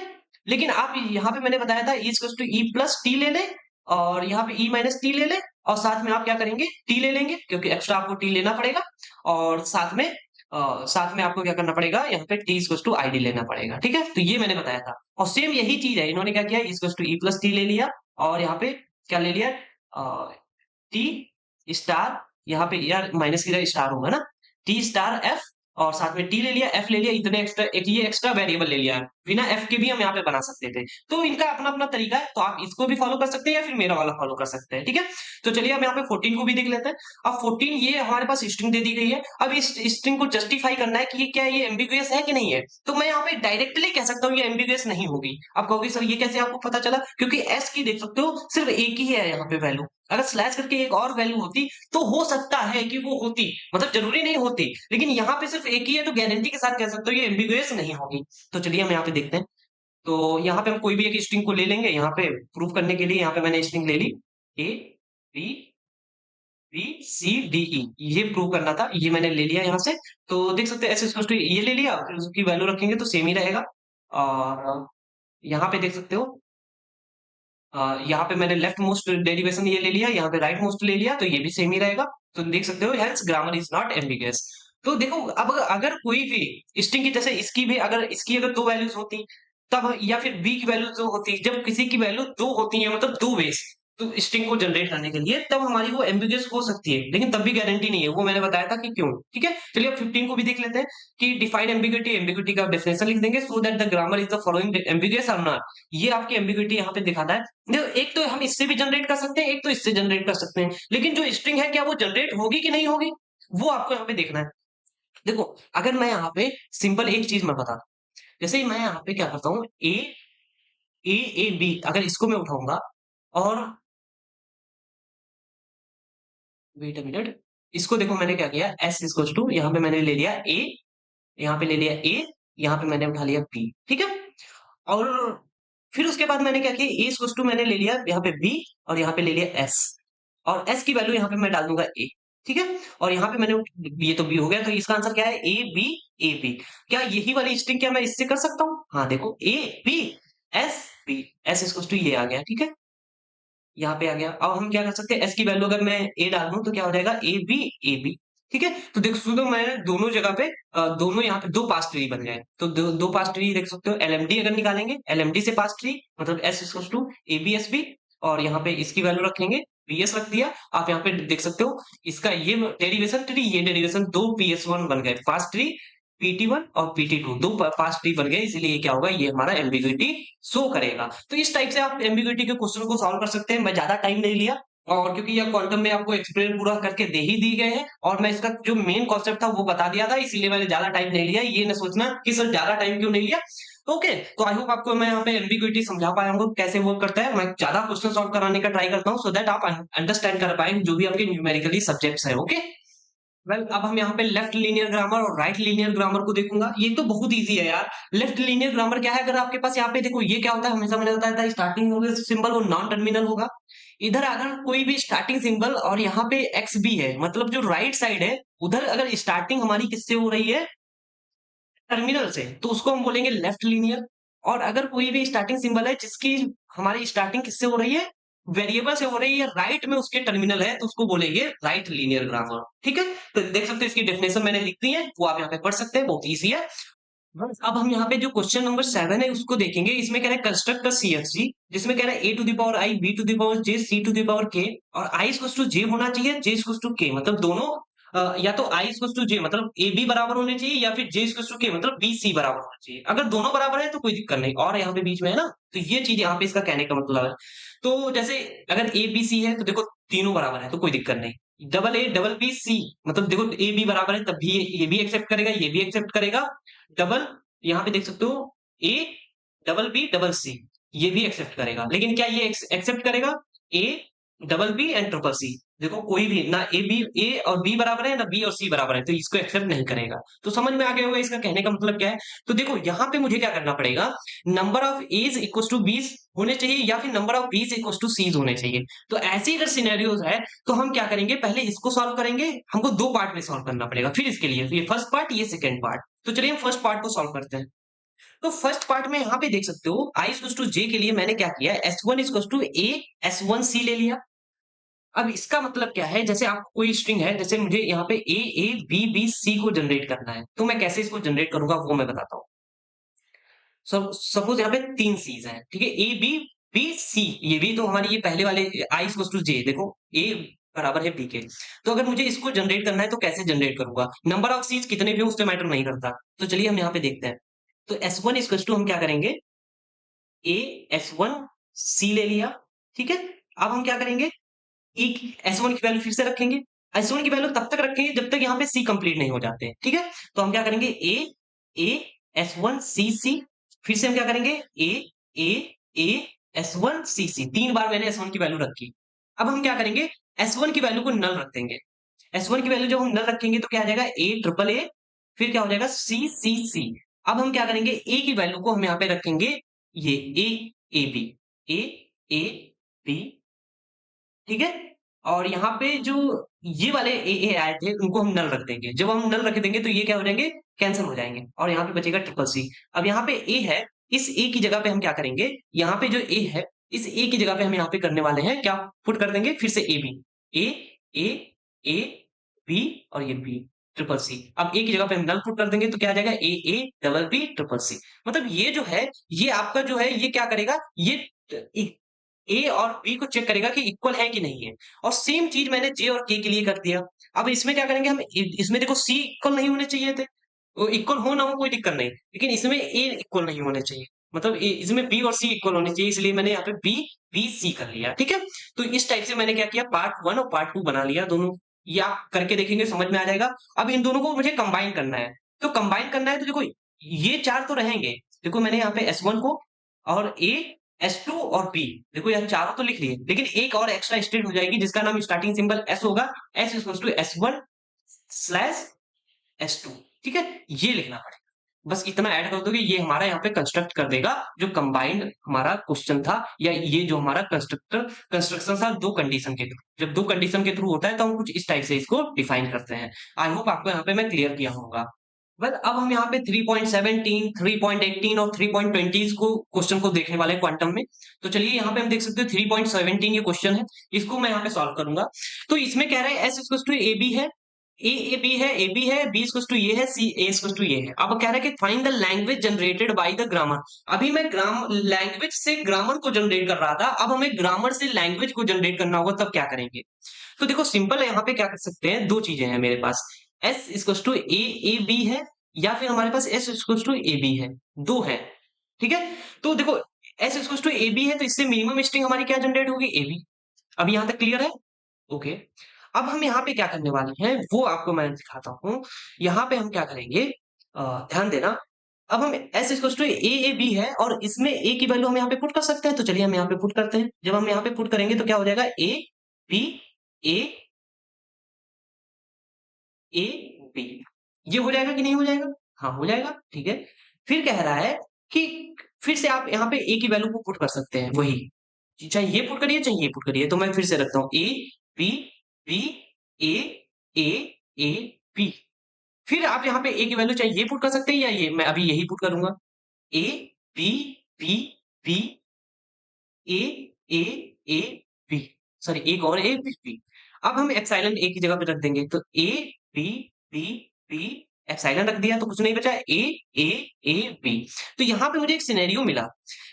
लेकिन आप यहाँ पे मैंने बताया था ई टू ई प्लस टी ले लें, और यहाँ पे ई माइनस टी ले लें, और साथ में आप क्या करेंगे, टी ले लेंगे, क्योंकि एक्स्ट्रा आपको टी लेना पड़ेगा। और साथ में आपको क्या करना पड़ेगा, यहाँ पे टी टू आई डी लेना पड़ेगा। ठीक है, तो ये मैंने बताया था, और सेम यही चीज है, इन्होंने क्या किया, ई टू ई प्लस टी ले लिया, और यहाँ पे क्या ले लिया, टी स्टार, यहाँ पे यार माइनस की जगह स्टार होगा ना, टी स्टार एफ, और साथ में टी ले लिया, एफ ले लिया, इतने एक्स्ट्रा एक ये एक्स्ट्रा वेरिएबल ले लिया। बिना एफ के भी हम यहाँ पे बना सकते थे। तो इनका अपना अपना तरीका है, तो आप इसको भी फॉलो कर सकते हैं या फिर मेरा वाला फॉलो कर सकते हैं। ठीक है, तो चलिए हम यहाँ पे 14 को भी देख लेते हैं। अब 14 ये हमारे पास स्ट्रिंग दे दी गई है। अब इस स्ट्रिंग को जस्टिफाई करना है कि ये क्या ये एम्बिगुअस है कि नहीं है। तो मैं यहाँ पे डायरेक्टली कह सकता हूँ ये एम्बिगुअस नहीं होगी। आप कहोगे सर ये कैसे आपको पता चला, क्योंकि एस की देख सकते हो सिर्फ एक ही है यहाँ पे वैल्यू। अगर स्लैश करके एक और वैल्यू होती तो हो सकता है कि वो होती, मतलब जरूरी नहीं होती, लेकिन यहाँ पे सिर्फ एक ही है, तो गारंटी के साथ कह सकते हो ये एम्बिगुअस नहीं होगी। तो चलिए हम यहाँ पे देखते हैं। तो यहाँ पे हम कोई भी एक स्ट्रिंग को ले लेंगे, यहाँ पे प्रूफ करने के लिए यहाँ पे मैंने स्ट्रिंग ले ली a B b c d e, ये प्रूव करना था, ये मैंने ले लिया यहाँ से। तो देख सकते हैं एस इक्वल टू ये ले लिया, फिर उसकी वैल्यू रखेंगे तो सेम ही रहेगा। और यहाँ पे देख सकते हो यहाँ पे मैंने लेफ्ट मोस्ट डेरिवेशन ये ले लिया, यहाँ पे राइट मोस्ट ले लिया, तो ये भी सेम ही रहेगा। तो देख सकते हो hence grammar is not ambiguous. तो देखो अब अगर कोई भी स्ट्रिंग की, जैसे इसकी भी अगर इसकी अगर दो वैल्यूज होती, तब, या फिर बी की वैल्यू जो होती है, जब किसी की वैल्यू 2 होती है, मतलब 2 वेज तो स्ट्रिंग को जनरेट करने के लिए, तब हमारी वो एम्बिगुअस हो सकती है, लेकिन तब भी गारंटी नहीं है, वो मैंने बताया था कि क्यों। ठीक है, चलिए अब 15 को भी देख लेते हैं कि डिफाइन एम्बिग्यूटी, एम्बिग्यूटी का डेफिनेशन लिख देंगे, so that the grammar is the following ambiguous और नॉट। ये आपकी एम्बिग्यूटी यहाँ पे दिखाता है। देखो, एक तो हम इससे भी जनरेट कर सकते हैं, एक तो इससे जनरेट कर सकते हैं, लेकिन जो स्ट्रिंग है क्या वो जनरेट होगी कि नहीं होगी, वो आपको यहाँ पे देखना है। देखो, अगर मैं यहाँ पे सिंपल एक चीज मैं बता, जैसे मैं यहाँ पे क्या करता हूँ, ए ए ए बी, अगर इसको मैं उठाऊंगा और वेट अ मिनट, इसको देखो मैंने क्या किया, एस इक्वल टू, यहाँ पे मैंने ले लिया ए, यहाँ पे ले लिया ए, यहाँ पे मैंने उठा लिया बी। ठीक है, और फिर उसके बाद मैंने क्या किया, ए इक्वल टू मैंने ले लिया यहाँ पे बी, और यहाँ पे ले लिया एस, और एस की वैल्यू यहाँ पे मैं डाल दूंगा ए। ठीक है, और यहाँ पे मैंने ये तो बी हो गया, तो इसका आंसर क्या है, ए बी ए बी। क्या यही वाली स्ट्रिंग क्या मैं इससे कर सकता हूँ? हाँ देखो, A B S B, S equal to ये आ गया। ठीक है, यहाँ पे आ गया। अब हम क्या कर सकते हैं, एस की वैल्यू अगर मैं ए डाल दूं तो क्या हो जाएगा, ए बी ए बी। ठीक है, तो देख सुनो, मैं दोनों जगह पे दोनों यहाँ पे दो पास ट्री बन जाए, तो दो पास ट्री देख सकते हो, एलएमडी अगर निकालेंगे, एलएमडी से पास ट्री मतलब S equal to A B S B, और यहाँ पे इसकी वैल्यू रखेंगे, पीएस रख दिया। आप यहाँ पे देख सकते हो इसका ये डेरिवेशन ट्री, ये डेरिवेशन, दो पीएस वन बन गए, पास ट्री पीटी वन और पीटी टू, दो पास ट्री बन गए, इसीलिए ये क्या होगा, ये हमारा एम्बिग्यूटी शो करेगा। तो इस टाइप से आप एम्बिग्यूटी के क्वेश्चन को सॉल्व कर सकते हैं। मैं ज्यादा टाइम नहीं लिया, और क्योंकि यह क्वांटम में आपको एक्सप्लेन पूरा करके दे ही दी गए हैं, और मैं इसका जो मेन कॉन्सेप्ट था वो बता दिया था, इसीलिए मैंने ज्यादा टाइम नहीं लिया। ये न सोचना कि सर ज्यादा टाइम क्यों नहीं लिया। ओके, तो आई होप आपको मैं यहाँ पे एम्बिग्यूटी समझा पाया हूँ कैसे वर्क करता है। मैं ज्यादा क्वेश्चन सॉल्व कराने का ट्राई करता हूँ, सो दैट आप अंडरस्टैंड कर पाए जो भी आपके न्यूमेरिकली सब्जेक्ट्स है। ओके, वेल अब हम यहाँ पे लेफ्ट लीनियर ग्रामर और राइट लीनियर ग्रामर को देखूंगा। ये तो बहुत इजी है यार। लेफ्ट लीनियर ग्रामर क्या है, अगर आपके पास यहाँ पे देखो, ये क्या होता है, हमेशा मैंने बताया था, स्टार्टिंग सिंबल वो नॉन टर्मिनल होगा। इधर अगर कोई भी स्टार्टिंग सिंबल और यहाँ पे एक्स भी है, मतलब जो राइट साइड है, उधर अगर स्टार्टिंग हमारी किससे हो रही है, टर्मिनल से, तो उसको हम बोलेंगे लेफ्ट लीनियर। और अगर कोई भी स्टार्टिंग सिंबल है जिसकी हमारी स्टार्टिंग किससे हो रही है, वेरिएबल से हो रही है, राइट में उसके टर्मिनल है, तो उसको बोलेंगे राइट लीनियर ग्रामर। ठीक है, तो देख सकते हो इसकी डेफिनेशन मैंने लिख दी है, वो आप यहाँ पे पढ़ सकते हैं, बहुत ईजी है। बस अब हम यहाँ पे जो क्वेश्चन नंबर 7 है उसको देखेंगे। इसमें कह रहा है कंस्ट्रक्ट सीएफजी, जिसमें कह रहा है ए to the power i, b to the power j, c to the power k, और आई इक्वल टू जे होना चाहिए, जे इक्वल टू के, मतलब दोनों या तो आई इक्वल टू जे मतलब ए बी बराबर होने चाहिए, या फिर जे इक्वल टू के मतलब बी सी बराबर होना चाहिए। अगर दोनों बराबर है तो कोई दिक्कत नहीं, और यहाँ पे बीच में है ना, तो ये चीज यहाँ पे इसका कहने का मतलब है। तो जैसे अगर ए बी सी है तो देखो तीनों बराबर है तो कोई दिक्कत नहीं। Double A double B C मतलब देखो ए बी बराबर है, तब भी ये भी एक्सेप्ट करेगा, ये भी एक्सेप्ट करेगा। डबल, यहाँ पे देख सकते हो A double B double C, ये भी एक्सेप्ट करेगा, लेकिन क्या ये एक्सेप्ट करेगा A double B and triple C? देखो कोई भी ना, ए बी, ए और बी बराबर है ना बी और सी बराबर है, तो इसको एक्सेप्ट नहीं करेगा। तो समझ में आ गया होगा इसका कहने का मतलब क्या है। तो देखो यहाँ पे मुझे क्या करना पड़ेगा, number of A's equal to B's होने चाहिए, या फिर number of B's equal to C's होने चाहिए। तो ऐसे अगर सिनेरियोज है तो हम क्या करेंगे, पहले इसको सॉल्व करेंगे, हमको दो पार्ट में सॉल्व करना पड़ेगा फिर इसके लिए, तो ये फर्स्ट पार्ट, ये सेकंड पार्ट। तो चलिए हम फर्स्ट पार्ट को सॉल्व करते हैं। तो फर्स्ट पार्ट में यहाँ पे देख सकते हो आई इक्वल टू जे के लिए मैंने क्या किया, S one equal to A S one c ले लिया। अब इसका मतलब क्या है, जैसे आपको कोई स्ट्रिंग है, जैसे मुझे यहाँ पे ए बी बी सी को जनरेट करना है, तो मैं कैसे इसको जनरेट करूंगा वो मैं बताता हूँ। सपोज यहाँ पे तीन सीज है, ठीक है, ए बी बी सी, ये भी तो हमारी ये पहले वाले आई इक्वल टू जे, देखो ए बराबर है बी के। तो अगर मुझे इसको जनरेट करना है तो कैसे जनरेट करूंगा, नंबर ऑफ सीज कितने भी हो उससे मैटर नहीं करता। तो चलिए हम यहाँ पे देखते हैं। तो एस वन इक्वल टू हम क्या करेंगे, ए एस वन सी ले लिया। ठीक है, अब हम क्या करेंगे, एक एस वन की वैल्यू फिर से रखेंगे। एस वन की वैल्यू तब तक रखेंगे जब तक यहाँ पे सी कंप्लीट नहीं हो जाते। ठीक है, तो हम क्या करेंगे, ए एस वन सी सी, फिर से हम क्या करेंगे, ए ए एस वन सी सी, तीन बार मैंने एस वन की वैल्यू रखी। अब हम क्या करेंगे, एस वन की वैल्यू को नल रख देंगे। एस वन की वैल्यू जब हम नल रखेंगे तो क्या आ जाएगा, ए ट्रिपल ए, फिर क्या हो जाएगा सी सी सी। अब हम क्या करेंगे, ए की वैल्यू को हम यहाँ पे रखेंगे, ये A B, A A B. ठीक है, और यहाँ पे जो ये वाले ए आए थे उनको हम नल रख देंगे। जब हम नल रख देंगे तो ये क्या हो जाएंगे, कैंसिल हो जाएंगे, और यहाँ पे बचेगा ट्रिपल सी। अब यहाँ पे ए है, इस ए की जगह पे हम क्या करेंगे, यहाँ पे जो ए है इस ए की जगह पे हम यहाँ पे करने वाले हैं क्या, पुट कर देंगे फिर से A B, A A A B और ये बी। ट्रिपल सी। अब ए की जगह पे हम नल पुट कर देंगे तो क्या आ जाएगा, A double B triple C. मतलब ये जो है, ये आपका जो है ये क्या करेगा, ये ए और बी को चेक करेगा कि इक्वल है कि नहीं है। और सेम चीज मैंने जे और के लिए कर दिया। अब इसमें क्या करेंगे हम, इसमें देखो सी इक्वल नहीं होने चाहिए थे, इक्वल हो ना हो कोई दिक्कत नहीं, लेकिन इसमें ए इक्वल नहीं होने चाहिए, मतलब इसमें बी और सी इक्वल होने चाहिए, इसलिए मैंने यहाँ पे बी बी सी कर लिया। ठीक है, तो इस टाइप से मैंने क्या किया, पार्ट 1 और पार्ट 2 बना लिया दोनों। ये आप करके देखेंगे समझ में आ जाएगा। अब इन दोनों को मुझे कंबाइन करना है, तो कंबाइन करना है तो देखो ये चार तो रहेंगे। देखो मैंने यहाँ पे S1 को और ए, S2 और बी, देखो यहाँ चारों तो लिख लिए, लेकिन एक और एक्स्ट्रा स्टेट हो जाएगी जिसका नाम स्टार्टिंग सिंबल S होगा, S equal to S1 slash S2। ठीक है, ये लिखना पड़ेगा। बस इतना ऐड कर दोगे, ये हमारा यहाँ पे कंस्ट्रक्ट कर देगा जो कंबाइंड हमारा क्वेश्चन था, या ये जो हमारा कंस्ट्रक्शन था दो कंडीशन के थ्रू। जब दो कंडीशन के थ्रू होता है तो हम कुछ इस टाइप से इसको डिफाइन करते हैं। आई होप आपको यहाँ पे मैं क्लियर किया होगा। बस अब हम यहाँ पे 3.17, 3.18 और 3.20 को क्वेश्चन को देखने वाले हैं क्वांटम में। तो चलिए यहाँ पे हम देख सकते हैं 3.17 ये क्वेश्चन है, इसको मैं यहाँ पे सॉल्व करूंगा। तो इसमें कह रहे हैं S equal to A B है, ए बी है, ए बी है, बी इक्वल टू ये है, सी ए इक्वल टू ये है। अब कह रहा है कि find the language generated by the grammar. अभी मैं लैंग्वेज से ग्रामर को जनरेट कर रहा था, अब हमें ग्रामर से लैंग्वेज को जनरेट करना होगा, तब क्या करेंगे। तो देखो सिंपल है, यहाँ पे क्या कर सकते हैं, दो चीजें हैं मेरे पास, S equal to A B है, या फिर हमारे पास S equal to A B है, दो है। ठीक है, तो देखो S equal to A B है, तो इससे मिनिमम स्ट्रिंग हमारी क्या जनरेट होगी, ए बी। अब यहां तक क्लियर है, ओके। अब हम यहाँ पे क्या करने वाले हैं वो आपको मैं दिखाता हूँ। यहाँ पे हम क्या करेंगे, ध्यान देना। अब हम S equal to A B है, और इसमें ए की वैल्यू हम यहाँ पे पुट कर सकते हैं, तो चलिए हम यहाँ पे पुट करते हैं। जब हम यहाँ पे पुट करेंगे तो क्या हो जाएगा, A B A A B, ये हो जाएगा कि नहीं हो जाएगा, हाँ हो जाएगा। ठीक है, फिर कह रहा है कि फिर से आप यहाँ पे ए की वैल्यू को पुट कर सकते हैं, वही चाहे ये पुट करिए चाहे ये पुट करिए। तो मैं फिर से रखता हूँ A B B A A A B. फिर आप यहाँ पे ए की वैल्यू चाहे ये पुट कर सकते हैं या ये, मैं अभी यही पुट करूंगा, A B B B A A A B, sorry एक और ए बी बी। अब हम एप्सिलॉन ए की जगह पे रख देंगे, तो A B B B epsilon रख दिया तो कुछ नहीं बचा, ए ए ए बी। तो यहाँ पे मुझे एक सिनेरियो मिला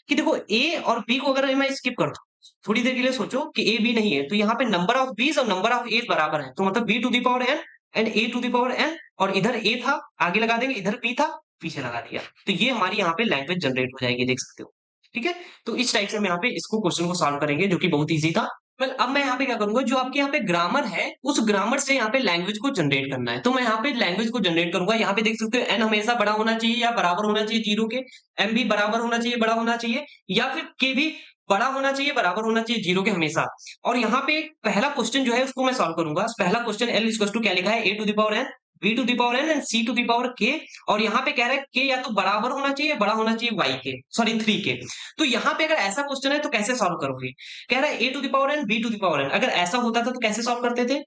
कि देखो ए और बी को अगर मैं स्किप कर दूं, थोड़ी देर के लिए सोचो कि ए बी नहीं है, तो यहाँ पे नंबर ऑफ बीज और नंबर ऑफ एज बराबर है, तो मतलब B to the power N and A to the power N, और इधर ए था आगे लगा देंगे, इधर बी था पीछे लगा दिया, तो ये हमारी यहाँ पे लैंग्वेज जनरेट हो जाएगी, देख सकते हो। ठीक है, तो इस टाइप से हम यहाँ पे इसको क्वेश्चन को सॉल्व करेंगे, जो कि बहुत ईजी था। वेल अब मैं यहाँ पे क्या करूंगा, जो आपके यहाँ पे ग्रामर है उस ग्रामर से यहाँ पे लैंग्वेज को जनरेट करना है, तो मैं यहाँ पे लैंग्वेज को जनरेट करूंगा। यहाँ पे देख सकते हो एन हमेशा बड़ा होना चाहिए या बराबर होना चाहिए जीरो के, एम भी बराबर होना चाहिए बड़ा होना चाहिए, या फिर के भी बड़ा होना चाहिए बराबर होना चाहिए जीरो के हमेशा। और यहाँ पे पहला क्वेश्चन जो है उसको मैं सॉल्व करूंगा। पहला क्वेश्चन एल इक्वल टू क्या लिखा है, ए to the power n b to the power N and c to the power k, और यहाँ पे कह रहा है के या तो बराबर होना चाहिए बड़ा होना चाहिए वाई के, सॉरी 3 के। तो यहाँ पे अगर ऐसा क्वेश्चन है तो कैसे सॉल्व करोगे, कह रहा है ए to the power n b to the power n, अगर ऐसा होता था तो कैसे सॉल्व करते थे।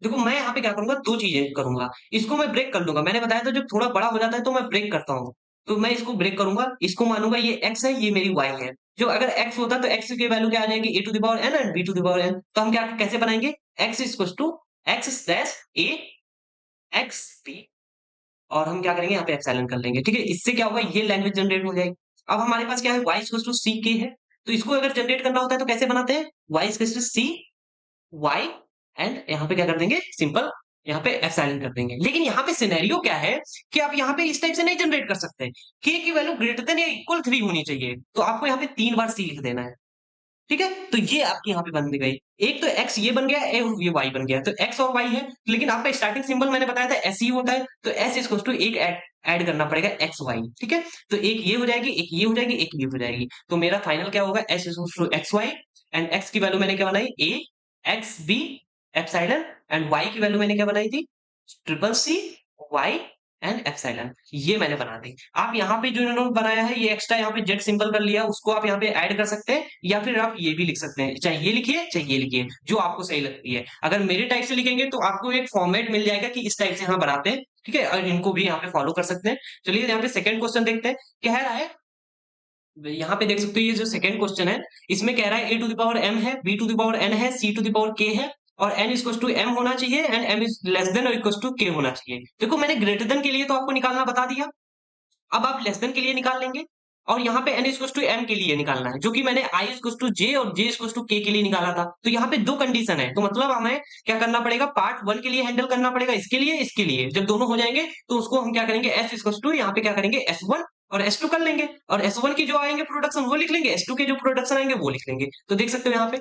देखो मैं यहाँ पे क्या करूंगा, दो चीजें करूंगा, इसको मैं ब्रेक कर लूंगा। मैंने बताया था जब थोड़ा बड़ा हो जाता है तो मैं ब्रेक करता हूँ, तो मैं इसको ब्रेक करूंगा, इसको मानूंगा ये x है ये मेरी y है। जो अगर x होता तो x की वैल्यू क्या आ जाएगी, a to the power n and b to the power n। तो हम क्या कैसे बनाएंगे, x equal to x slash a x b, और हम क्या करेंगे यहाँ पे एप्सिलॉन कर लेंगे। ठीक है, इससे क्या होगा, ये लैंग्वेज जनरेट हो जाएगी। अब हमारे पास क्या है, y इक्वल टू सी के है, तो इसको अगर जनरेट करना होता है तो कैसे बनाते हैं, y equal to C y, and यहाँ पे क्या कर देंगे, सिंपल यहाँ पे एप्सिलॉन कर देंगे। लेकिन यहाँ पे सिनेरियो क्या है कि आप यहाँ पे इस टाइप से नहीं जनरेट कर सकते, k की वैल्यू ग्रेटर देन या इक्वल 3 होनी चाहिए, तो आपको यहाँ पे 3 बार c लिख देना है। ठीक है, तो ये आपकी यहाँ पे बन गई, एक तो x ये बन गया, ये y बन गया, तो x और y है, लेकिन आपका स्टार्टिंग सिंबल मैंने बताया था s ही होता है, तो s इक्वल टू एक ऐड करना पड़ेगा x y। ठीक है, तो एक ये हो जाएगी, एक ये हो जाएगी, एक ये हो जाएगी, तो मेरा फाइनल क्या होगा, s equal to X Y, and x की वैल्यू मैंने क्या बनाई, a x b epsilon, and y की वैल्यू मैंने क्या बनाई थी, triple C y and epsilon, ये मैंने बना दी। आप यहाँ पे जो इन्होंने बनाया है ये एक्स्ट्रा यहाँ पे जेड सिंबल कर लिया, उसको आप यहाँ पे ऐड कर सकते हैं, या फिर आप ये भी लिख सकते हैं, चाहे ये लिखिए चाहे ये लिखिए, जो आपको सही लगती है। अगर मेरे टाइप से लिखेंगे तो आपको एक फॉर्मेट मिल जाएगा कि इस टाइप से यहाँ बनाते हैं। ठीक है, और इनको भी यहाँ पे फॉलो कर सकते हैं। चलिए यहाँ पे सेकंड क्वेश्चन देखते हैं, कह रहा है यहाँ पे देख सकते हो, ये जो सेकंड क्वेश्चन है इसमें कह रहा है ए टू द पावर m है, B to the power n है, C to the power k है, और n इक्वल टू m होना चाहिए and m is less than और इक्वल टू k होना चाहिए। देखो मैंने ग्रेटर देन के लिए तो आपको निकालना बता दिया, अब आप लेस देन के लिए निकाल लेंगे और यहाँ पे n इक्वल टू m के लिए निकालना है, जो कि मैंने i इक्वल टू j और j इक्वल टू k के लिए निकाला था। तो यहाँ पे दो कंडीशन है, तो मतलब हमें क्या करना पड़ेगा, पार्ट वन के लिए हैंडल करना पड़ेगा, इसके लिए जब दोनों हो जाएंगे तो उसको हम क्या करेंगे, s इक्वल टू यहाँ पे क्या करेंगे s1 और s2 कर लेंगे, और s1 की जो आएंगे प्रोडक्शन वो लिख लेंगे, s2 के जो प्रोडक्शन आएंगे वो लिख लेंगे। तो देख सकते हो यहाँ पे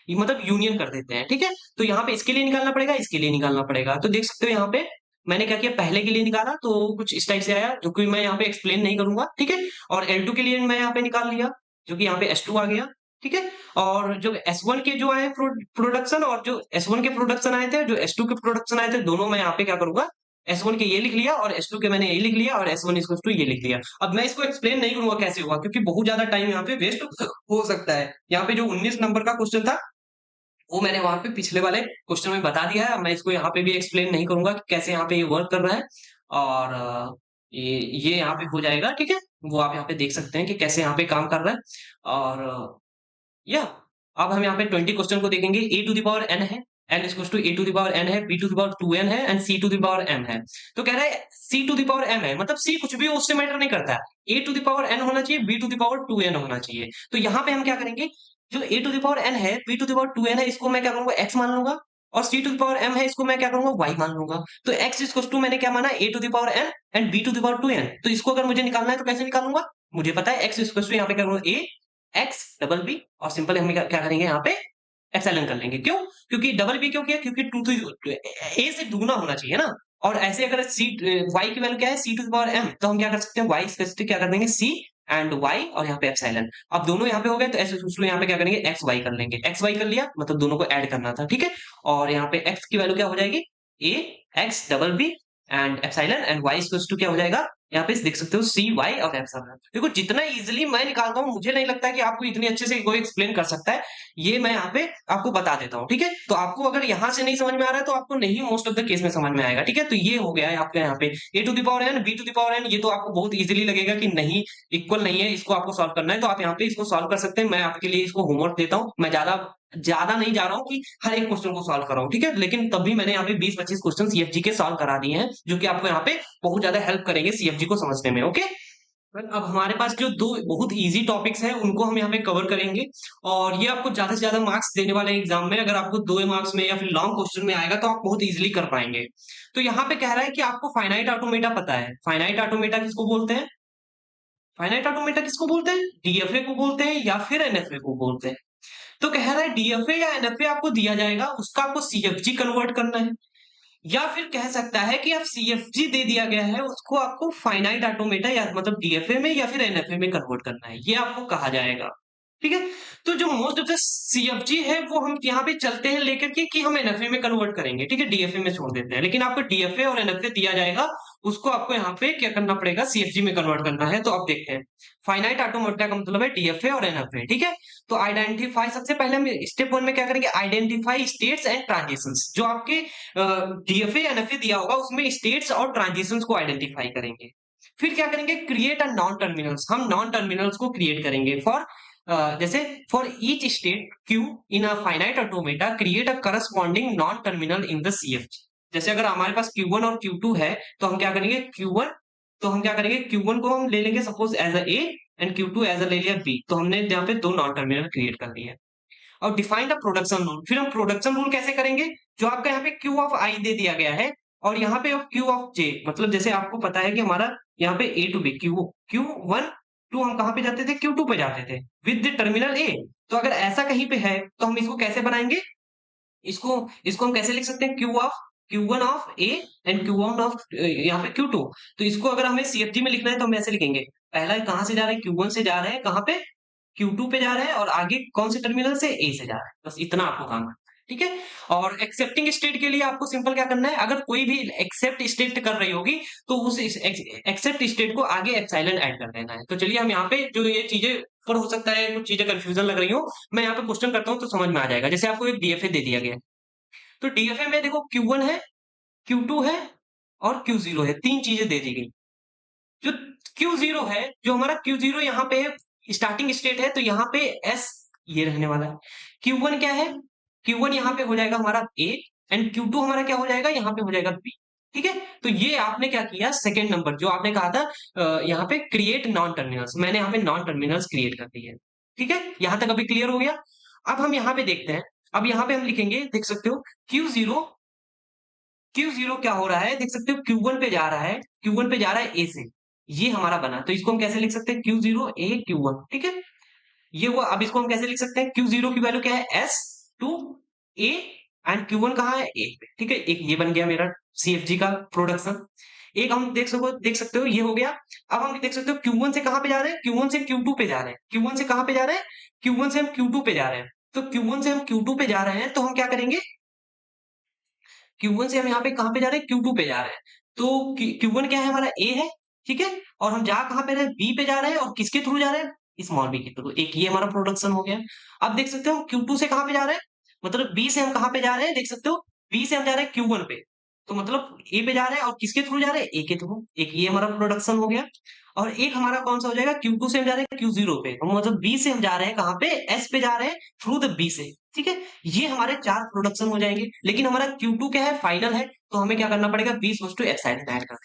ये मतलब यूनियन कर देते हैं, ठीक है। तो यहाँ पे इसके लिए निकालना पड़ेगा, इसके लिए निकालना पड़ेगा। तो देख सकते हो यहाँ पे मैंने क्या किया, पहले के लिए निकाला तो कुछ इस टाइप से आया, जो कि मैं यहाँ पे एक्सप्लेन नहीं करूंगा, ठीक है। और L2 के लिए मैं यहाँ पे निकाल लिया, जो कि यहाँ पे S2 आ गया, ठीक है। और जो S1 के जो आए प्रोडक्शन और जो S1 के प्रोडक्शन आए थे, जो S2 के प्रोडक्शन आए थे, दोनों मैं यहाँ पे क्या करूंगा, S1 के ये लिख लिया और S2 के मैंने ये लिख लिया और S1 इक्वल टू ये लिख लिया। अब मैं इसको एक्सप्लेन नहीं करूंगा कैसे हुआ, क्योंकि बहुत ज्यादा टाइम यहाँ पे वेस्ट हो सकता है। यहाँ पे जो 19 नंबर का क्वेश्चन था वो मैंने वहां पे पिछले वाले क्वेश्चन में बता दिया है, मैं इसको यहाँ पे भी एक्सप्लेन नहीं करूंगा कि कैसे यहाँ पे ये वर्क कर रहा है। और ये यहाँ पे हो जाएगा, ठीक है। वो आप यहाँ पे देख सकते हैं कि कैसे यहाँ पे काम कर रहा है। और या अब हम यहाँ पे 20 क्वेश्चन को देखेंगे। A to the power n है, n equal to A to the power n है, b to the power 2n है and c to the power m है। तो कह रहा है c to the power m है, मतलब c कुछ भी हो उससे मैटर नहीं करता है, a to the power n होना चाहिए, b to the power 2n होना चाहिए। तो यहाँ पे हम क्या करेंगे, जो a to the power n है, b to the power 2n है, इसको मैं क्या करूंगा x मान लूंगा, और c to the power m है, इसको मैं क्या करूंगा y मान लूंगा। तो x इक्वल टू मैंने क्या माना, a to the power n and b to the power 2n। तो इसको अगर मुझे निकालना है तो कैसे निकालूंगा, मुझे पता है x इक्वल टू यहाँ पे क्या करूंगा a x डबल बी, और सिंपल हम क्या करेंगे यहाँ पे एप्सिलॉन कर लेंगे। क्यों, क्योंकि डबल बी क्यों किया, क्योंकि टू टू ए से दुगना होना चाहिए ना। और ऐसे अगर सी वाई की वैल्यू क्या है, C to the power M, तो हम क्या कर सकते हैं, वाई क्या कर देंगे, सी एंड वाई और यहाँ पे एप्सिलॉन। अब दोनों यहाँ पे हो गए तो ऐसे सोच लो, यहाँ पे क्या करेंगे, एक्स वाई कर लेंगे, एक्स वाई कर लिया मतलब दोनों को ऐड करना था, ठीक है। और यहाँ पे एक्स की वैल्यू क्या हो जाएगी, a x double B and epsilon, and y equals to क्या हो जाएगा, यहाँ पे देख सकते हो सी वाई और एप्सिलॉन। देखो जितना इजीली मैं निकालता हूँ, मुझे नहीं लगता कि आपको इतनी अच्छे से कोई एक्सप्लेन कर सकता है। ये मैं यहाँ पे आपको बता देता हूँ, ठीक है। तो आपको अगर यहाँ से नहीं समझ में आ रहा है तो आपको नहीं मोस्ट ऑफ द केस में समझ में आएगा, ठीक है। तो ये हो गया है आपके यहाँ पे a to the power n, b to the power n, ये तो आपको बहुत इजीली लगेगा कि नहीं इक्वल नहीं है, इसको आपको सॉल्व करना है, तो आप यहाँ पे इसको सॉल्व कर सकते हैं। मैं आपके लिए इसको होमवर्क देता हूँ, मैं ज्यादा ज्यादा नहीं जा रहा हूँ कि हर एक क्वेश्चन को सॉल्व कर रहा हूँ, ठीक है। लेकिन तब भी मैंने यहाँ पे 20-25 क्वेश्चन सीएफजी के सॉल्व करा दिए हैं, जो कि आपको यहाँ पे बहुत ज्यादा हेल्प करेंगे सीएफजी को समझने में, ओके। अब हमारे पास जो दो बहुत इजी टॉपिक्स हैं उनको हम यहाँ पे कवर करेंगे, और ये आपको ज्यादा से ज्यादा मार्क्स देने वाले एग्जाम में। अगर आपको 2 मार्क्स में या फिर लॉन्ग क्वेश्चन में आएगा तो आप बहुत इजीली कर पाएंगे। तो यहाँ पे कह रहा है कि आपको फाइनाइट ऑटोमेटा पता है, फाइनाइट ऑटोमेटा किसको बोलते हैं, फाइनाइट ऑटोमेटा किसको बोलते हैं, डीएफए को बोलते हैं या फिर एनएफए को बोलते हैं। तो कह रहा है डीएफए या एनएफए आपको दिया जाएगा, उसका आपको सीएफजी कन्वर्ट करना है, या फिर कह सकता है कि आप सीएफजी दे दिया गया है, उसको आपको फाइनाइट ऑटोमेटा या मतलब डीएफए में या फिर एनएफए में कन्वर्ट करना है, ये आपको कहा जाएगा, ठीक है। तो जो मोस्ट ऑफ द सीएफजी है वो हम यहाँ पे चलते हैं लेकर के कि हम एनएफए में कन्वर्ट करेंगे, ठीक है, डीएफए में छोड़ देते हैं। लेकिन आपको डीएफए और एनएफए दिया जाएगा, उसको आपको यहाँ पे क्या करना पड़ेगा, सीएफजी में कन्वर्ट करना है। तो आप देखते हैं फाइनाइट ऑटोमेटा का मतलब है डीएफए और एनएफए, ठीक है। तो आइडेंटिफाई, सबसे पहले हम स्टेप 1 में क्या करेंगे, आइडेंटिफाई स्टेट्स एंड ट्रांजिशंस। जो आपके डीएफए एनएफए दिया होगा उसमें स्टेट्स और ट्रांजिशंस को आइडेंटिफाई करेंगे। फिर क्या करेंगे, क्रिएट अ नॉन टर्मिनल्स, हम नॉन टर्मिनल्स को क्रिएट करेंगे फॉर जैसे for each state Q in a finite automata create a corresponding non terminal in the CFG. जैसे अगर हमारे पास Q1 और Q2 है तो हम क्या करेंगे, Q1 तो हम क्या करेंगे, Q1 को हम ले लेंगे suppose as a A and Q2 as a ले लिया बी, तो हमने यहाँ पे दो नॉन टर्मिनल क्रिएट कर दिए। और डिफाइन द प्रोडक्शन रूल, फिर हम प्रोडक्शन रूल कैसे करेंगे, जो आपका यहाँ पे Q ऑफ आई दे दिया गया है और यहाँ पे Q ऑफ जे, मतलब जैसे आपको पता है कि हमारा यहाँ पे a to be Q1 to हम कहाँ पे जाते थे, Q2 पे जाते थे विद द टर्मिनल ए। तो अगर ऐसा कहीं पे है तो हम इसको कैसे बनाएंगे, इसको इसको हम कैसे लिख सकते हैं, Q1 of A and Q1 of यहाँ पे Q2। तो इसको अगर हमें सीएफजी में लिखना है तो हम ऐसे लिखेंगे, पहला कहाँ से जा रहे हैं, Q1 से जा रहे हैं, कहाँ पे Q2 पे जा रहे हैं, और आगे कौन से टर्मिनल से, ए से जा रहे हैं। बस इतना आपको काम है, ठीक है। और एक्सेप्टिंग स्टेट के लिए आपको सिंपल क्या करना है, अगर कोई भी एक्सेप्ट स्टेट कर रही होगी तो उस एक्सेप्ट स्टेट को आगे एप्सिलॉन ऐड कर देना है। तो चलिए हम यहाँ पे जो ये चीजें पर हो सकता है कुछ चीजें कंफ्यूजन लग रही हो, मैं यहाँ पे क्वेश्चन करता हूँ तो समझ में आ जाएगा। जैसे आपको एक डीएफए दे दिया गया है, तो डीएफए में देखो Q1 है, Q2 है और Q0 है, तीन चीजें दे दी गई। जो Q0 है, जो हमारा Q0 यहाँ पे स्टार्टिंग स्टेट है, तो यहाँ पे S ये रहने वाला है। Q1 क्या है, Q1 यहाँ पे हो जाएगा हमारा A एंड Q2 हमारा क्या हो जाएगा, यहाँ पे हो जाएगा B। ठीक है, तो ये आपने क्या किया, सेकंड नंबर जो आपने कहा था यहाँ पे क्रिएट नॉन टर्मिनल्स, मैंने यहाँ पे नॉन टर्मिनल्स क्रिएट कर दिए। ठीक है, यहाँ तक अभी क्लियर हो गया। अब हम यहाँ पे देखते हैं, अब यहाँ पे हम लिखेंगे, देख सकते हो Q0 क्या हो रहा है, देख सकते हो Q1 पे जा रहा है, Q1 पे जा रहा है A से, ये हमारा बना, तो इसको हम कैसे लिख सकते हैं, Q0 A Q1। ठीक है, ये हुआ। अब इसको हम कैसे लिख सकते हैं, Q0 की वैल्यू क्या है, S to A and Q1 कहाँ है, A पे। ठीक है, एक ये बन गया मेरा CFG का प्रोडक्शन। एक हम देख सकते हो ये हो गया। अब हम देख सकते हो Q1 से कहाँ पे जा रहे हैं, Q1 से Q2 पे जा रहे हैं। Q1 से कहाँ पे जा रहे हैं, Q1 से हम Q2 पे जा रहे हैं। तो Q1 से हम Q2 पे जा रहे हैं, तो हम क्या करेंगे, Q1 से हम यहाँ पे कहाँ पे जा रहे हैं, Q2 पे जा रहे हैं। तो Q1 क्या है, हमारा A है। ठीक है, और हम जा कहाँ पे रहे हैं, B पे जा रहे हैं, और किसके थ्रू जा रहे हैं, स्मॉल b के थ्रू। एक ये हमारा प्रोडक्शन हो गया। अब देख सकते हो हम Q2 से कहाँ पे जा रहे हैं, मतलब B से हम कहाँ पे जा रहे हैं, देख सकते हो B से हम जा रहे हैं Q1 पे, तो मतलब A पे जा रहे हैं, और किसके थ्रू जा रहे हैं, A के थ्रू। एक ये हमारा प्रोडक्शन हो गया। और एक हमारा कौन सा हो जाएगा, Q2 से हम जा रहे हैं Q0 पे, तो मतलब B से हम जा रहे हैं कहाँ पे, S पे जा रहे हैं थ्रू द B से। ठीक है, ये हमारे 4 प्रोडक्शन हो जाएंगे। लेकिन हमारा Q2 क्या है, फाइनल है, तो हमें क्या करना पड़ेगा, 20 टू F साइड में ऐड कर।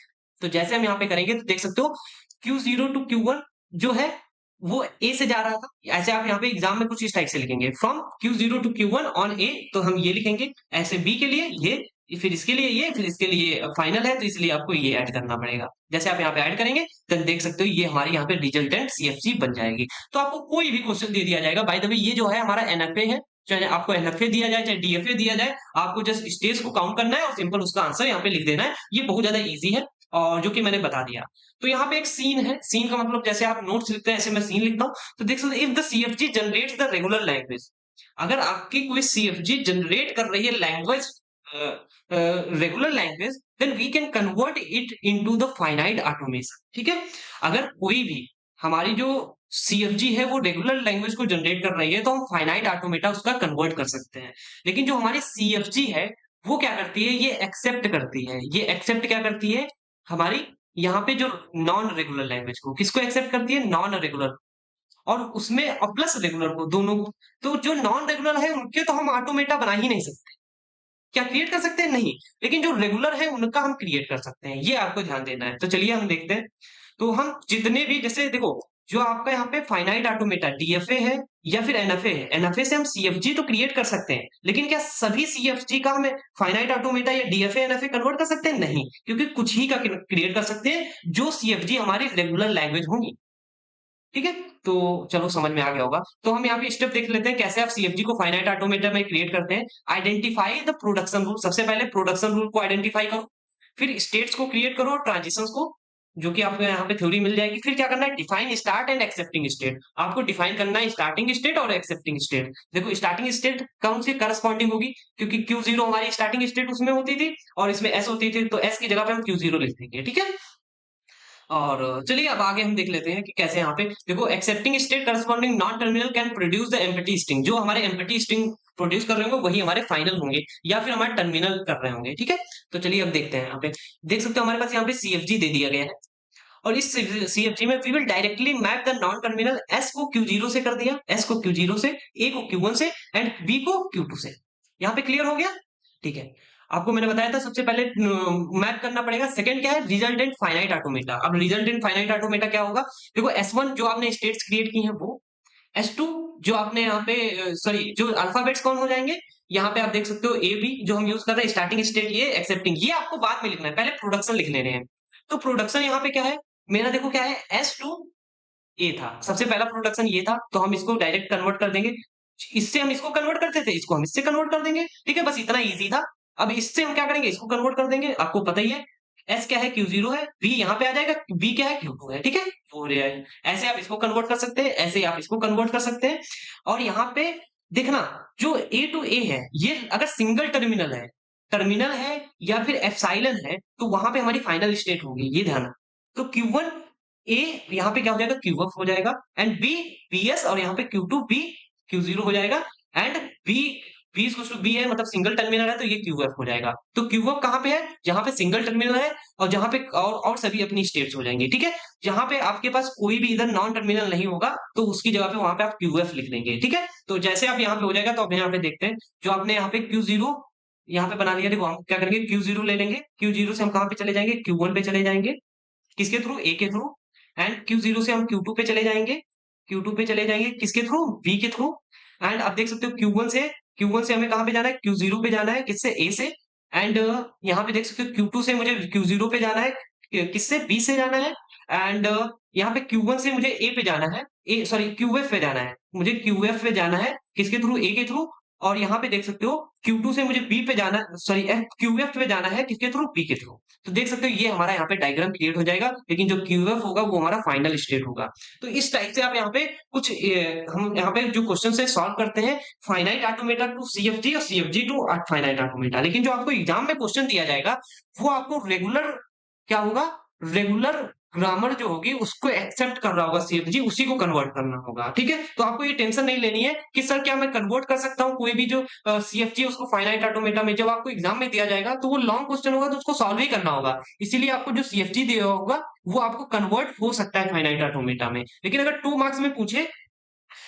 तो जैसे हम यहाँ पे करेंगे तो देख सकते हो Q0 टू Q1 जो है वो A से जा रहा था। ऐसे आप यहाँ पे एग्जाम में कुछ इस टाइप से लिखेंगे, from Q0 to Q1 on A, तो हम ये लिखेंगे। ऐसे B के लिए ये, फिर इसके लिए ये, फिर इसके लिए फाइनल है, तो इसलिए आपको ये ऐड करना पड़ेगा। जैसे आप यहाँ पे ऐड करेंगे तो देख सकते हो ये हमारी यहाँ पे रिजल्टेंट CFG बन जाएगी। तो आपको कोई भी क्वेश्चन दे दिया जाएगा, बाय द वे ये जो है हमारा NFA है, चाहे आपको NFA दिया जाए चाहे DFA दिया जाए, आपको जस्ट स्टेज को काउंट करना है और सिंपल उसका आंसर यहाँ पे लिख देना है। ये बहुत ज्यादा ईजी है, और जो कि मैंने बता दिया। तो यहाँ पे एक सीन है, सीन का मतलब जैसे आप नोट्स लिखते हैं ऐसे मैं सीन लिखता हूँ। तो देख सकते if the CFG generates the regular language, अगर आपकी कोई CFG जनरेट कर रही है लैंग्वेज, regular language, then we can convert it into the finite automation. ठीक है, अगर कोई भी हमारी जो CFG है वो रेगुलर लैंग्वेज को जनरेट कर रही है, तो हम फाइनाइट ऑटोमेटा उसका कन्वर्ट कर सकते हैं। लेकिन जो हमारी CFG है वो क्या करती है, ये एक्सेप्ट करती है, ये एक्सेप्ट क्या करती है, हमारी यहाँ पे जो नॉन रेगुलर लैंग्वेज को, किसको एक्सेप्ट करती है, नॉन रेगुलर, और उसमें और प्लस रेगुलर को, दोनों को। तो जो नॉन रेगुलर है उनके तो हम ऑटोमेटा बना ही नहीं सकते। क्या क्रिएट कर सकते हैं, नहीं, लेकिन जो रेगुलर है उनका हम क्रिएट कर सकते हैं, ये आपको ध्यान देना है। तो चलिए हम देखते हैं। तो हम जितने भी, जैसे देखो जो आपका यहाँ पे फाइनाइट ऑटोमेटा DFA है या फिर NFA है, NFA से हम CFG तो क्रिएट कर सकते हैं, लेकिन क्या सभी CFG का हमें फाइनाइट ऑटोमेटा या DFA NFA कन्वर्ट कर सकते हैं, नहीं, क्योंकि कुछ ही का क्रिएट कर सकते हैं जो CFG हमारी रेगुलर लैंग्वेज होंगी। ठीक है, तो चलो समझ में आ गया होगा। तो हम यहाँ पे स्टेप देख लेते हैं कैसे आप CFG को फाइनाइट ऑटोमेटा में क्रिएट करते हैं। आइडेंटिफाई द प्रोडक्शन रूल, सबसे पहले प्रोडक्शन रूल को आइडेंटिफाई करो, फिर स्टेट्स को क्रिएट करो और ट्रांजिशंस को, जो कि आपको यहाँ पे थ्योरी मिल जाएगी। फिर क्या करना है, define start and accepting state, आपको डिफाइन करना है स्टार्टिंग स्टेट और एक्सेप्टिंग स्टेट। देखो स्टार्टिंग स्टेट कौन सी करस्पॉन्डिंग होगी, क्योंकि Q0 हमारी स्टार्टिंग स्टेट उसमें होती थी और इसमें S होती थी, तो S की जगह पे हम Q0 लिख देंगे। ठीक है, और चलिए अब आगे हम देख लेते हैं कि कैसे यहाँ पे देखो accepting state corresponding non terminal can produce the empty string, जो हमारे एम्प्टी स्ट्रिंग प्रोड्यूस कर रहे होंगे वही हमारे फाइनल होंगे या फिर हमारे टर्मिनल कर रहे होंगे। ठीक है, तो चलिए अब देखते हैं। यहाँ पे देख सकते हो हमारे पास यहाँ पे CFG दे दिया गया है, और इस CFG में we will directly map the non terminal, S को Q0 से कर दिया, S को Q0 से, A को Q1 से एंड B को Q2 से। यहाँ पे क्लियर हो गया। ठीक है, आपको मैंने बताया था सबसे पहले मैप करना पड़ेगा। सेकंड क्या है, रिजल्टेंट फाइनाइट ऑटोमेटा। अब रिजल्टेंट फाइनाइट ऑटोमेटा क्या होगा, देखो S1 जो आपने स्टेट्स क्रिएट की हैं वो, S2 जो आपने यहाँ पे सॉरी जो अल्फाबेट्स कौन हो जाएंगे, यहाँ पे आप देख सकते हो AB जो हम यूज कर रहे हैं स्टार्टिंग स्टेट, ये एक्सेप्टिंग, ये आपको बाद में लिखना है, पहले प्रोडक्शन लिख लेने हैं। तो प्रोडक्शन यहाँ पे क्या है मेरा, देखो क्या है, S2 A था, सबसे पहला प्रोडक्शन ये था, तो हम इसको डायरेक्ट कन्वर्ट कर देंगे। इससे हम इसको कन्वर्ट करते थे, इसको हम इससे कन्वर्ट कर देंगे। ठीक है, बस इतना इजी था। अब इससे हम क्या करेंगे, इसको कन्वर्ट कर देंगे। आपको पता ही है S क्या है, Q0 है, B यहाँ पे आ जाएगा, B क्या है, Q2 है। ठीक है, हो रहा है, ऐसे आप इसको कन्वर्ट कर सकते हैं, ऐसे आप इसको कन्वर्ट कर सकते हैं। और यहाँ पे देखना जो A टू A है, ये अगर सिंगल टर्मिनल है या फिर एप्सिलॉन है, तो वहां पे हमारी फाइनल स्टेट होगी, ये ध्यान। तो Q1 A यहाँ पे क्या हो जाएगा, Q1 हो जाएगा, एंड B BS, और यहाँ पे Q2 B Q0 हो जाएगा, and B B equal to B है मतलब सिंगल टर्मिनल है तो ये क्यूएफ हो जाएगा। तो क्यूएफ कहाँ पे है? जहां पे सिंगल टर्मिनल है और जहां पे और सभी अपनी स्टेट्स हो जाएंगे, ठीक है। जहां पे आपके पास कोई भी इधर नॉन टर्मिनल नहीं होगा तो उसकी जगह पे वहां पे आप क्यूएफ लिख देंगे, ठीक है। तो जैसे आप यहाँ पे हो जाएगा तो अब यहाँ पे देखते हैं, जो आपने यहाँ पे क्यू जीरो यहाँ पे बना लिया, देखो हम क्या करेंगे, क्यू जीरो ले लेंगे। क्यू जीरो से हम कहाँ पे चले जाएंगे? क्यू वन पे चले जाएंगे, किसके थ्रू? ए के थ्रू। एंड क्यू जीरो से हम क्यू टू पे चले जाएंगे, क्यू टू पे चले जाएंगे किसके थ्रू? बी के थ्रू। एंड अब देख सकते हो क्यू वन से हमें कहाँ पे जाना है? क्यू जीरो पे जाना है, किससे? ए से। एंड यहाँ पे देख सकते हो क्यू टू से मुझे क्यू जीरो पे जाना है, किससे? बी से जाना है। एंड यहाँ पे क्यू वन से मुझे ए पे जाना है, ए सॉरी क्यूएफ पे जाना है, मुझे क्यूएफ पे जाना है किसके थ्रू? ए के थ्रू। और यहाँ पे देख सकते हो Q2 से मुझे बी पे जाना है, सॉरी क्यूएफ पे जाना है किसके थ्रू? बी के थ्रू। तो देख सकते हो ये हमारा यहाँ पे डायग्राम क्रिएट हो जाएगा, लेकिन जो क्यूएफ होगा वो हमारा फाइनल स्टेट होगा। तो इस टाइप से आप यहाँ पे कुछ हम यहाँ पे जो क्वेश्चन है सॉल्व करते हैं, फाइनाइट ऑटोमेटा टू सीएफजी और सीएफजी टू फाइनाइट ऑटोमेटा। लेकिन जो आपको एग्जाम में क्वेश्चन दिया जाएगा वो आपको रेगुलर क्या होगा? रेगुलर ग्रामर जो होगी उसको एक्सेप्ट कर रहा होगा सीएफजी, उसी को कन्वर्ट करना होगा, ठीक है। तो आपको ये टेंशन नहीं लेनी है कि सर क्या मैं कन्वर्ट कर सकता हूँ कोई भी जो सीएफजी उसको फाइनाइट ऑटोमेटा में। जब आपको एग्जाम में दिया जाएगा तो वो लॉन्ग क्वेश्चन होगा तो उसको सॉल्व ही करना होगा, इसीलिए आपको जो सीएफजी दिया होगा वो आपको कन्वर्ट हो सकता है फाइनाइट ऑटोमेटा में। लेकिन अगर 2 मार्क्स में पूछे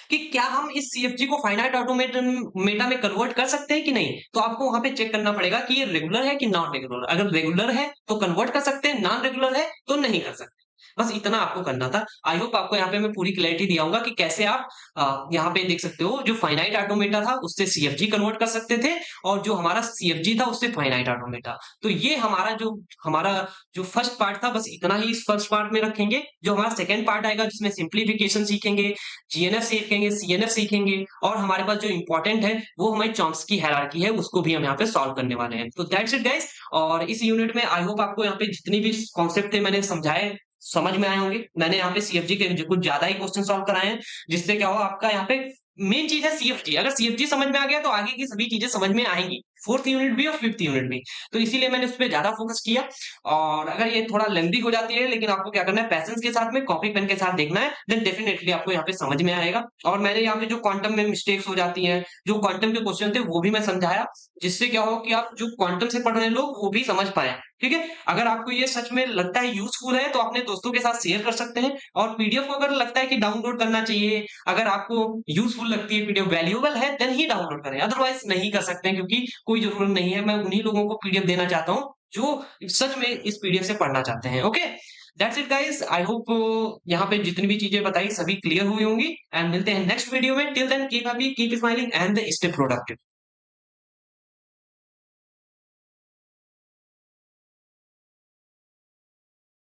कि क्या हम इस सीएफजी को फाइनाइट ऑटोमेटा मेटा में कन्वर्ट कर सकते हैं कि नहीं, तो आपको वहां पे चेक करना पड़ेगा कि ये रेगुलर है कि नॉन रेगुलर। अगर रेगुलर है तो कन्वर्ट कर सकते हैं, नॉन रेगुलर है तो नहीं कर सकते। बस इतना आपको करना था। आई होप आपको यहाँ पे मैं पूरी क्लैरिटी दिया होगा कि कैसे आप यहाँ पे देख सकते हो जो फाइनाइट ऑटोमेटा था उससे सीएफजी कन्वर्ट कर सकते थे, और जो हमारा सीएफजी था उससे फाइनाइट ऑटोमेटा। तो ये हमारा जो फर्स्ट पार्ट था, बस इतना ही इस फर्स्ट पार्ट में रखेंगे। जो हमारा सेकंड पार्ट आएगा जिसमें सिंप्लीफिकेशन सीखेंगे, जीएनएफ सीखेंगे, सीएनएफ सीखेंगे, और हमारे पास जो इंपॉर्टेंट है वो हमारी चॉम्स्की हायरार्की है उसको भी हम यहाँ पे सॉल्व करने वाले हैं। तो दैट्स इट गाइस। और इस यूनिट में आई होप आपको यहाँ पे जितनी भी कॉन्सेप्ट थे मैंने समझाए समझ में आए होंगे। मैंने यहाँ पे सीएफजी के कुछ ज्यादा ही क्वेश्चन सॉल्व कराए हैं, जिससे क्या हो आपका यहाँ पे मेन चीज है सीएफजी। अगर सीएफजी समझ में आ गया तो आगे की सभी चीजें समझ में आएंगी, फोर्थ यूनिट भी और फिफ्थ यूनिट भी। तो इसीलिए मैंने उस पर ज्यादा फोकस किया। और अगर ये थोड़ा लेंथी हो जाती है, लेकिन आपको क्या करना है, पैसेंस के साथ में कॉपी पेन के साथ देखना है, देन डेफिनेटली आपको यहाँ पे समझ में आएगा। और मैंने यहाँ पे जो क्वांटम में मिस्टेक्स हो जाती हैं, जो क्वांटम के क्वेश्चन थे वो भी मैं समझाया, जिससे क्या हो कि आप जो क्वांटम से पढ़ रहे हैं लोग वो भी समझ पाए, ठीक है। अगर आपको ये सच में लगता है यूजफुल है तो अपने दोस्तों के साथ शेयर कर सकते हैं। और पीडीएफ को अगर लगता है कि डाउनलोड करना चाहिए, अगर आपको यूजफुल लगती है, पीडीएफ वैल्यूएबल है, देन ही डाउनलोड करें, अदरवाइज नहीं कर सकते हैं, क्योंकि कोई जरूरत नहीं है। मैं उन्हीं लोगों को पीडीएफ देना चाहता हूँ जो सच में इस पीडीएफ से पढ़ना चाहते हैं। Okay, that's it guys. I hope यहाँ पे जितनी भी चीजें बताई सभी क्लियर हुई होंगी, एंड मिलते हैं नेक्स्ट वीडियो में। Till then keep happy, keep smiling and stay productive.